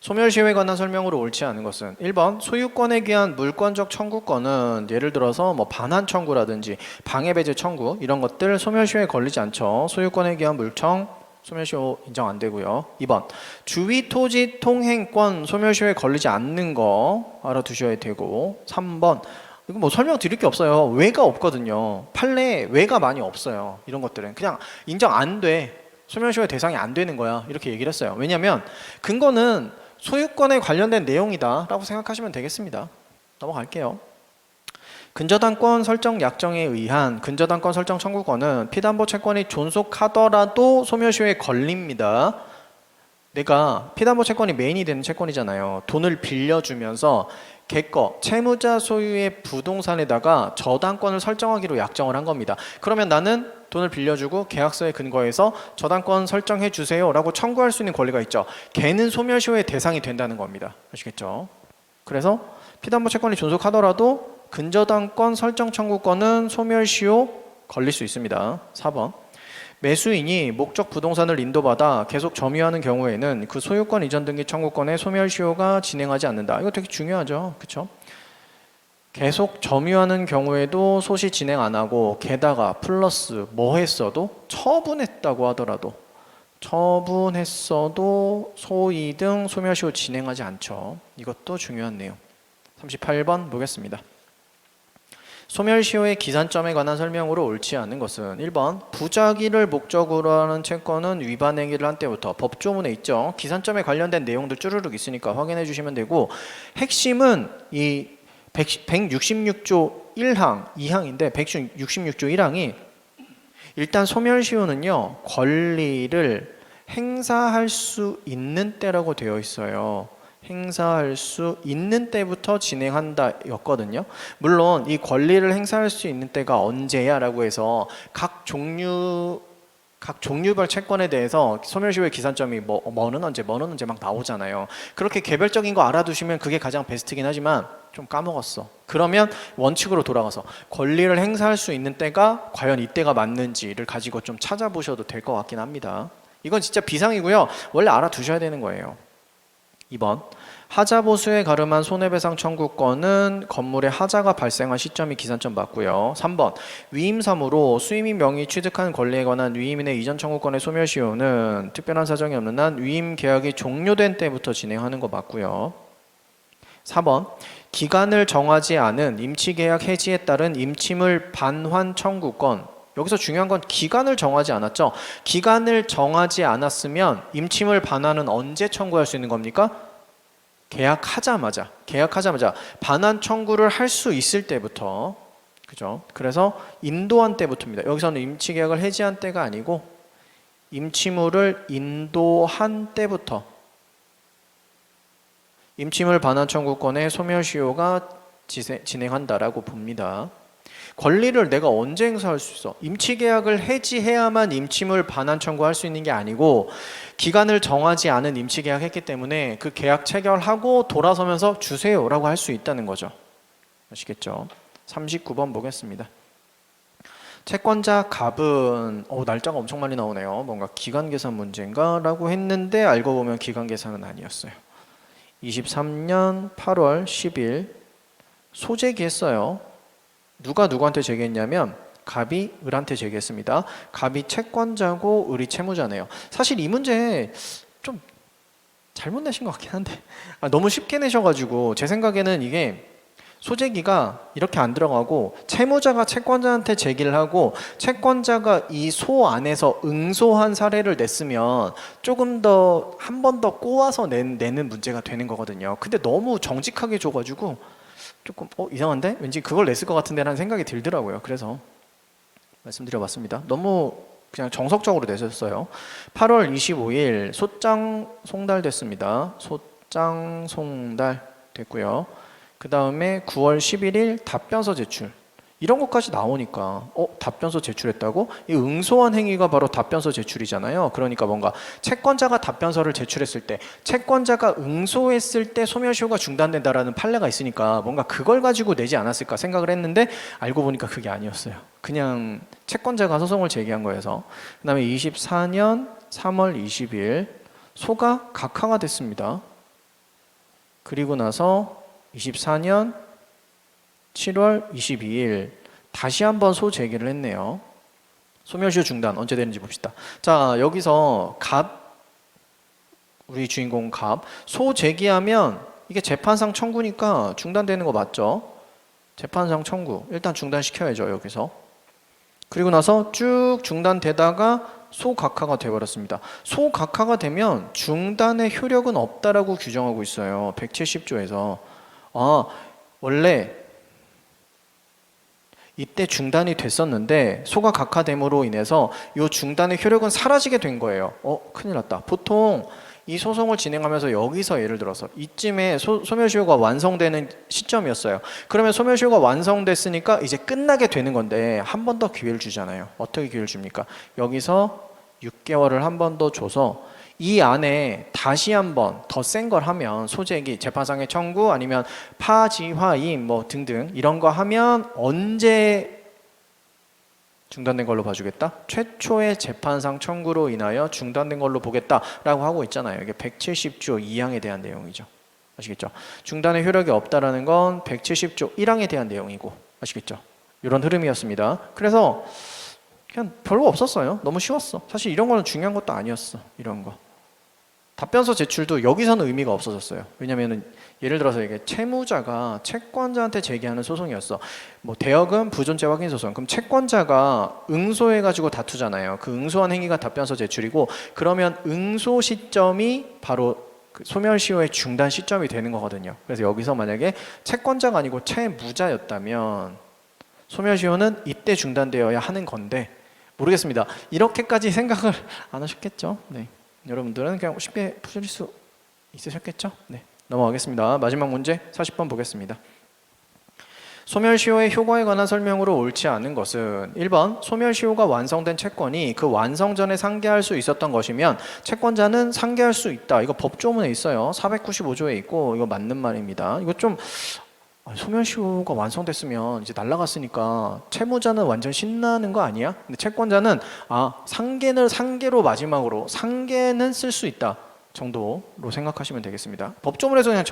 소멸시효에 관한 설명으로 옳지 않은 것은 1번 소유권에 기한 물권적 청구권은 예를 들어서 뭐 반환 청구라든지 방해배제 청구 이런 것들 소멸시효에 걸리지 않죠. 소유권에 기한 물청 소멸시효 인정 안 되고요. 2번 주위 토지 통행권 소멸시효에 걸리지 않는 거 알아두셔야 되고 3번 이거 뭐 설명드릴 게 없어요. 외가 없거든요. 판례에 외가 많이 없어요. 이런 것들은 그냥 인정 안 돼. 소멸시효의 대상이 안 되는 거야. 이렇게 얘기를 했어요. 왜냐하면 근거는 소유권에 관련된 내용이다 라고 생각하시면 되겠습니다. 넘어갈게요. 근저당권 설정 약정에 의한 근저당권 설정 청구권은 피담보 채권이 존속하더라도 소멸시효에 걸립니다. 내가 피담보 채권이 메인이 되는 채권이잖아요. 돈을 빌려주면서 걔거 채무자 소유의 부동산에다가 저당권을 설정하기로 약정을 한 겁니다. 그러면 나는 돈을 빌려주고 계약서에 근거해서 저당권 설정해 주세요 라고 청구할 수 있는 권리가 있죠. 걔는 소멸시효의 대상이 된다는 겁니다. 아시겠죠? 그래서 피담보 채권이 존속하더라도 근저당권 설정 청구권은 소멸시효 걸릴 수 있습니다. 4번 매수인이 목적 부동산을 인도받아 계속 점유하는 경우에는 그 소유권 이전 등기 청구권의 소멸시효가 진행하지 않는다. 이거 되게 중요하죠. 그렇죠? 계속 점유하는 경우에도 소시 진행 안 하고 게다가 플러스 뭐 했어도 처분했다고 하더라도 처분했어도 소이 등 소멸시효 진행하지 않죠. 이것도 중요한 내용. 38번 보겠습니다. 소멸시효의 기산점에 관한 설명으로 옳지 않은 것은 1번 부작위를 목적으로 하는 채권은 위반 행위를 한 때부터 법조문에 있죠. 기산점에 관련된 내용들 쭈르륵 있으니까 확인해 주시면 되고 핵심은 이 166조 1항, 2항인데 166조 1항이 일단 소멸시효는요 권리를 행사할 수 있는 때라고 되어 있어요. 행사할 수 있는 때부터 진행한다 였거든요. 물론 이 권리를 행사할 수 있는 때가 언제야 라고 해서 각 종류별 채권에 대해서 소멸시효의 기산점이 뭐는 언제 막 나오잖아요. 그렇게 개별적인 거 알아두시면 그게 가장 베스트긴 하지만 좀 까먹었어. 그러면 원칙으로 돌아가서 권리를 행사할 수 있는 때가 과연 이때가 맞는지를 가지고 좀 찾아보셔도 될 것 같긴 합니다. 이건 진짜 비상이고요. 원래 알아두셔야 되는 거예요. 2번 하자보수에 가름한 손해배상 청구권은 건물의 하자가 발생한 시점이 기산점 맞고요. 3번 위임사무로 수임인 명의 취득한 권리에 관한 위임인의 이전 청구권의 소멸시효는 특별한 사정이 없는 한 위임 계약이 종료된 때부터 진행하는 거 맞고요. 4번 기간을 정하지 않은 임치계약 해지에 따른 임치물 반환 청구권. 여기서 중요한 건 기간을 정하지 않았죠. 기간을 정하지 않았으면 임치물 반환은 언제 청구할 수 있는 겁니까? 계약하자마자 반환 청구를 할 수 있을 때부터, 그죠? 그래서 인도한 때부터입니다. 여기서는 임치계약을 해지한 때가 아니고 임치물을 인도한 때부터 임침을 반환 청구권의 소멸시효가 진행한다라고 봅니다. 권리를 내가 언제 행사할 수 있어? 임치계약을 해지해야만 임침을 반환 청구할 수 있는 게 아니고 기간을 정하지 않은 임치계약 했기 때문에 그 계약 체결하고 돌아서면서 주세요라고 할 수 있다는 거죠. 아시겠죠? 39번 보겠습니다. 채권자 갑은 날짜가 엄청 많이 나오네요. 뭔가 기간 계산 문제인가? 라고 했는데 알고 보면 기간 계산은 아니었어요. 23년 8월 10일 소제기했어요. 누가 누구한테 제기했냐면 갑이 을한테 제기했습니다. 갑이 채권자고 을이 채무자네요. 사실 이 문제 좀 잘못 내신 것 같긴 한데 너무 쉽게 내셔가지고 제 생각에는 이게 소제기가 이렇게 안 들어가고 채무자가 채권자한테 제기를 하고 채권자가 이 소 안에서 응소한 사례를 냈으면 조금 더 한 번 더 꼬아서 내는 문제가 되는 거거든요. 근데 너무 정직하게 줘가지고 조금 이상한데? 왠지 그걸 냈을 것 같은데 라는 생각이 들더라고요. 그래서 말씀드려봤습니다. 너무 그냥 정석적으로 내셨어요. 8월 25일 소장 송달됐습니다. 소장 송달 됐고요. 그 다음에 9월 11일 답변서 제출. 이런 것까지 나오니까 답변서 제출했다고? 이 응소한 행위가 바로 답변서 제출이잖아요. 그러니까 뭔가 채권자가 답변서를 제출했을 때 채권자가 응소했을 때 소멸시효가 중단된다라는 판례가 있으니까 뭔가 그걸 가지고 내지 않았을까 생각을 했는데 알고 보니까 그게 아니었어요. 그냥 채권자가 소송을 제기한 거여서. 그 다음에 24년 3월 20일 소가 각하가 됐습니다. 그리고 나서 24년 7월 22일 다시 한번 소 제기를 했네요. 소멸시효 중단 언제 되는지 봅시다. 자, 여기서 갑, 우리 주인공 갑, 소 제기하면 이게 재판상 청구니까 중단되는 거 맞죠? 재판상 청구 일단 중단시켜야죠. 여기서. 그리고 나서 쭉 중단되다가 소각하가 돼버렸습니다. 소각하가 되면 중단의 효력은 없다라고 규정하고 있어요. 170조에서. 원래 이때 중단이 됐었는데 소가 각하됨으로 인해서 이 중단의 효력은 사라지게 된 거예요. 큰일 났다. 보통 이 소송을 진행하면서 여기서 예를 들어서 이쯤에 소멸시효가 완성되는 시점이었어요. 그러면 소멸시효가 완성됐으니까 이제 끝나게 되는 건데 한 번 더 기회를 주잖아요. 어떻게 기회를 줍니까? 여기서 6개월을 한 번 더 줘서 이 안에 다시 한번 더 센 걸 하면 소재기, 재판상의 청구 아니면 파지화임 뭐 등등 이런 거 하면 언제 중단된 걸로 봐주겠다? 최초의 재판상 청구로 인하여 중단된 걸로 보겠다라고 하고 있잖아요. 이게 170조 2항에 대한 내용이죠. 아시겠죠? 중단의 효력이 없다라는 건 170조 1항에 대한 내용이고 아시겠죠? 이런 흐름이었습니다. 그래서 그냥 별거 없었어요. 너무 쉬웠어. 사실 이런 거는 중요한 것도 아니었어. 이런 거. 답변서 제출도 여기서는 의미가 없어졌어요. 왜냐면은 예를 들어서 이게 채무자가 채권자한테 제기하는 소송이었어. 뭐 대여금 부존재 확인 소송. 그럼 채권자가 응소해가지고 다투잖아요. 그 응소한 행위가 답변서 제출이고 그러면 응소 시점이 바로 그 소멸시효의 중단 시점이 되는 거거든요. 그래서 여기서 만약에 채권자가 아니고 채무자였다면 소멸시효는 이때 중단되어야 하는 건데 모르겠습니다. 이렇게까지 생각을 안 하셨겠죠? 네. 여러분들은 그냥 쉽게 푸실 수 있으셨겠죠? 네. 넘어가겠습니다. 마지막 문제 40번 보겠습니다. 소멸시효의 효과에 관한 설명으로 옳지 않은 것은 1번 소멸시효가 완성된 채권이 그 완성 전에 상계할 수 있었던 것이면 채권자는 상계할 수 있다. 이거 법조문에 있어요. 495조에 있고 이거 맞는 말입니다. 이거 좀 소멸시효가 완성됐으면 이제 날라갔으니까 채무자는 완전 신나는 거 아니야? 근데 채권자는 상계로 마지막으로 상계는 쓸 수 있다 정도로 생각하시면 되겠습니다. 법조문에서 그냥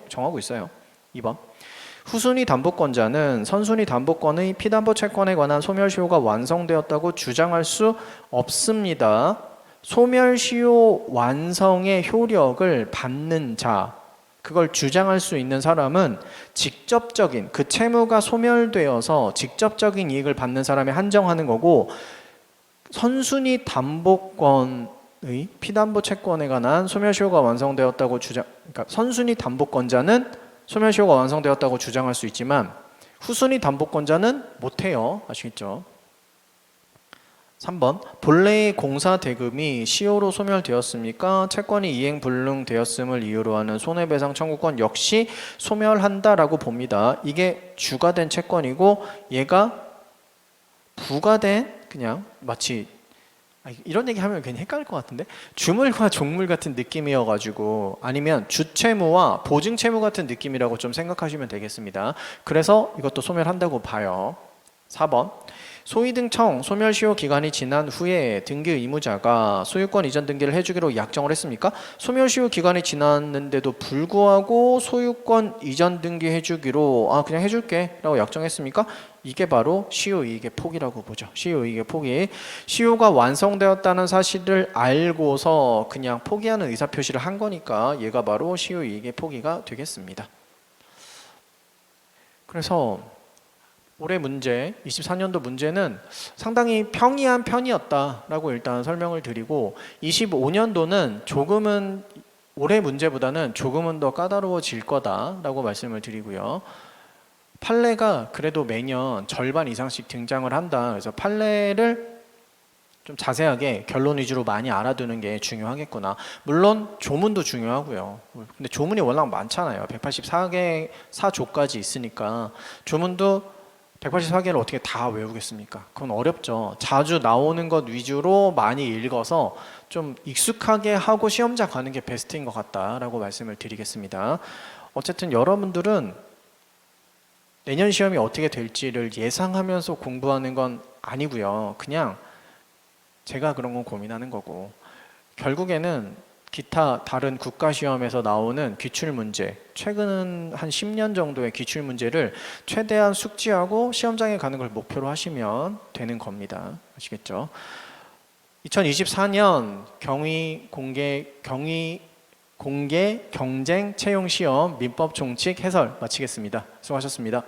정하고 있어요. 2번 후순위 담보권자는 선순위 담보권의 피담보 채권에 관한 소멸시효가 완성되었다고 주장할 수 없습니다. 소멸시효 완성의 효력을 받는 자 그걸 주장할 수 있는 사람은 직접적인 그 채무가 소멸되어서 직접적인 이익을 받는 사람에 한정하는 거고 선순위 담보권의 피담보 채권에 관한 소멸시효가 완성되었다고 그러니까 선순위 담보권자는 소멸시효가 완성되었다고 주장할 수 있지만 후순위 담보권자는 못해요. 아시겠죠? 3번 본래의 공사 대금이 시효로 소멸되었습니까? 채권이 이행 불능되었음을 이유로 하는 손해배상 청구권 역시 소멸한다라고 봅니다. 이게 주가 된 채권이고 얘가 부가 된 그냥 마치 이런 얘기 하면 괜히 헷갈릴 것 같은데 주물과 종물 같은 느낌이어가지고 아니면 주채무와 보증채무 같은 느낌이라고 좀 생각하시면 되겠습니다. 그래서 이것도 소멸한다고 봐요. 4번 소위등청 소멸시효 기간이 지난 후에 등기 의무자가 소유권 이전 등기를 해주기로 약정을 했습니까? 소멸시효 기간이 지났는데도 불구하고 소유권 이전 등기 해주기로 그냥 해줄게 라고 약정했습니까? 이게 바로 시효이익의 포기라고 보죠. 시효이익의 포기. 시효가 완성되었다는 사실을 알고서 그냥 포기하는 의사표시를 한 거니까 얘가 바로 시효이익의 포기가 되겠습니다. 그래서 올해 문제, 24년도 문제는 상당히 평이한 편이었다라고 일단 설명을 드리고 25년도는 조금은 올해 문제보다는 조금은 더 까다로워질 거다라고 말씀을 드리고요. 판례가 그래도 매년 절반 이상씩 등장을 한다. 그래서 판례를 좀 자세하게 결론 위주로 많이 알아두는 게 중요하겠구나. 물론 조문도 중요하고요. 근데 조문이 워낙 많잖아요. 184개 4조까지 있으니까 조문도 184개를 어떻게 다 외우겠습니까? 그건 어렵죠. 자주 나오는 것 위주로 많이 읽어서 좀 익숙하게 하고 시험장 가는 게 베스트인 것 같다라고 말씀을 드리겠습니다. 어쨌든 여러분들은 내년 시험이 어떻게 될지를 예상하면서 공부하는 건 아니고요. 그냥 제가 그런 건 고민하는 거고 결국에는 기타 다른 국가시험에서 나오는 기출문제 최근 한 10년 정도의 기출문제를 최대한 숙지하고 시험장에 가는 걸 목표로 하시면 되는 겁니다. 아시겠죠? 2024년 경위 공개 경쟁 채용 시험 민법 총칙 해설 마치겠습니다. 수고하셨습니다.